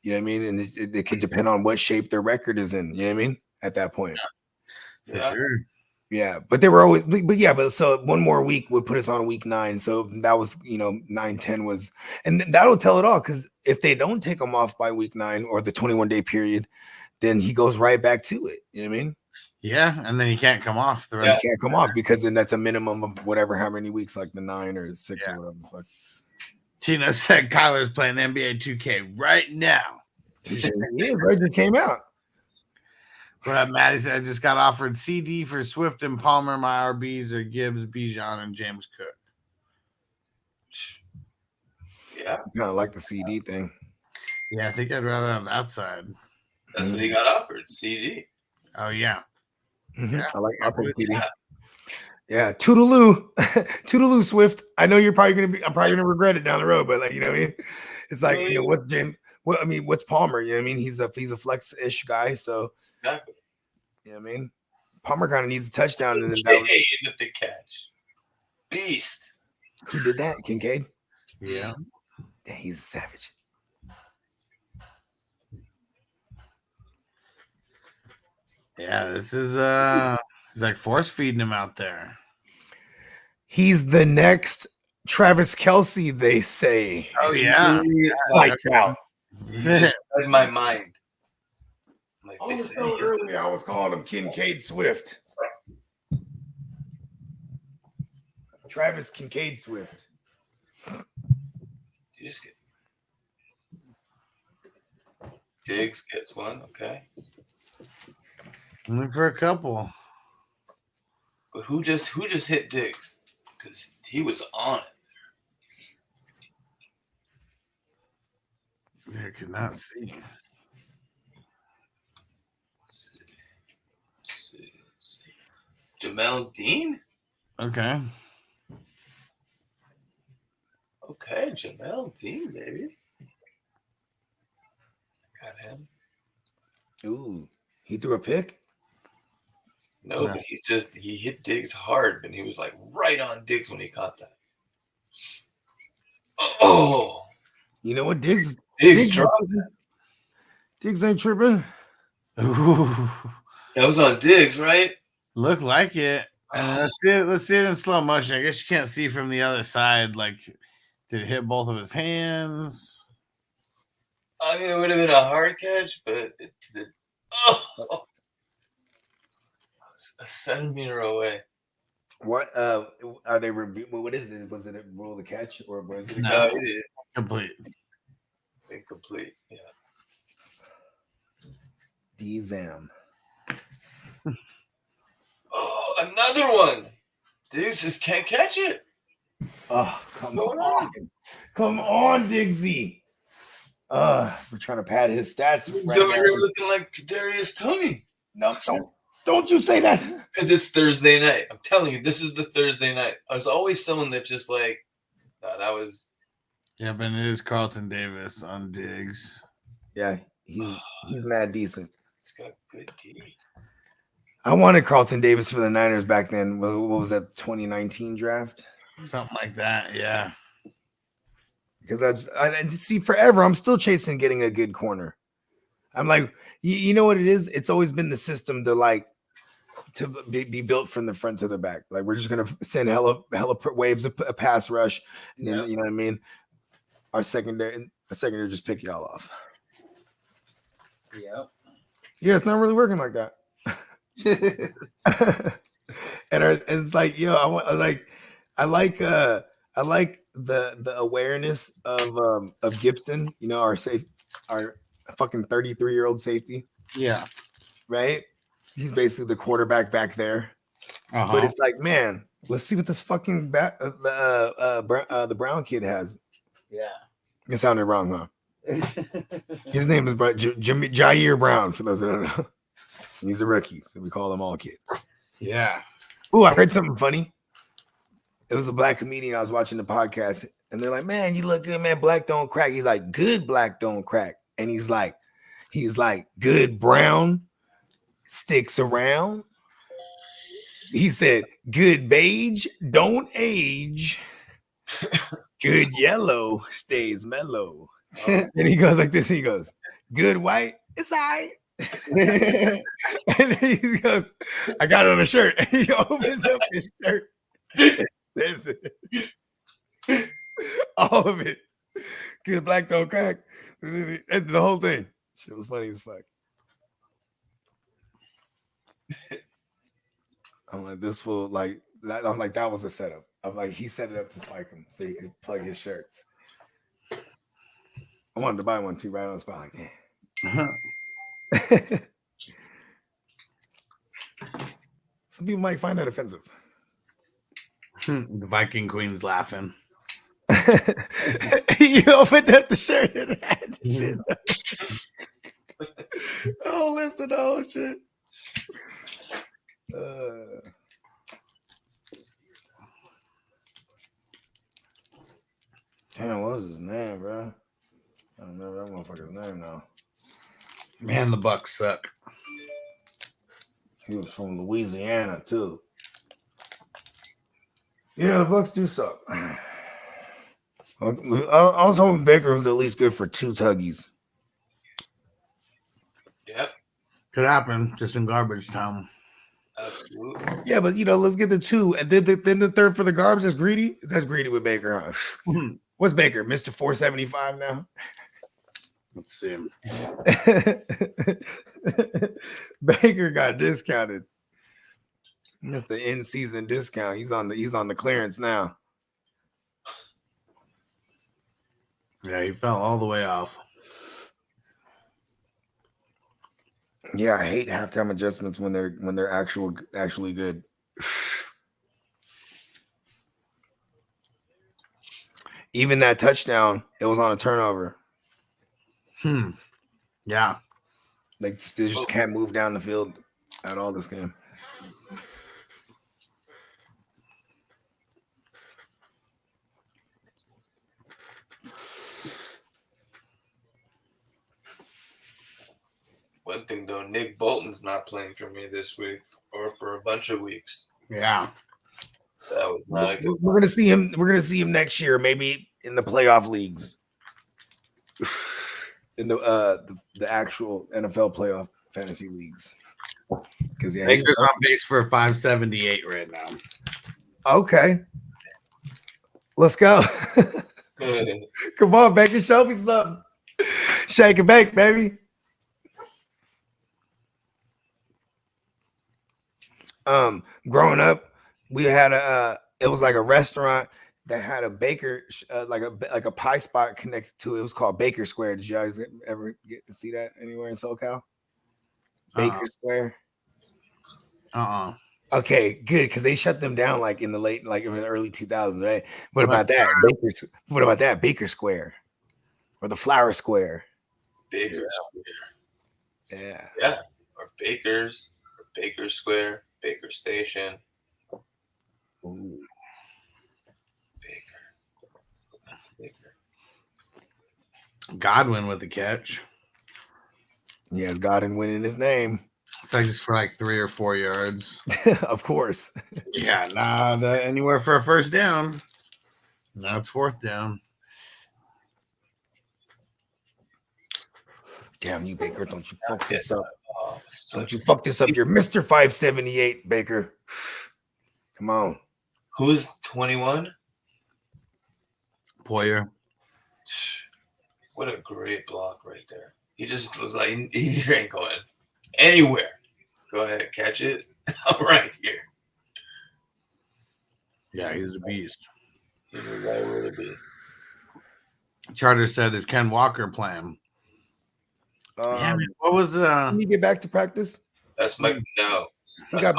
you know what I mean? And it could depend on what shape their record is in, you know what I mean? At that point. For sure. Yeah, but they were always, but so one more week would put us on week 9. So that was, 9-10 was, and that'll tell it all. Because if they don't take him off by week 9 or the 21-day period, then he goes right back to it. You know what I mean? Yeah, and then he can't come off the rest. He can't come off because then that's a minimum of how many weeks, the 9 or 6 or whatever the fuck. Tina said Kyler's playing NBA 2K right now. Yeah, right, just came out. What up, Maddie? Said I just got offered CD for Swift and Palmer. My RBs are Gibbs, Bijan, and James Cook. Yeah, kind of like the CD thing. Yeah, I think I'd rather have that side. That's what he got offered. CD. Oh yeah. Yeah, I like Apple CD. Yeah, toodaloo, toodaloo, Swift. I know you're probably I'm probably gonna regret it down the road, but like, you know what I mean? It's like, you know, what's Jim? What I mean, what's Palmer? You know what I mean? He's a flex-ish guy, so Exactly. you know what I mean? Palmer kind of needs a touchdown and then with the catch. Beast. Who did that? Kincaid? Yeah. Dang, he's a savage. Yeah, this is he's like force feeding him out there. He's the next Travis Kelce, they say. Oh yeah. Lights out. You just read my mind. Like I was so earlier, I was calling him Kincaid Swift. Travis Kincaid Swift. You just get Diggs gets one, okay. Only for a couple. But who just hit Diggs? Because he was on it. I could not see. Jamel Dean? Okay. Okay, Jamel Dean, baby. Got him. Ooh, he threw a pick? No, but he hit Diggs hard, and he was like right on Diggs when he caught that. Oh, you know what? Diggs dropped that. Diggs ain't tripping. Ooh. That was on Diggs, right? Look like it. Let's see it in slow motion. I guess you can't see from the other side. Like, did it hit both of his hands? I mean, it would have been a hard catch, but a centimeter away. What are they reviewing? What is it? Was it a rule of the catch or was it No, complete? Incomplete. Yeah. D-Zam. Oh, another one. Diggs just can't catch it. Oh, come on. Come on, Diggsy. We're trying to pad his stats. He's over here looking like Kadarius Toney. No, don't you say that. Because it's Thursday night. I'm telling you, this is the Thursday night. There's always someone that just like, that was. Yeah, but it is Carlton Davis on Diggs. Yeah, he's mad decent. He's got good D. I wanted Carlton Davis for the Niners back then. What was that, 2019 draft? Something like that, yeah. Because I see forever, I'm still chasing getting a good corner. I'm like, you know what it is? It's always been the system to be built from the front to the back. Like, we're just gonna send hella waves of a pass rush, and then, you know what I mean? Our secondary just pick y'all off. Yep. Yeah, it's not really working like that. And it's like, I like the awareness of Gibson, you know, our fucking 33-year-old safety. Yeah. Right? He's basically the quarterback back there. But it's like, man, let's see what this fucking the Brown kid has. Yeah. It sounded wrong, huh? His name is Jair Brown, for those that don't know. He's a rookie, so we call them all kids. Yeah. Ooh, I heard something funny. It was a black comedian. I was watching the podcast, and they're like, "Man, you look good, man. Black don't crack." He's like, "Good black don't crack," and he's like, "Good brown sticks around." He said, "Good beige don't age. Good yellow stays mellow." And he goes like this. He goes, "Good white, it's all right." And he goes, "I got it on a shirt." And he opens up his shirt. That's it. All of it. Good black don't crack. And the whole thing. Shit was funny as fuck. I'm like, this fool, like that. I'm like, that was a setup. I'm like, he set it up to spike him so he could plug his shirts. I wanted to buy one too, right on the spot. Like, damn. Some people might find that offensive. The Viking Queen's laughing. You opened up the shirt and had the shit. Oh, listen to the whole shit. Damn, what was his name, bro? I don't remember that motherfucker's name now. Man, the Bucks suck. He was from Louisiana too. Yeah, the Bucks do suck. I was hoping Baker was at least good for 2 tuggies. Yep. Could happen just in garbage time. Absolutely. Yeah, but let's get the 2, and then the third for the garbage. That's greedy. That's greedy with Baker. Huh? What's Baker, Mr. 475 now? Let's see him. Baker got discounted. That's the in-season discount. He's on the clearance now. Yeah, he fell all the way off. Yeah, I hate halftime adjustments when they're actually good. Even that touchdown, it was on a turnover. Yeah. Like they just can't move down the field at all this game. One thing though, Nick Bolton's not playing for me this week or for a bunch of weeks. Yeah. That was not a good We're gonna see him. We're gonna see him next year, maybe in the playoff leagues, in the actual NFL playoff fantasy leagues. Because Baker's on base for 578 right now. Okay, let's go. Come on, Baker, show me something. Shake and bake, baby. Growing up, we had it was like a restaurant that had a baker, like a pie spot connected to it. It was called Baker Square. Did you guys ever get to see that anywhere in SoCal? Baker Square. Okay, good, because they shut them down like in the early 2000s, right? What about that? What about that? Baker Square or the Flower Square? Baker Square. Yeah. Yeah. Or Baker's, or Baker Square, Baker Station. Ooh. Baker. Godwin with the catch. He has Godwin in his name. It's like just for like 3 or 4 yards. Of course. Yeah, anywhere for a first down. Now it's 4th down. Damn you, Baker. Don't you fuck this up. Don't you fuck this up. You're Mr. 578, Baker. Come on. Who's 21? Poyer. What a great block right there. He just was like, he ain't going anywhere. Go ahead, catch it. I'm right here. Yeah, he's a beast. He knew right where to be. Charter said, is Ken Walker playing? Damn it. What was Can he get back to practice? That's my no. He got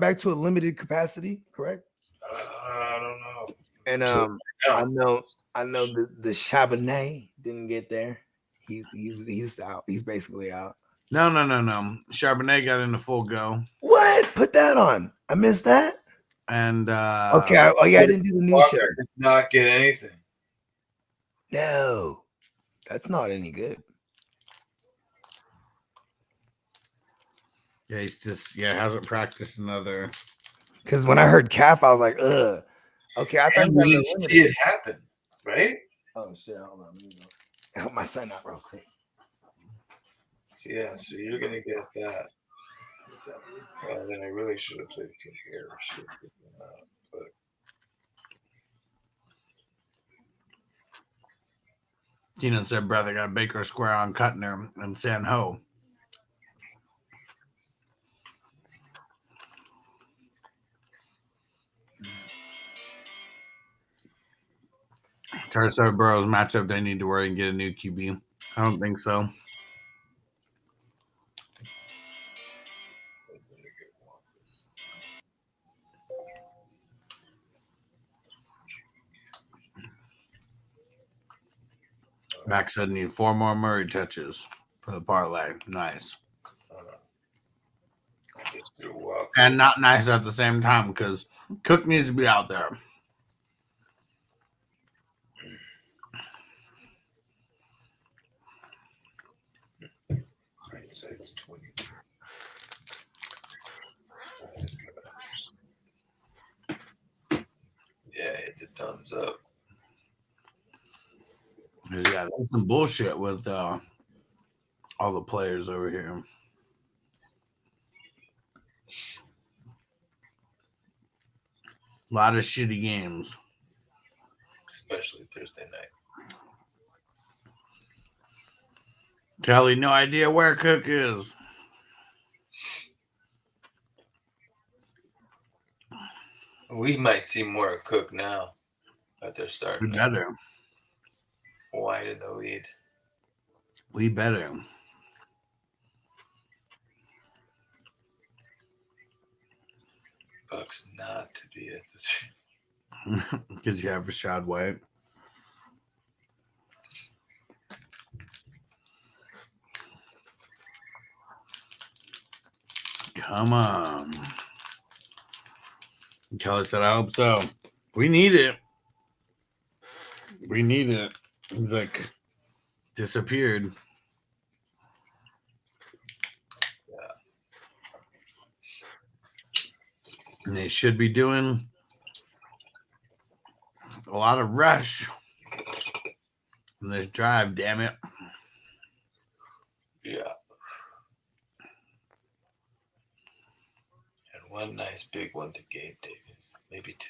back to a limited capacity, correct? I don't know. And I know the Charbonnet didn't get there. He's out. He's basically out. No. Charbonnet got in the full go. What? Put that on. I missed that. And okay. I didn't do the new show. Did not get anything. No, that's not any good. Yeah, he's just hasn't practiced another. Because when I heard calf, I was like, ugh. Okay, I thought we see it happen, right? Oh shit! Hold on, let me go help my son out real quick. Yeah, so you're gonna get that. Well, then I really should have played kick here. But Keenan said, brother, got Baker Square on Cutner and San Ho. Tarso Burrows matchup, they need to worry and get a new QB. I don't think so. Max said need 4 more Murray touches for the parlay. Nice. And not nice at the same time because Cook needs to be out there. I'd say it's 20. Yeah, hit the thumbs up. Yeah, there's some bullshit with all the players over here. A lot of shitty games. Especially Thursday night. Kelly, no idea where Cook is. We might see more of Cook now that they're starting. We better. Wide in the lead. We better. Bucks not to be at the Because you have Rashad White. Come on. Kelly said, I hope so. We need it. We need it. He's like disappeared. Yeah. And they should be doing a lot of rush in this drive, damn it. Yeah. And one nice big one to Gabe Davis. Maybe 2.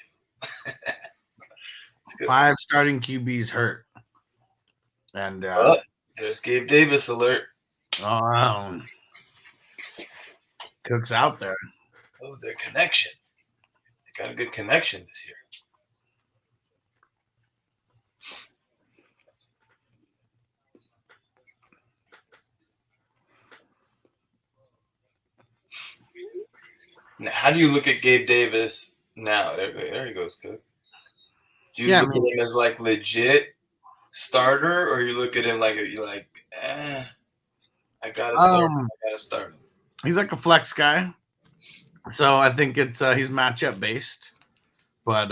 It's good. 5 starting QBs hurt. And there's Gabe Davis alert. Cook's out there. Oh, their connection. They got a good connection this year. Now, how do you look at Gabe Davis now? There he goes, Cook. Do you look at him as like legit starter, or you look at him like I gotta start him. He's like a flex guy, so I think it's he's matchup based. But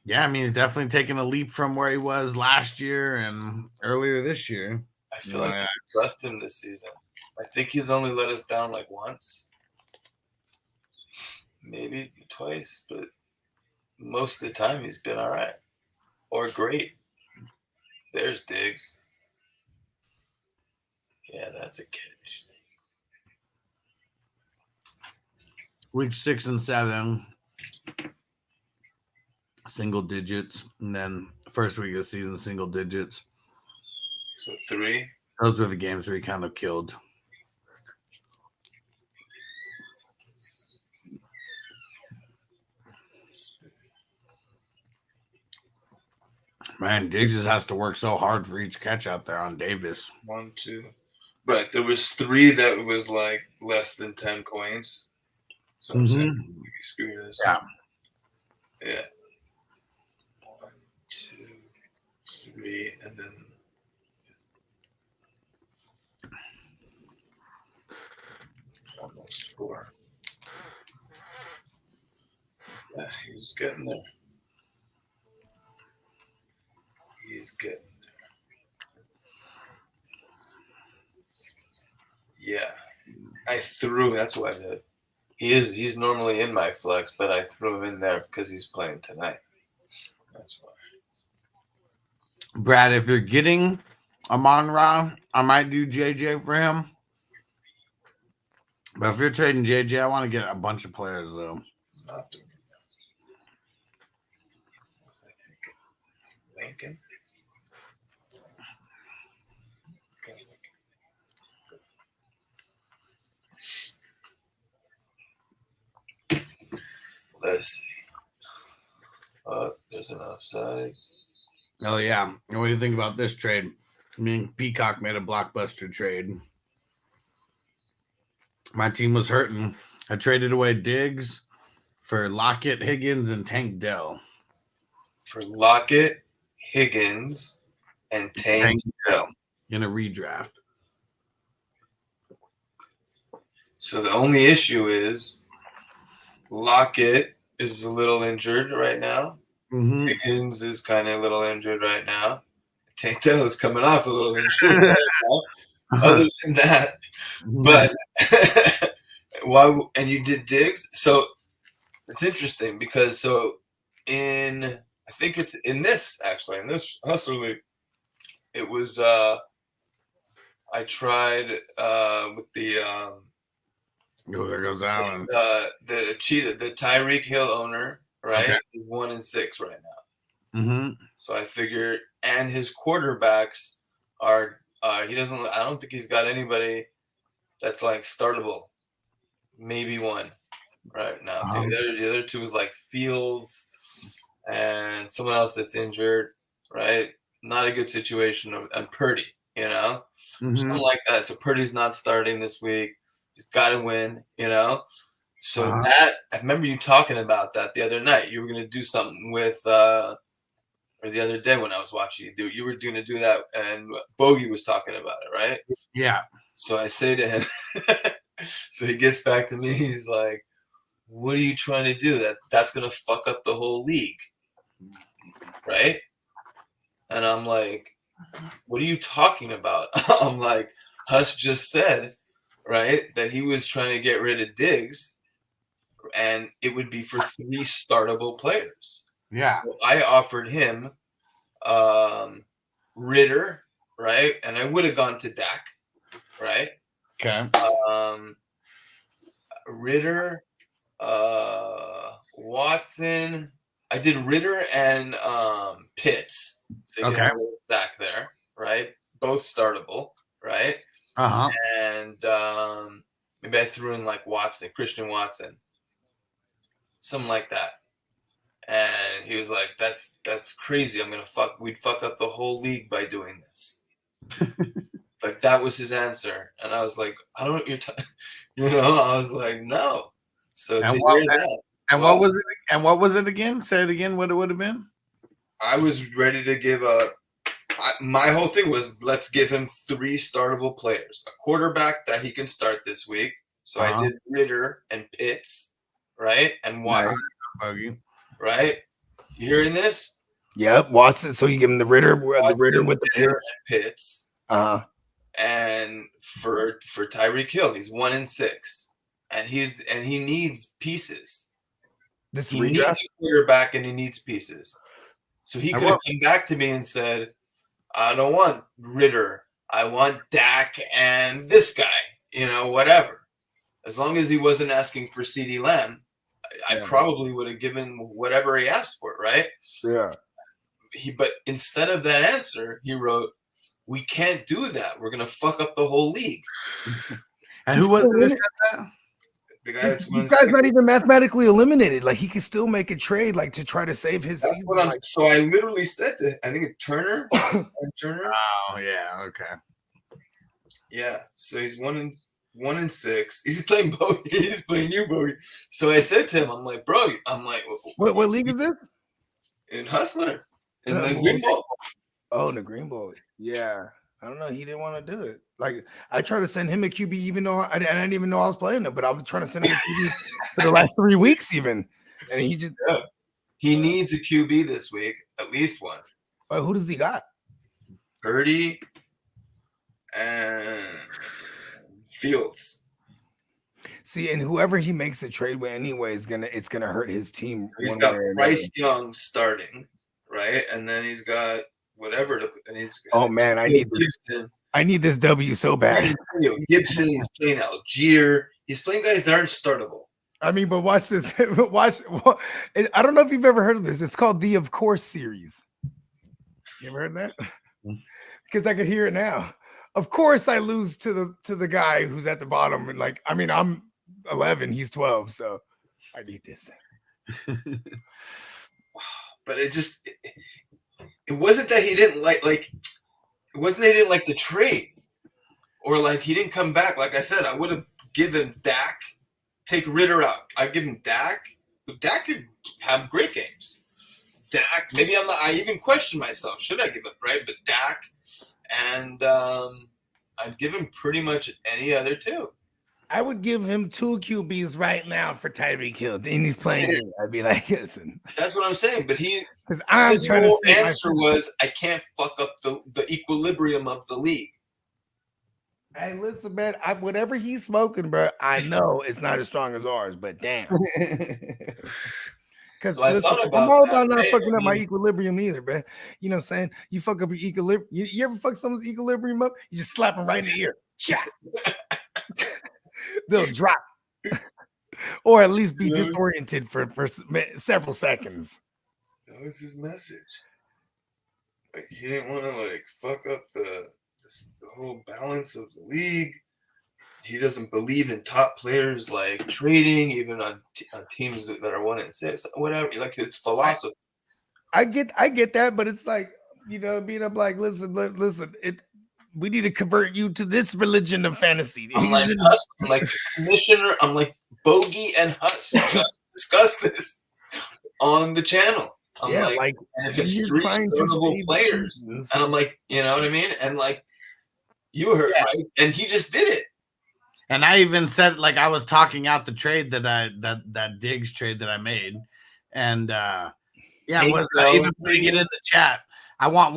yeah, I mean he's definitely taken a leap from where he was last year and earlier this year. I feel like I trust him this season. I think he's only let us down like once, maybe twice, but most of the time he's been all right or great. There's Diggs. Yeah, that's a catch. Week 6 and 7, single digits, and then first week of the season, single digits. So 3. Those were the games where he kind of killed. Man, Diggs just has to work so hard for each catch out there on Davis. 1, 2. Right, there was 3 that was like less than 10 coins. So I'm saying, screw this. Yeah. Yeah. 1, 2, 3, and then almost 4. Yeah, he's getting there. He's getting there. Yeah. I threw, that's why he's normally in my flex, but I threw him in there because he's playing tonight. That's why. Brad, if you're getting Amon-Ra, I might do JJ for him. But if you're trading JJ, I want to get a bunch of players, though. Not doing it. Lincoln. Let's see. There's an offside. Oh, yeah. And what do you think about this trade? Me and Peacock made a blockbuster trade. My team was hurting. I traded away Diggs for Lockett, Higgins, and Tank Dell. For Lockett, Higgins, and Tank Dell in a redraft. So the only issue is Lockett is a little injured right now. Mm-hmm. Higgins is kind of a little injured right now. Tank Dell is coming off a little injured right now. Other than that, but why? And you did Diggs, so it's interesting because I think it's in this hustler league, it was I tried with the there goes Allen. The Tyreek Hill owner, right? Okay. He's 1-6 right now. Mm-hmm. So I figured, and his quarterbacks are I don't think he's got anybody that's like startable. Maybe one right now. The other two is like Fields and someone else that's injured, right? Not a good situation. And Purdy, something like that. So Purdy's not starting this week. He's got to win, So that, I remember you talking about that the other night. You were going to do something with, or the other day when I was watching you were going to do that, and Bogey was talking about it, right? Yeah. So I say to him, so he gets back to me. He's like, "What are you trying to do? That's going to fuck up the whole league, right?" And I'm like, "What are you talking about?" I'm like, "Huss just said, right, that he was trying to get rid of Diggs, and it would be for 3 startable players." Yeah. So I offered him Ritter, right? And I would have gone to Dak, right? Okay. Ritter, Watson. I did Ritter and Pitts. So okay. A little stack there, right? Both startable, right? Uh-huh. And maybe I threw in like Christian Watson. Something like that. And he was like, that's crazy. We'd fuck up the whole league by doing this. Like that was his answer. And I was like, I don't know what you're talking, I was like, no. So and to what, hear that. What was it? And what was it again? Say it again. What it would have been? I was ready to give my whole thing was let's give him 3 startable players, a quarterback that he can start this week. So I did Ritter and Pitts, right? And Watson. Nice. Right? You hearing this? Yep, Watson. So you give him the Ritter with the Pitts. And for Tyreek Hill, he's 1-6, and he needs pieces. He needs a quarterback, and he needs pieces. So he could have come back to me and said, "I don't want Ritter. I want Dak and this guy. Whatever." As long as he wasn't asking for CeeDee Lamb, I probably would have given whatever he asked for, right? Yeah. But instead of that answer, he wrote, "We can't do that. We're gonna fuck up the whole league." And who was it? The guy that's this guy's not even mathematically eliminated. Like he could still make a trade, like to try to save his season. So I literally said to, I think it's Turner. Turner. Oh yeah, okay. Yeah. So he's 1-6. He's playing Bogey. He's playing you, Bogey. So I said to him, I'm like, bro, what league is this? In Hustler. In the Green Bowl. Oh, in the Green Bowl. Yeah. I don't know. He didn't want to do it. Like I tried to send him a QB, even though I didn't even know I was playing it, but I was trying to send him a QB for the last 3 weeks, even. And he just he needs a QB this week, at least one. But who does he got? Purdy and Fields. See, and whoever he makes a trade with anyway it's gonna hurt his team. He's got Bryce Young starting, right? And then he's got whatever and he's oh man, I need this W so bad. Gibson, he's playing Algier, he's playing guys that aren't startable. I mean, but watch this. I don't know if you've ever heard of this. It's called the Of Course series. You ever heard that? Because I could hear it now. Of course, I lose to the guy who's at the bottom, and I'm 11, he's 12, so I need this. But it wasn't that he didn't like it wasn't that he didn't like the trade, or like he didn't come back. Like I said, I would have given Dak, take Ritter out. I'd give him Dak, but Dak could have great games. Dak. Maybe I even question myself. Should I give up, right? But Dak and I'd give him pretty much any other two. I would give him 2 QBs right now for Tyreek Hill, and he's playing. I'd be like, listen. That's what I'm saying. But his whole answer was, I can't fuck up the equilibrium of the league. Hey, listen, man. Whatever he's smoking, bro, I know it's not as strong as ours, but damn. Because I'm all about not fucking up my equilibrium either, bro. You know what I'm saying? You fuck up your equilibrium. You ever fuck someone's equilibrium up? You just slap them right in the ear. Chat. They'll drop. Or at least be disoriented for several seconds. That was his message. Like, he didn't want to, like, fuck up the whole balance of the league. He doesn't believe in top players, like, trading, even on teams that are 1-6, whatever. Like, it's philosophy. I get that, but it's like, you know, being up like, listen, we need to convert you to this religion of fantasy. I'm like Huss, I'm like the commissioner, I'm like Bogey and Huss just discuss this on the channel. I'm like, and if it's 3 notable players, and I'm like, you know what I mean? And like, you heard, right? And he just did it. And I even said, like, I was talking out the trade that Diggs trade that I made. And I even put it in the chat. I want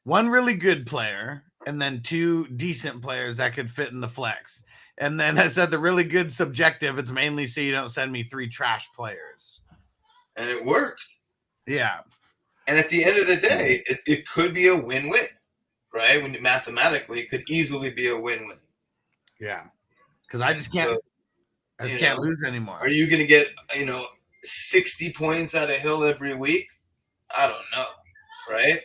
one really good player and then 2 decent players that could fit in the flex. And then I said the really good subjective, it's mainly so you don't send me 3 trash players. And it worked. Yeah. And at the end of the day, it could be a win-win, right? When mathematically, it could easily be a win-win. Yeah. Because I just can't lose anymore. Are you going to get, 60 points out of Hill every week? I don't know, right?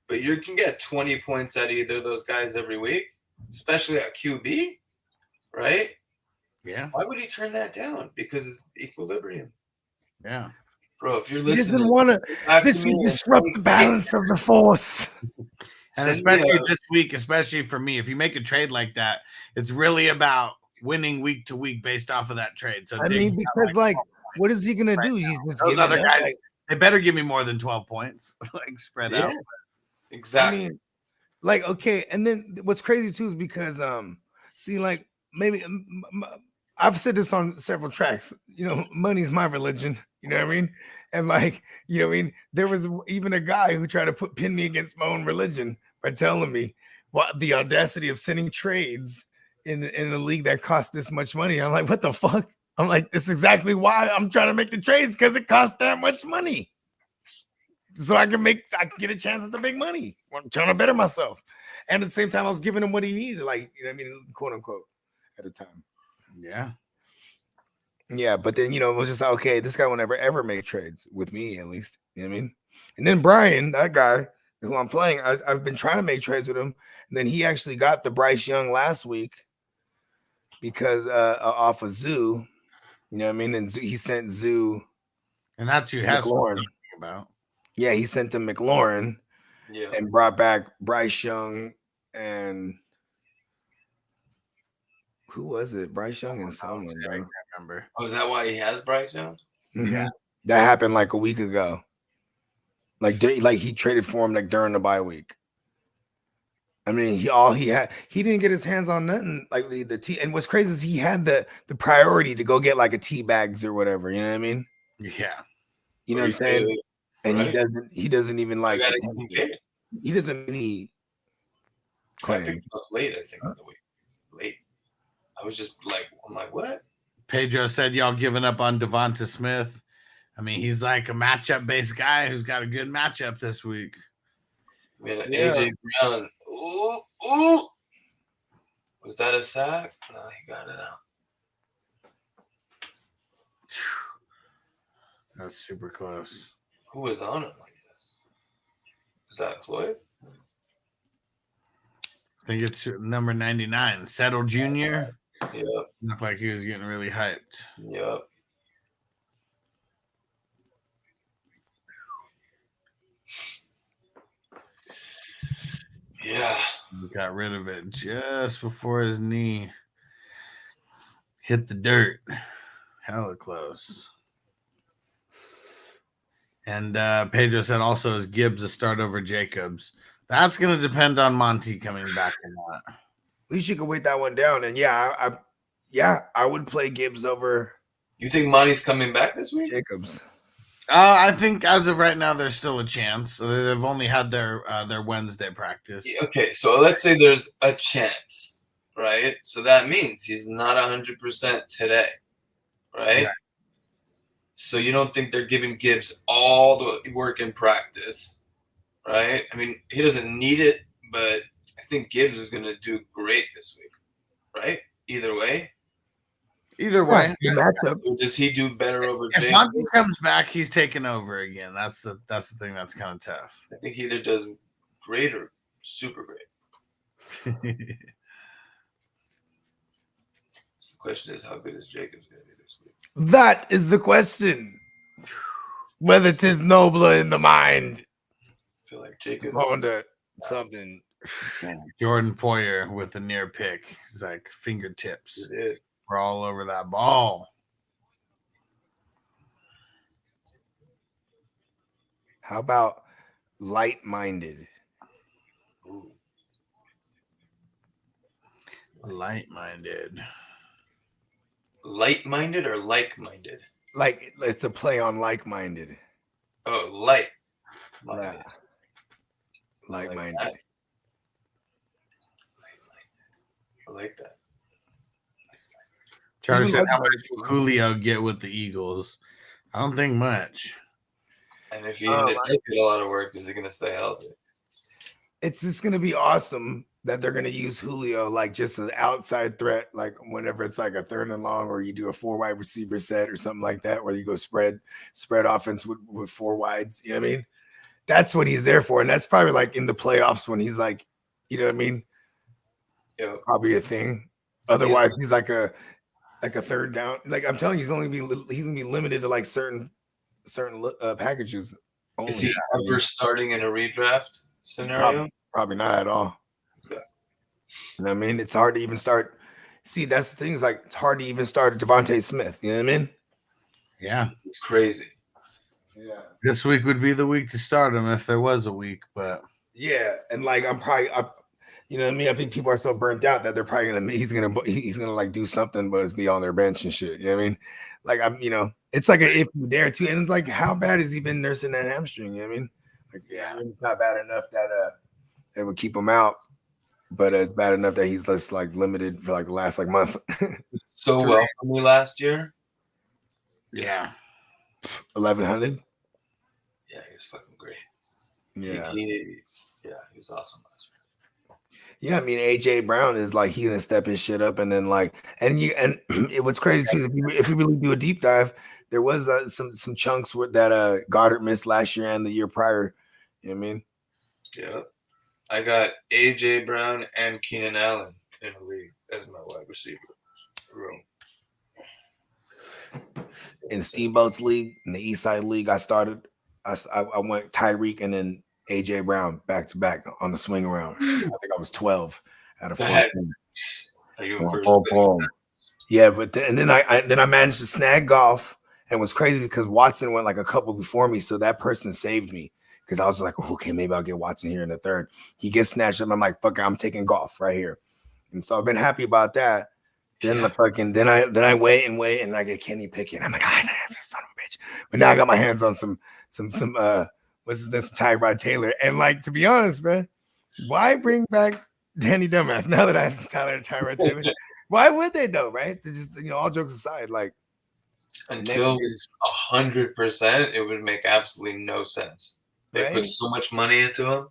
But you can get 20 points out of either of those guys every week, especially at QB, right? Yeah. Why would he turn that down? Because it's equilibrium. Yeah. Bro, if you're He listening, doesn't want to. This will disrupt the balance of the force. And especially this week, especially for me, if you make a trade like that, it's really about winning week to week based off of that trade. So I mean, because like, what is he gonna do? He's just those other guys. They better give me more than 12 points, like spread out. Exactly. I mean, like, okay, and then what's crazy too is because see, like, maybe I've said this on several tracks. You know, money's my religion. You know what I mean? And like, you know what I mean? There was even a guy who tried to pin me against my own religion by telling me what the audacity of sending trades in a league that costs this much money. I'm like, what the fuck? I'm like, this is exactly why I'm trying to make the trades, because it costs that much money. So I can get a chance at the big money. I'm trying to better myself. And at the same time, I was giving him what he needed, like, you know what I mean, quote unquote, at the time. Yeah. Yeah, but then, you know, it was just like, okay, this guy will never ever make trades with me, at least. You know what I mean? And then Brian, that guy who I'm playing, I've been trying to make trades with him. And then he actually got the Bryce Young last week because off of Zoo. You know what I mean? And he sent Zoo. And that's who has McLaurin about. Yeah, he sent him McLaurin and brought back Bryce Young and who was it? Bryce Young and someone, I right? can't remember. Oh, is that why he has Bryce Young? Mm-hmm. Yeah. That happened like a week ago. Like he traded for him like during the bye week. I mean, he didn't get his hands on nothing like the tea. And what's crazy is he had the priority to go get like a tea bags or whatever. You know what I mean? Yeah. You know what I'm saying? And right. he doesn't even like he doesn't need I picked him up late, I think, on the week. Late. I was just like, I'm like, what? Pedro said y'all giving up on Devonta Smith. I mean, he's like a matchup based guy who's got a good matchup this week. Man, AJ Brown. Ooh. Was that a sack? No, he got it out. That's super close. Who was on him like this? Was that Floyd? I think it's number 99, Settle Jr. Yep. Looked like he was getting really hyped. Yep. Yeah. He got rid of it just before his knee hit the dirt. Hella close. And Pedro said also is Gibbs a start over Jacobs? That's going to depend on Monty coming back or not. At least you can wait that one down. And I would play Gibbs over. You think Monty's coming back this week? Jacobs. I think as of right now, there's still a chance. They've only had their Wednesday practice. Okay, so let's say there's a chance, right? So that means he's not 100% today, right? So you don't think they're giving Gibbs all the work in practice, right? I mean, he doesn't need it, but I think Gibbs is going to do great this week, right? Either way. Either way, does he do better over if James? Monty comes back, he's taking over again. That's the thing that's kind of tough. I think he either does great or super great. The question is, how good is Jacobs going to be this week? That is the question. Whether it's his nobler in the mind. I feel like Jacobs Honda something. Jordan Poyer with a near pick. He's like fingertips. It is. We're all over that ball. How about light-minded? Light-minded. Light-minded or like-minded? Like it's a play on like-minded. Oh, light. Yeah. Like-minded. I like that. Charlie said, how much will Julio get with the Eagles? I don't think much. And if he does get a lot of work, is he going to stay healthy? It's just going to be awesome that they're going to use Julio like just an outside threat, like whenever it's like a 3rd and long, or you do a 4 wide receiver set or something like that, where you go spread offense with 4 wides. You know what I mean? That's what he's there for. And that's probably like in the playoffs when he's like, you know what I mean? Yeah. Probably a thing. Otherwise, he's like a 3rd down. Like I'm telling you, he's gonna be limited to like certain packages. Only. Is he ever starting in a redraft scenario? Probably not at all. Okay. You know what I mean? It's hard to even start. See, that's the thing. Is like it's hard to even start Devontae Smith. You know what I mean? Yeah, it's crazy. Yeah. This week would be the week to start him if there was a week, but yeah, and like you know what I mean? I think people are so burnt out that they're probably he's gonna like do something, but it's be on their bench and shit. You know what I mean? Like it's like if you dare to, and it's like how bad has he been nursing that hamstring? You know what I mean? Like it's not bad enough that it would keep him out, but it's bad enough that he's just like limited for like the last like month. So well for me last year. Yeah, 1,100. Yeah, he was fucking great. Yeah, he was awesome last year. Yeah, I mean AJ Brown is like he gonna step his shit up, and then like what's crazy too is if you really do a deep dive, there was some chunks that Goddard missed last year and the year prior. You know what I mean? Yeah, I got AJ Brown and Keenan Allen in the league as my wide receiver room. In Steamboat's league, in the East Side League, I went Tyreek and then AJ Brown back to back on the swing around. I think I was 12 out of 14. Are you first? Yeah, but then I managed to snag Goff, and it was crazy because Watson went like a couple before me, so that person saved me because I was like, okay, maybe I'll get Watson here in the 3rd. He gets snatched up. I'm like, fuck, I'm taking Goff right here, and so I've been happy about that. Then I wait and I get Kenny Pickett. I'm like, son of a bitch. But now I got my hands on some what's his name, some Tyrod Taylor. And like, to be honest, man, why bring back Danny Dumbass now that I have some Tyrod Taylor? Why would they though, right? They're just, all jokes aside, like until it's 100%, it would make absolutely no sense. They put so much money into him.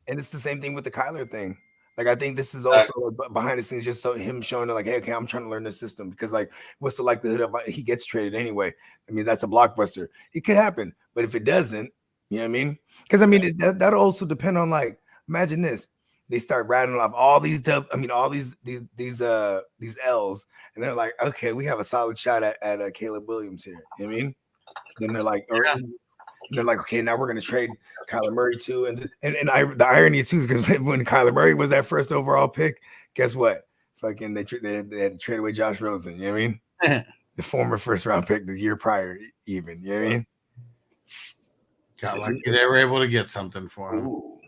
And it's the same thing with the Kyler thing. Like, I think this is also behind the scenes, just so him showing like, hey, okay, I'm trying to learn this system because, like, what's the likelihood of he gets traded anyway? I mean, that's a blockbuster. It could happen, but if it doesn't, you know what I mean? Because I mean, that'll also depend on like, imagine this: they start rattling off all these L's, and they're like, okay, we have a solid shot at Caleb Williams here. You know what I mean? Then they're like, they're like, okay, now we're going to trade Kyler Murray too. And the irony is too, because when Kyler Murray was that 1st overall pick, guess what? Fucking they had to trade away Josh Rosen. You know what I mean? The former 1st round pick the year prior, even. You know what I mean? Got lucky they were able to get something for him. Ooh.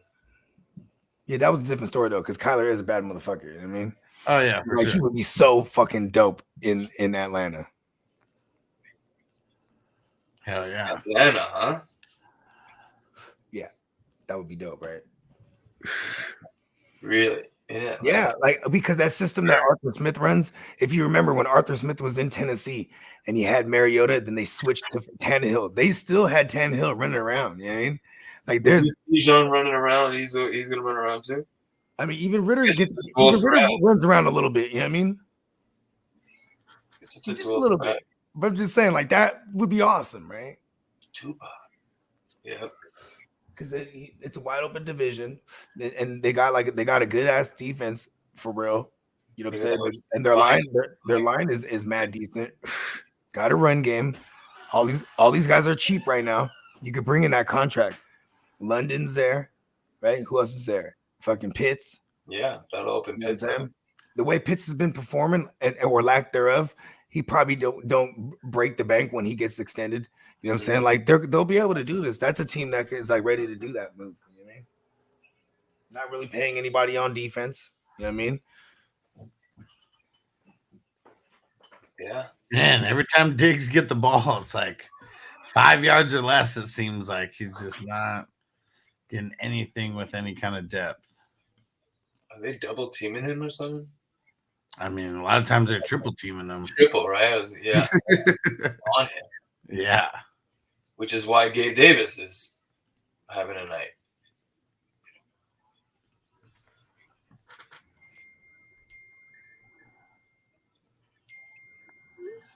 Yeah, that was a different story though, because Kyler is a bad motherfucker. You know what I mean? Oh yeah, for Like sure. he would be so fucking dope in Atlanta. Hell yeah. Atlanta, huh? Yeah, that would be dope, right? Really? Yeah. Yeah, like because that system that Arthur Smith runs, if you remember when Arthur Smith was in Tennessee and he had Mariota, then they switched to Tannehill. They still had Tannehill running around. You know what I mean? Like there's Bijan running around. He's gonna run around too. I mean, even Ritter Yes, gets it's both Ritter around. runs around a little bit, you know what I mean? It's Just a little bit. But I'm just saying, like that would be awesome, right? Tupac. Yeah. Because it's a wide open division, and they got a good ass defense for real. You know what I'm saying? And their line is mad decent. Got a run game. All these guys are cheap right now. You could bring in that contract. London's there, right? Who else is there? Fucking Pitts. Yeah, that'll open Pitts up. The way Pitts has been performing or lack thereof, he probably don't break the bank when he gets extended. You know what I'm saying? Like they'll be able to do this. That's a team that is like ready to do that move. You know what I mean? Not really paying anybody on defense. You know what I mean? Yeah. Man, every time Diggs get the ball, it's like 5 yards or less. It seems like he's just not getting anything with any kind of depth. Are they double teaming him or something? I mean, a lot of times they're triple teaming him. Triple, right? Yeah. On him. Yeah. Which is why Gabe Davis is having a night.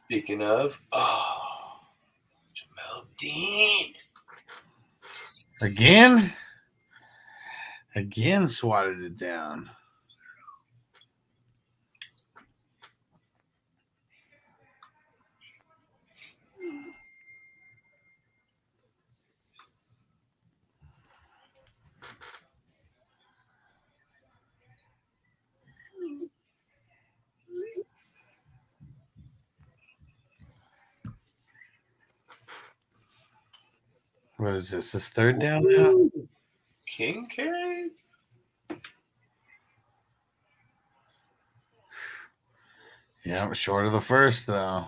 Speaking of, Jamel Dean. Again swatted it down. What is this? This third down now? Kincaid? Yeah, short of the first, though.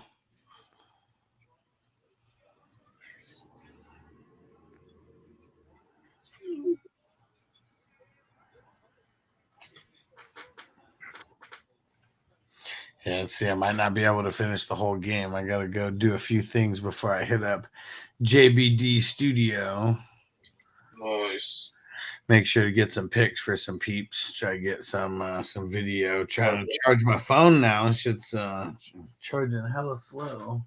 Yeah, let's see. I might not be able to finish the whole game. I got to go do a few things before I hit up JBD Studio. Nice. Make sure to get some pics for some peeps. Try to get some video. Trying to charge my phone now. It's charging hella slow.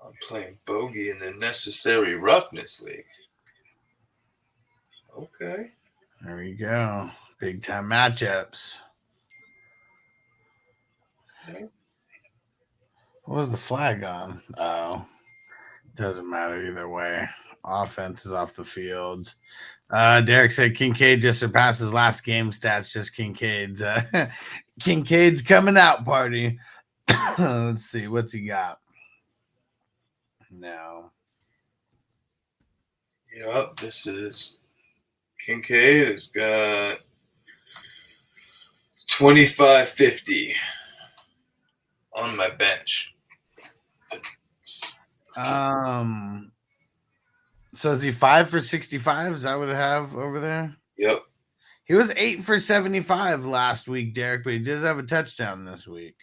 I'm playing bogey in the Necessary Roughness League. Okay. There we go. Big time matchups. Okay. What was the flag on? Oh, doesn't matter either way. Offense is off the field. Derek said Kincaid just surpasses last game stats. Just Kincaid's Kincaid's coming out party. Let's see what's he got now. Yep, this is Kincaid has got 2550 on my bench. So is he 5 for 65? Is that what I have over there? Yep. He was 8 for 75 last week, Derek, but he does have a touchdown this week.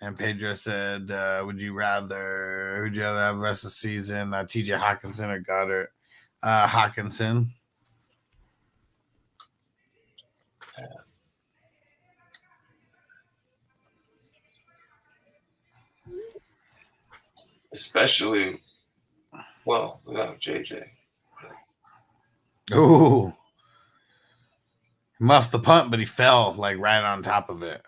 And Pedro said, would you rather have the rest of the season, TJ Hawkinson or Goddard? Hawkinson. Especially, well, without JJ. Ooh. Muffed the punt, but he fell like right on top of it.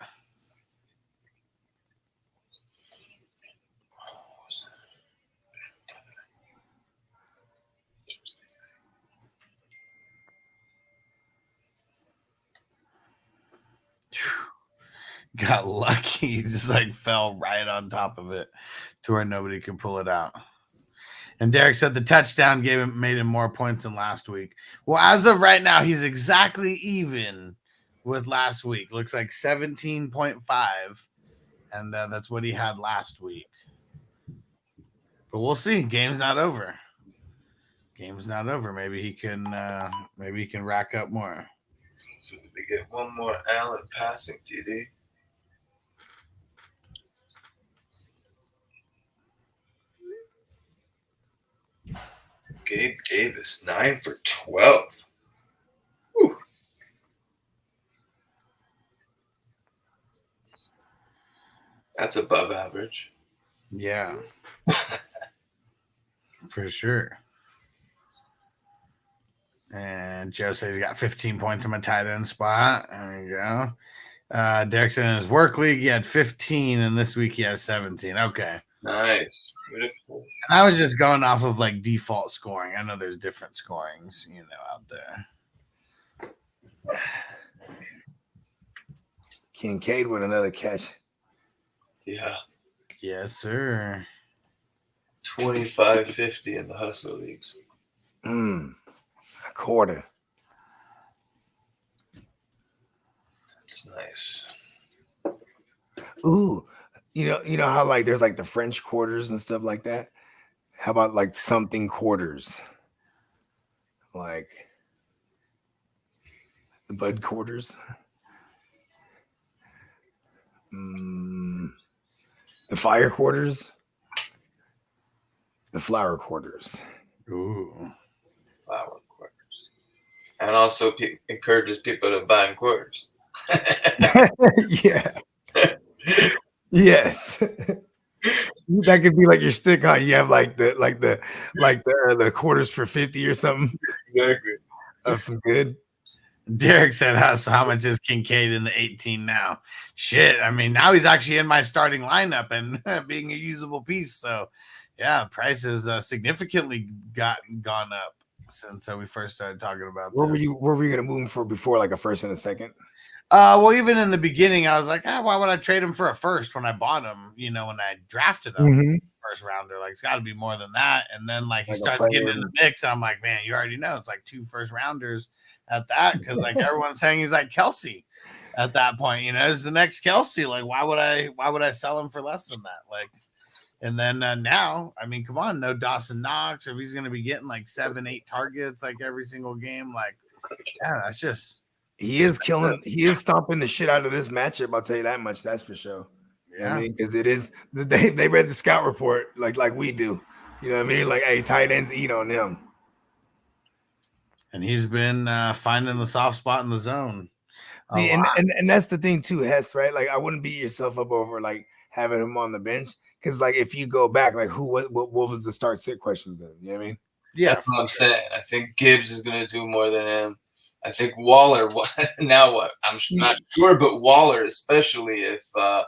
got lucky. He just like fell right on top of it to where nobody could pull it out. And Derek said the touchdown made him more points than last week. Well, as of right now, he's exactly even with last week. Looks like 17.5. And that's what he had last week. But we'll see. Game's not over. Game's not over. Maybe he can rack up more. So we get one more Allen passing TD. Gabe Davis, 9 for 12. Whew. That's above average. Yeah. For sure. And Joe says he's got 15 points in my tight end spot. There you go. Derek said in his work league, he had 15, and this week he has 17. Okay. Nice. Beautiful. I was just going off of like default scoring. I know there's different scorings, out there. Kincaid with another catch. Yeah. Yes, sir. 25.50 in the hustle leagues. A quarter. That's nice. Ooh, you know how like there's like the French quarters and stuff like that. How about like something quarters, like the Bud quarters, the fire quarters, the flower quarters. Ooh, flower quarters, and also encourages people to buy in quarters. Yeah. Yes. That could be like your stick on. You have like the quarters for 50 or something. Exactly. Of some good. Derek said, how much is Kincaid in the 18 now? Shit. I mean, now he's actually in my starting lineup and being a usable piece. So, yeah, price has significantly gone up since we first started talking about Where were you going to move him for before, like a first and a second? Well, even in the beginning, I was like, why would I trade him for a first when I bought him? When I drafted him, first rounder, like it's got to be more than that. And then like he starts getting in the mix, and I'm like, man, you already know it's like 2 first rounders at that, because like everyone's saying he's like Kelsey at that point. It's the next Kelsey. Like, why would I sell him for less than that? Like, and then now, I mean, come on, no Dawson Knox. If he's gonna be getting like 7-8 targets like every single game, like, yeah, that's just. He is stomping the shit out of this matchup. I'll tell you that much. That's for sure. Yeah, because it is. They read the scout report like we do. You know what I mean? Like, hey, tight ends eat on them. And he's been finding the soft spot in the zone. See, and that's the thing too, Hess. Right? Like, I wouldn't beat yourself up over like having him on the bench, because like if you go back, like what was the start sit questions then? You know what I mean? Yeah, that's what I'm saying. I think Gibbs is going to do more than him. I think Waller. Now what? I'm not sure, but Waller, especially if. And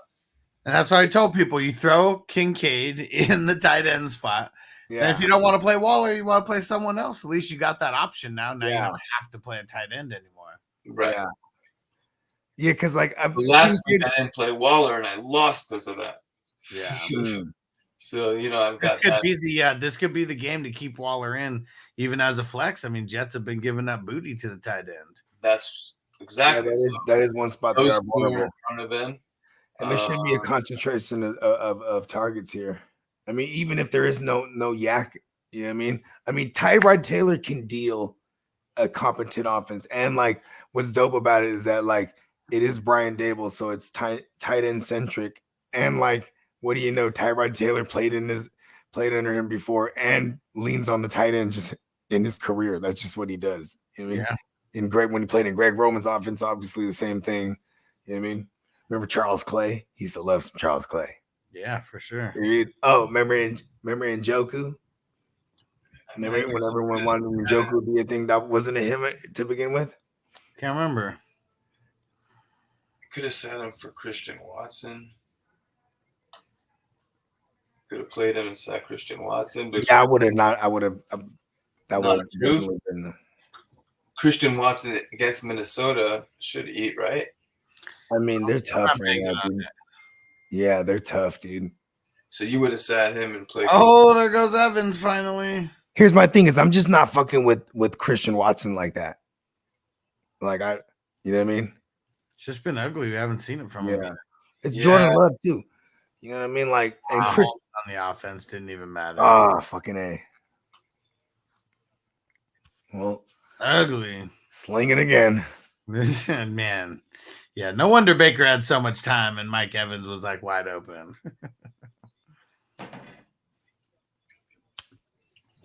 that's why I told people you throw Kincaid in the tight end spot. Yeah. And if you don't want to play Waller, you want to play someone else. At least you got that option now. Now you don't have to play a tight end anymore. Right. Yeah, because like last week I didn't play Waller and I lost because of that. Yeah. So I've got this could be the game to keep Waller in, even as a flex. I mean, Jets have been giving up booty to the tight end. That's exactly that is one spot that are vulnerable in front of him. And there shouldn't be a concentration of targets here. I mean, even if there is no yak, you know what I mean? I mean, Tyrod Taylor can deal a competent offense, and like what's dope about it is that like it is Brian Dable, so it's tight end centric, and like. What do you know? Tyrod Taylor played under him before and leans on the tight end just in his career. That's just what he does. You know what I mean? When he played in Greg Roman's offense, obviously the same thing. You know what I mean? Remember Charles Clay? He used to love some Charles Clay. Yeah, for sure. Remember Njoku? Remember when everyone wanted Njoku to be a thing that wasn't a him to begin with? Can't remember. Could have set him for Christian Watson. Could have played him inside Christian Watson, but I would have not. I would have. That would have definitely been Christian Watson against Minnesota should eat, right? I mean, they're tough right now, dude. Yeah, they're tough, dude. So you would have sat him and played. Oh, there goes Evans finally. Here's my thing: is I'm just not fucking with Christian Watson like that. Like you know what I mean? It's just been ugly. We haven't seen it from him. Yeah, it's Jordan Love too. You know what I mean? Like, and Christian on the offense didn't even matter. Fucking A. Well, ugly. Slinging again. Man. Yeah, no wonder Baker had so much time and Mike Evans was like wide open.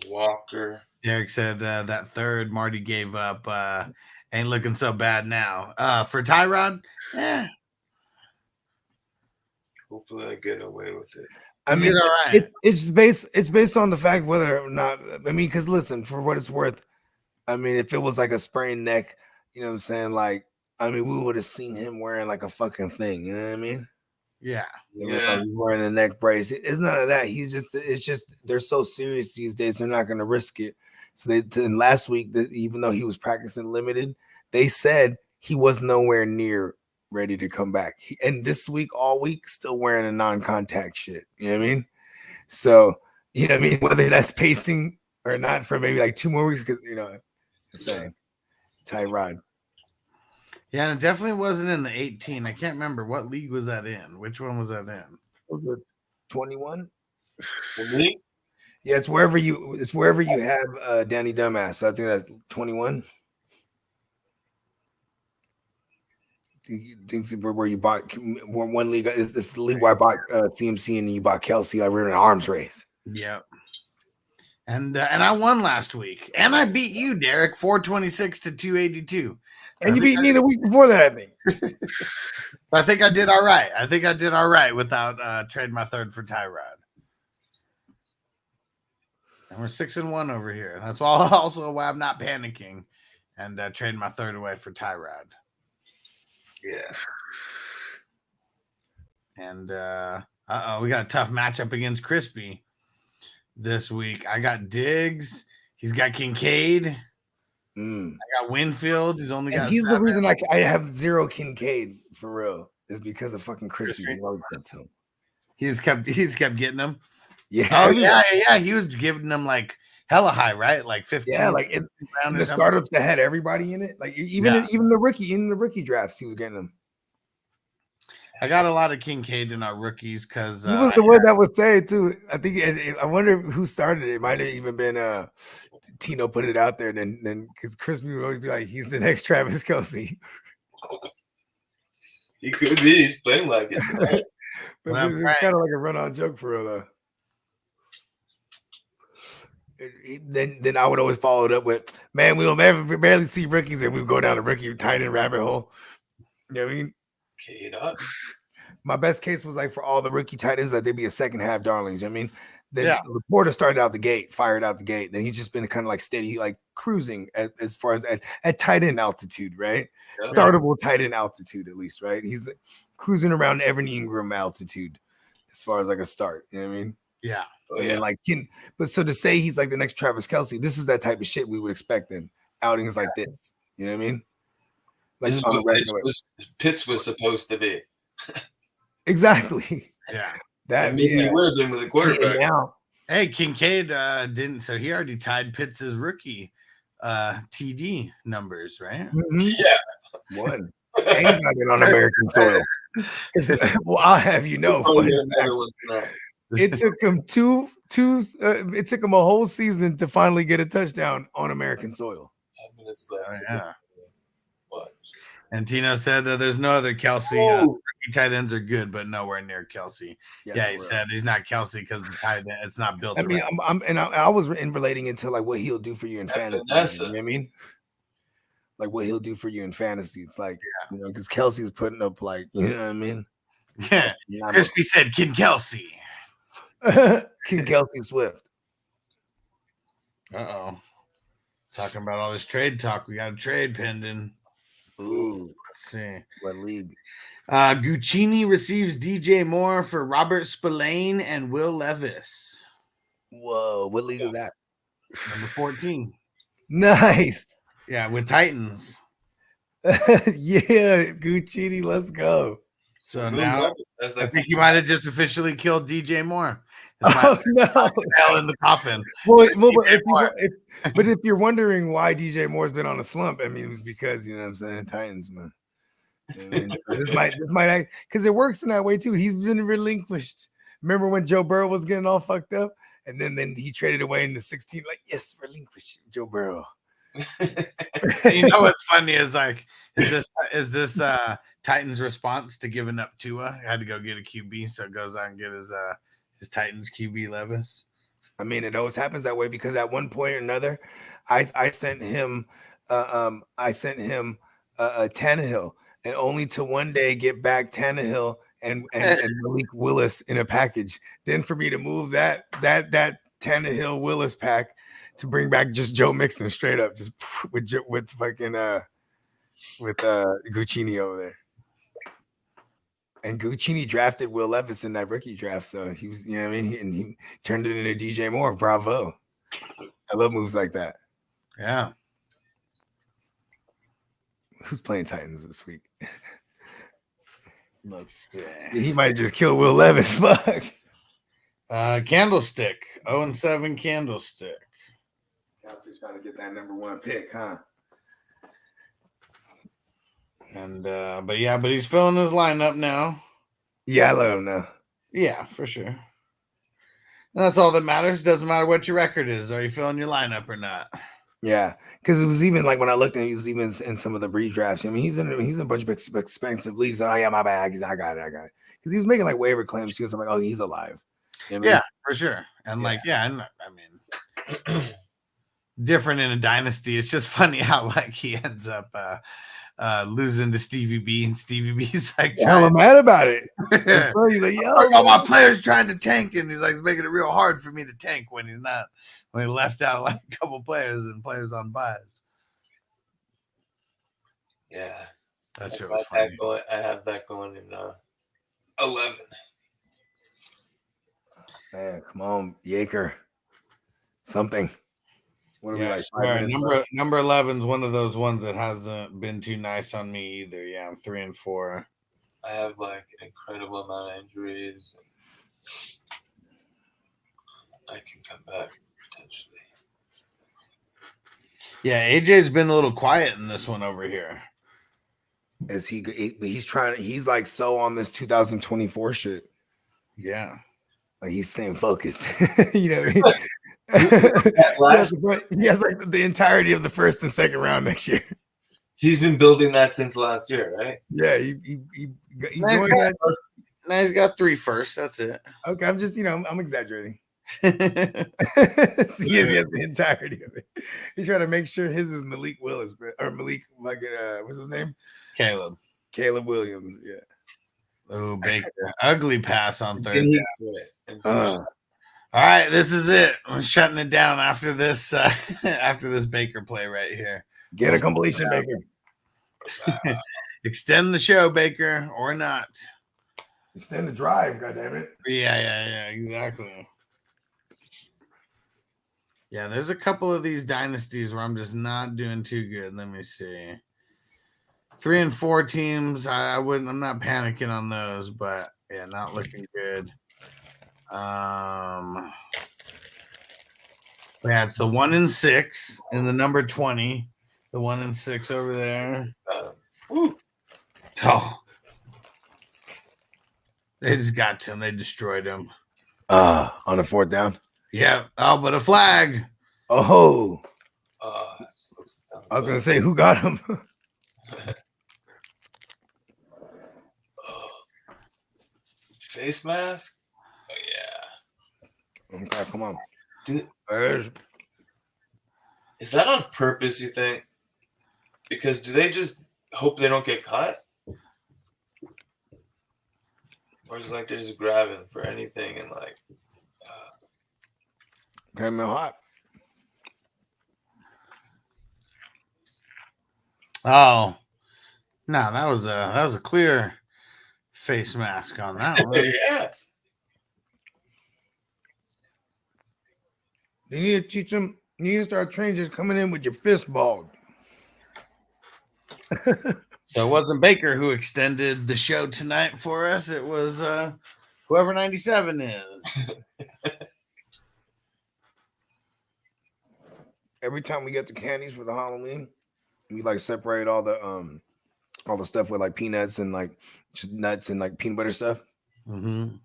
Walker. Derek said that third Marty gave up ain't looking so bad now. For Tyrod, hopefully I get away with it. I mean, all right. It's based on the fact whether or not. I mean, because listen, for what it's worth, I mean, if it was like a sprained neck, you know what I'm saying? Like, I mean, we would have seen him wearing like a fucking thing. You know what I mean? Yeah. Like he's wearing a neck brace. It's none of that. It's just they're so serious these days. They're not going to risk it. So and last week, even though he was practicing limited, they said he was nowhere near ready to come back. And this week, all week, still wearing a non-contact shit. You know what I mean? So, you know what I mean? Whether that's pacing or not for maybe like 2 more weeks, because, you know, saying Tyrod. Yeah, and it definitely wasn't in the 18. I can't remember what league was that in. Which one was that in? Was it 21? Me? Yeah, it's wherever you have Danny Dumbass. So I think that's 21. Things where you bought one league. It's the league where I bought CMC and you bought Kelsey. Like we're in an arms race. Yep. And I won last week, and I beat you, Derek, 426 to 282. And you beat me the week before that, I think. I think I did all right. I think I did all right without trading my third for Tyrod. And we're 6-1 over here. That's also why I'm not panicking and trading my third away for Tyrod. Yeah. And we got a tough matchup against Crispy this week. I got Diggs. He's got Kincaid. I got Winfield. He's only got. He's 7. the reason I have 0 Kincaid for real is because of fucking Crispy. He's always got to him. He's kept getting them. Yeah. Oh yeah. He was giving them like hella high, right? Like 15. Yeah, like in the startups that had everybody in it. Like even the rookie drafts, he was getting them. I got a lot of Kincaid in our rookies because he was the one that would say too. I think I wonder who started it. It might have even been Tino put it out there. Then because Crispy would always be like, he's the next Travis Kelce. He could be. He's playing like it. Right? But it's kind of like a run-on joke for real though. Then I would always follow it up with, man, we don't ever barely see rookies, and we go down a rookie tight end rabbit hole. You know what I mean? My best case was like for all the rookie tight ends that they'd be a second half darlings. I mean, then Laporta started out the gate, fired out the gate. Then he's just been kind of like steady, like cruising as far as at tight end altitude, right? Yeah. Startable tight end altitude, at least, right? He's cruising around Evan Ingram altitude as far as like a start. You know what I mean? Yeah. And then but so to say he's like the next Travis Kelce, this is that type of shit we would expect in outings like this. You know what I mean? Like this is what Pitts was supposed to be. Exactly. Yeah. He would have been with a quarterback. Hey, Kincaid didn't. So he already tied Pitts' rookie TD numbers, right? Mm-hmm. Yeah. One. And he got it on American soil. Well, I'll have you know. It took him it took him a whole season to finally get a touchdown on American soil. 10 minutes left. Yeah. What? And Tino said there's no other Kelce. Rookie tight ends are good, but nowhere near Kelce. Yeah, he said he's not Kelce because the tight end it's not built. I mean, I was relating into like what he'll do for you in fantasy. You know what I mean? Like what he'll do for you in fantasy. It's like you know, because Kelsey's putting up like you know what I mean. Yeah, Crispy said, "King Kelce." King Kelsey Swift. Talking about all this trade talk. We got a trade pending. Ooh. Let's see. What league? Guccini receives DJ Moore for Robert Spillane and Will Levis. Whoa. What league is that? Number 14. Nice. Yeah, with Titans. Yeah, Guccini, let's go. So Will now Levis, that's I like think you might have just officially killed DJ Moore. Oh no! Hell in the coffin. Well, DJ Moore. but if you're wondering why DJ Moore's been on a slump, I mean, it was because you know what I'm saying, Titans, man. I mean, this might because it works in that way too. He's been relinquished. Remember when Joe Burrow was getting all fucked up, and then he traded away in the 16. Like, yes, relinquish Joe Burrow. You know what's funny is like, is this Titans response to giving up Tua? Had to go get a QB, so it goes on and get his Titans QB Levis. I mean, it always happens that way because at one point or another, I sent him Tannehill, and only to one day get back Tannehill and Malik Willis in a package. Then for me to move that Tannehill Willis pack to bring back just Joe Mixon straight up, just with Guccini over there. And Guccini drafted Will Levis in that rookie draft, so he was, you know what I mean, and he turned it into DJ Moore. Bravo! I love moves like that. Yeah. Who's playing Titans this week? Let's see. He might just kill Will Levis. Fuck. Candlestick. 0-7 Candlestick. Kelsey's trying to get that number one pick, huh? And but he's filling his lineup now. Yeah, I let him know. Yeah, for sure. And that's all that matters. Doesn't matter what your record is. Are you filling your lineup or not? Yeah, because it was even like when I looked at him, he was even in some of the redrafts. I mean, he's in a bunch of expensive leagues. Oh yeah, my bad. I got it. Because he was making like waiver claims. He was like, oh, he's alive. You know what I mean? For sure. And and I mean, different in a dynasty. It's just funny how like he ends up losing to Stevie B, and Stevie B's like, I'm mad about it. He's like, all my players trying to tank, and he's like making it real hard for me to tank when he's not. When he left out like a couple players and players on buys. Yeah, that shit was funny. I have that going in 11. Man, come on, Yaker. Something. What are we like? Number 11 is one of those ones that hasn't been too nice on me either. Yeah, I'm 3-4. I have like an incredible amount of injuries. I can come back potentially. Yeah, AJ's been a little quiet in this one over here. He's like so on this 2024 shit. Yeah. Like he's staying focused. You know what I mean? He has like the entirety of the first and second round next year. He's been building that since last year, right? Yeah, he joined that. Now he's got 3 firsts. That's it. Okay, I'm just I'm exaggerating. He has the entirety of it. He's trying to make sure his is Malik Willis, or Malik, like what's his name? Caleb Williams. Yeah. Oh, Baker. Ugly pass on third down. All right, this is it. I'm shutting it down after this Baker play right here. Get a completion, Baker. Extend the show, Baker, or not. Extend the drive, goddammit. Yeah, exactly. Yeah, there's a couple of these dynasties where I'm just not doing too good. Let me see. 3 and 4 teams, I'm not panicking on those, but yeah, not looking good. Yeah, it's the 1 and 6 and the number 20. The 1 and 6 over there. They just got to him. They destroyed him. On the 4th down. Yeah. Oh, but a flag. Oh. I was gonna say, who got him? Face mask. Oh yeah. Okay, come on. Is that on purpose, you think? Because do they just hope they don't get caught? Or is it like they're just grabbing for anything and like came in hot. Oh. No, that was a clear face mask on that one. Yeah. You need to teach them. You need to start training just coming in with your fist balled. So it wasn't Baker who extended the show tonight for us. It was whoever 97 is. Every time we get the candies for the Halloween, we like separate all the stuff with like peanuts and like just nuts and like peanut butter stuff. Mm-hmm.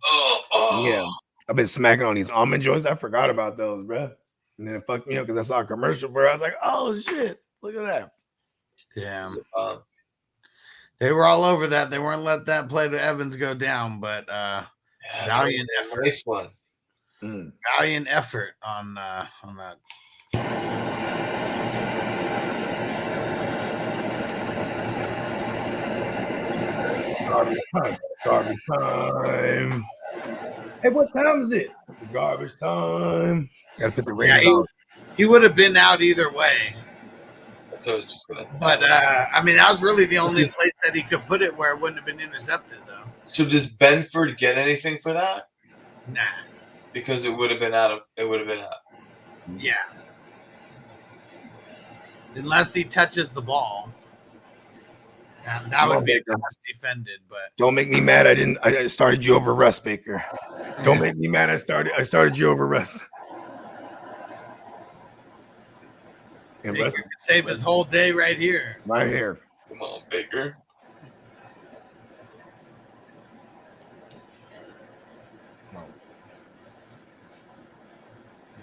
Yeah, I've been smacking on these almond joints. I forgot about those, bro. And then it fucked me up because I saw a commercial for it. I was like, oh shit, look at that. Damn. They were all over that. They weren't let that play to Evans go down, but valiant effort. Nice one. Valiant effort on that. Garbage time. Hey, what time is it? Garbage time. Gotta put the rings on. He would have been out either way. That's what I was just gonna. But I mean, that was really the only place that he could put it where it wouldn't have been intercepted, though. So does Benford get anything for that? Nah. Because it would have been out. Yeah. Unless he touches the ball. That would be best defended, but don't make me mad. I started you over Russ, Baker. Don't make me mad. I started you over Russ. And Baker Russ could save his whole day right here. Right here. Come on, Baker.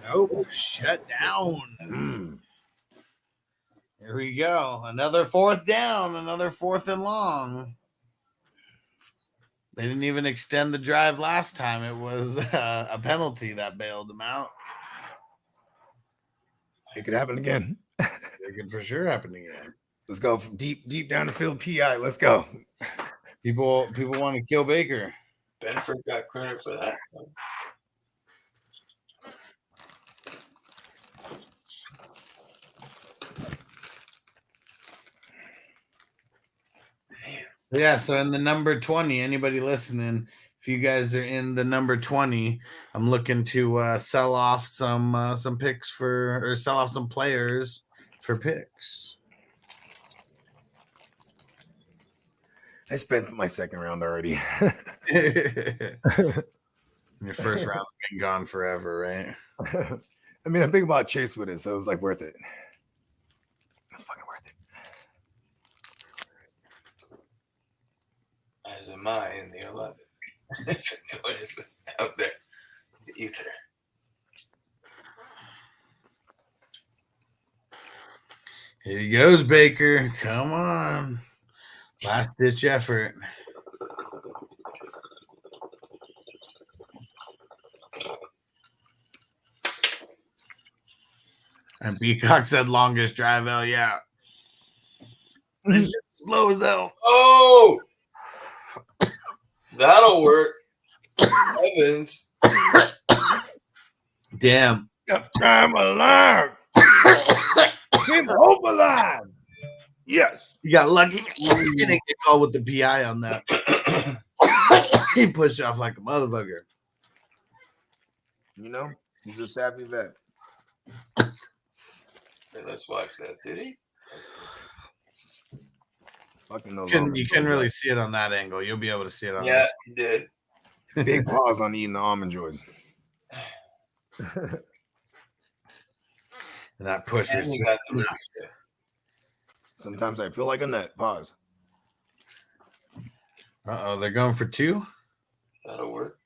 Nope. Shut down. Here we go. Another fourth down. Another fourth and long. They didn't even extend the drive last time. It was a penalty that bailed them out. It could happen again. It could for sure happen again. Let's go from deep down the field. PI. Let's go. People want to kill Baker. Benford got credit for that. Yeah, so in the number 20, anybody listening, if you guys are in the number 20, I'm looking to sell off some picks or sell off some players for picks. I spent my second round already. Your first round been gone forever, right? I mean, I'm big about Chase with it, so it was like worth it. It was fucking worth it. As am I in the 11. If anyone is listening out there, the ether. Here he goes, Baker. Come on. Last ditch effort. And Peacock said longest drive, hell yeah. It's just slow as hell. Oh! That'll work. Evans. Damn. I'm alive. Keep hope alive. Yes. You got lucky. You didn't get called with the PI on that. He pushed off like a motherfucker. You know, he's a savvy vet. Hey, let's watch that. Did he? Fucking no. You can really see it on that angle. You'll be able to see it on Yeah, this. he did. Big pause on eating the almond joys. And that push was just enough. Sometimes I feel like a nut. Pause. Uh-oh, they're going for two? That'll work.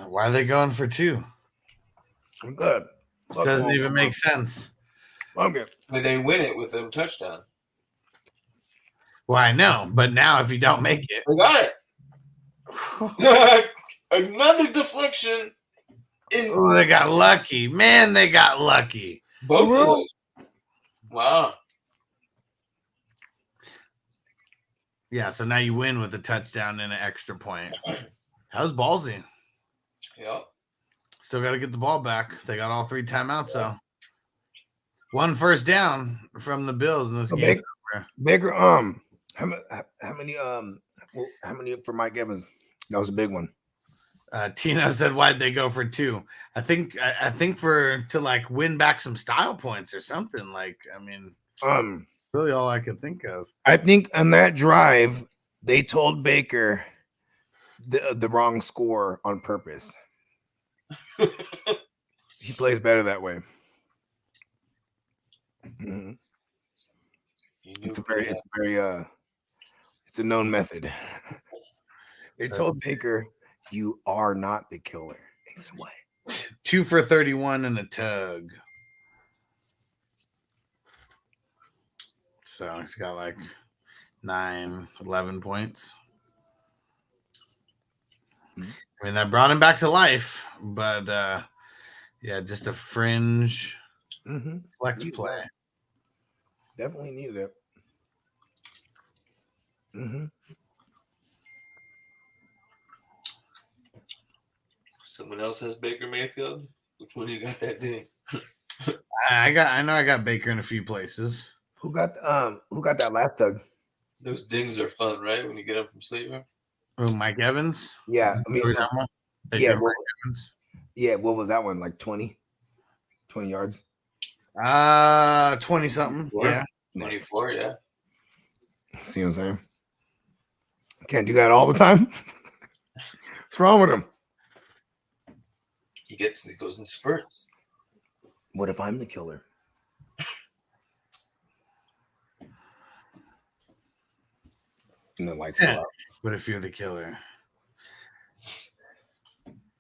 Why are they going for two? I'm good. This doesn't even make sense. Okay. They win it with a touchdown. Well, I know, but now if you don't make it. They got it. Another deflection. Oh, they got lucky. Man, they got lucky. Both of those. Wow. Yeah, so now you win with a touchdown and an extra point. That was ballsy. Yep. Still got to get the ball back. They got all three timeouts, though. One first down from the Bills in this game. Bigger, how many for Mike Evans? That was a big one. Tino said, "Why'd they go for 2?" I think to like win back some style points or something. Like, I mean, really all I could think of. I think on that drive they told Baker the wrong score on purpose. He plays better that way. Mm-hmm. It's a known method. They told Baker, "You are not the killer." He said, "What?" 2 for 31 and a tug. So he's got like 9, 11 points. I mean, that brought him back to life, but yeah, just a fringe flex play. Definitely needed it. Someone else has Baker Mayfield. Which one you got that day? I know I got Baker in a few places. Who got that last tug? Those dings are fun, right? When you get up from sleep. Oh, Mike Evans. Yeah, I mean, yeah, Mike Evans. Yeah, what was that one? Like 20 yards? 20 something. Yeah, 24. Yeah. See what I'm saying? Can't do that all the time. What's wrong with him? He goes in spurts. What if I'm the killer? And the lights go out. What if you're the killer?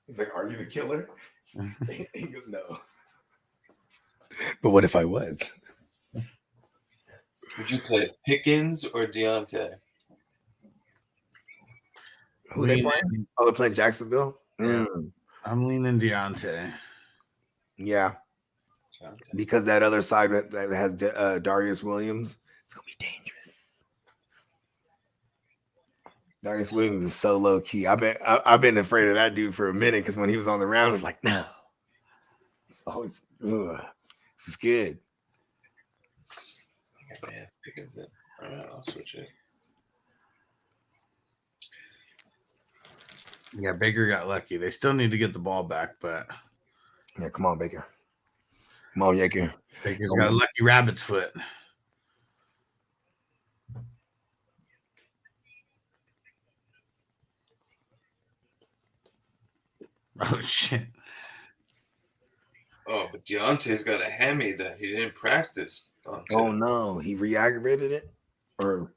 He's like, "Are you the killer?" He goes, "No." But what if I was? Would you play Pickens or Deontay? Who they playing? Oh, they're playing Jacksonville? Yeah. I'm leaning Deontay. Yeah. Because that other side that has Darius Williams, it's going to be dangerous. Darius Williams is so low key. I've been afraid of that dude for a minute because when he was on the round, I was like, no. It's always, it was good. Man, Pickens it. All right, I'll switch it. Yeah, Baker got lucky. They still need to get the ball back, but yeah, come on, Baker. Come on, Baker. Baker's got a lucky rabbit's foot. Oh shit. Oh, but Deontay's got a hammy that he didn't practice. Oh no, he re-aggravated it? Or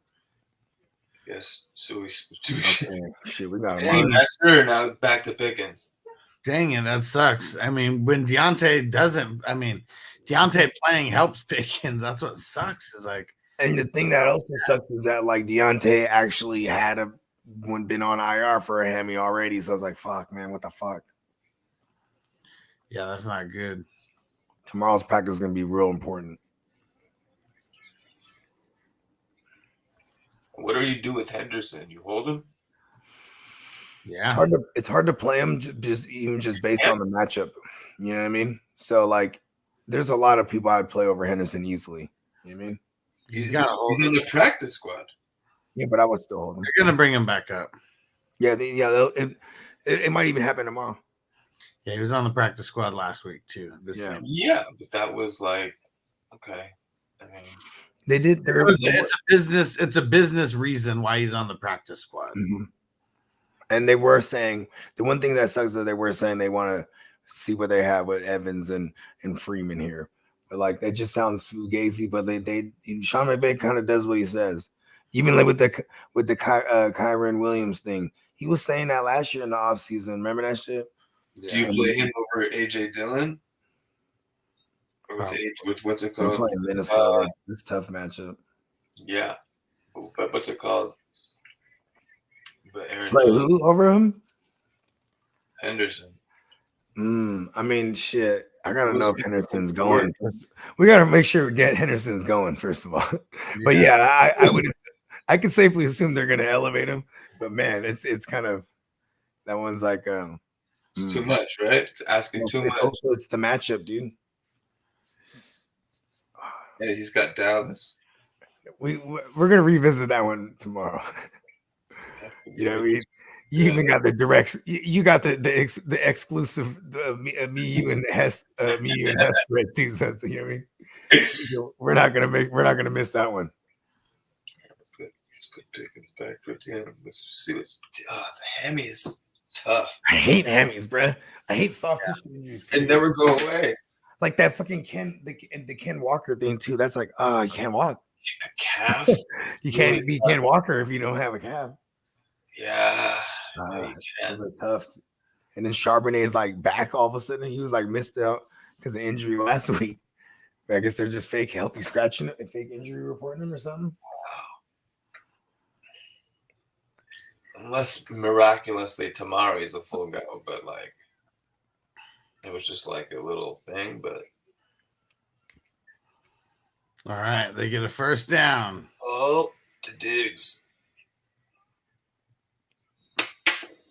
yes, so we shit, we got him. That's her now. Back to Pickens. Dang it, that sucks. I mean, when Deontay doesn't, Deontay playing helps Pickens. That's what sucks. Is like, and the thing that also sucks is that like Deontay actually had been on IR for a hammy already. So I was like, fuck, man, what the fuck? Yeah, that's not good. Tomorrow's practice is gonna be real important. What do you do with Henderson? You hold him? Yeah, it's hard to play him just based on the matchup. You know what I mean? So like, there's a lot of people I'd play over Henderson easily. You know what I mean? He's in the practice squad. Yeah, but I would still hold him. They're gonna bring him back up. Yeah, it might even happen tomorrow. Yeah, he was on the practice squad last week too. Yeah, but that was like, okay. I mean, they did. It's a business reason why he's on the practice squad. Mm-hmm. And they were saying the one thing that sucks is they were saying they want to see what they have with Evans and Freeman here. But like that just sounds fugazi. But they Sean McVay kind of does what he says. Even like with the Kyren Williams thing, he was saying that last year in the offseason. Remember that shit? Yeah. Do you play him over AJ Dillon? Or with what's it called? Playing Minnesota. It's a tough matchup. Yeah. But what's it called? But Aaron who over him? Henderson. I mean, shit. I gotta know if Henderson's going. We gotta make sure we get Henderson's going first of all. But yeah, I could safely assume they're gonna elevate him. But man, it's kind of that one's like it's too much, right? It's asking too much. Also, it's the matchup, dude. Yeah, he's got Dallas. We're gonna revisit that one tomorrow. You know what I mean? You even got the direct. You got the exclusive me, you, and Hess, me, you, and Hess thread too. So, you know what I mean? We're not gonna miss that one. Let's put Pickens back 15. Let's see what's. The hammy is tough. I hate hammies, bruh. I hate soft tissue injuries. They never go away. Like that fucking the Ken Walker thing too. That's like, you can't walk. A calf. You can't be Ken Walker if you don't have a calf. Yeah. You can. Tough. And then Charbonnet is like back all of a sudden. He was like missed out because of injury last week. But I guess they're just fake healthy scratching it, fake injury reporting him or something. Unless miraculously tomorrow he's a full go, but like it was just like a little thing. But all right, they get a first down. Oh, to Diggs.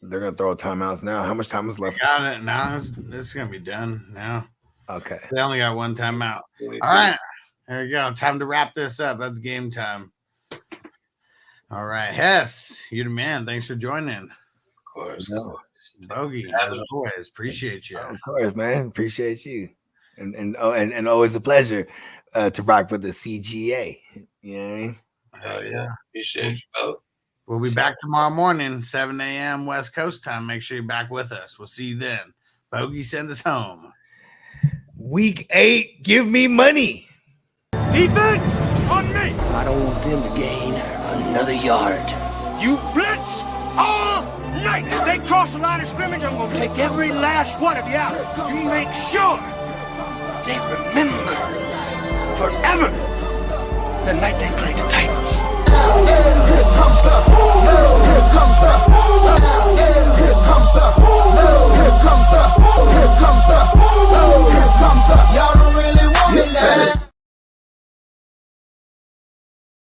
They're gonna throw timeouts now. How much time is left? Got it. Now it's gonna be done now. Okay. They only got one timeout. All right. There you go. Time to wrap this up. That's game time. All right. Hess, you the man. Thanks for joining. Of course. Bogey, as always. Appreciate you. Of course, man. Appreciate you. And always a pleasure to rock with the CGA. You know what I mean? Hell yeah. Appreciate you both. We'll be back tomorrow morning, 7 a.m. West Coast time. Make sure you're back with us. We'll see you then. Bogey, send us home. Week 8, give me money. Defense on me. I don't want them to gain another yard. You blitz all night. If they cross the line of scrimmage, I'm going to take every last one of you out. You make sure they remember forever the night they played the Titans. Here comes the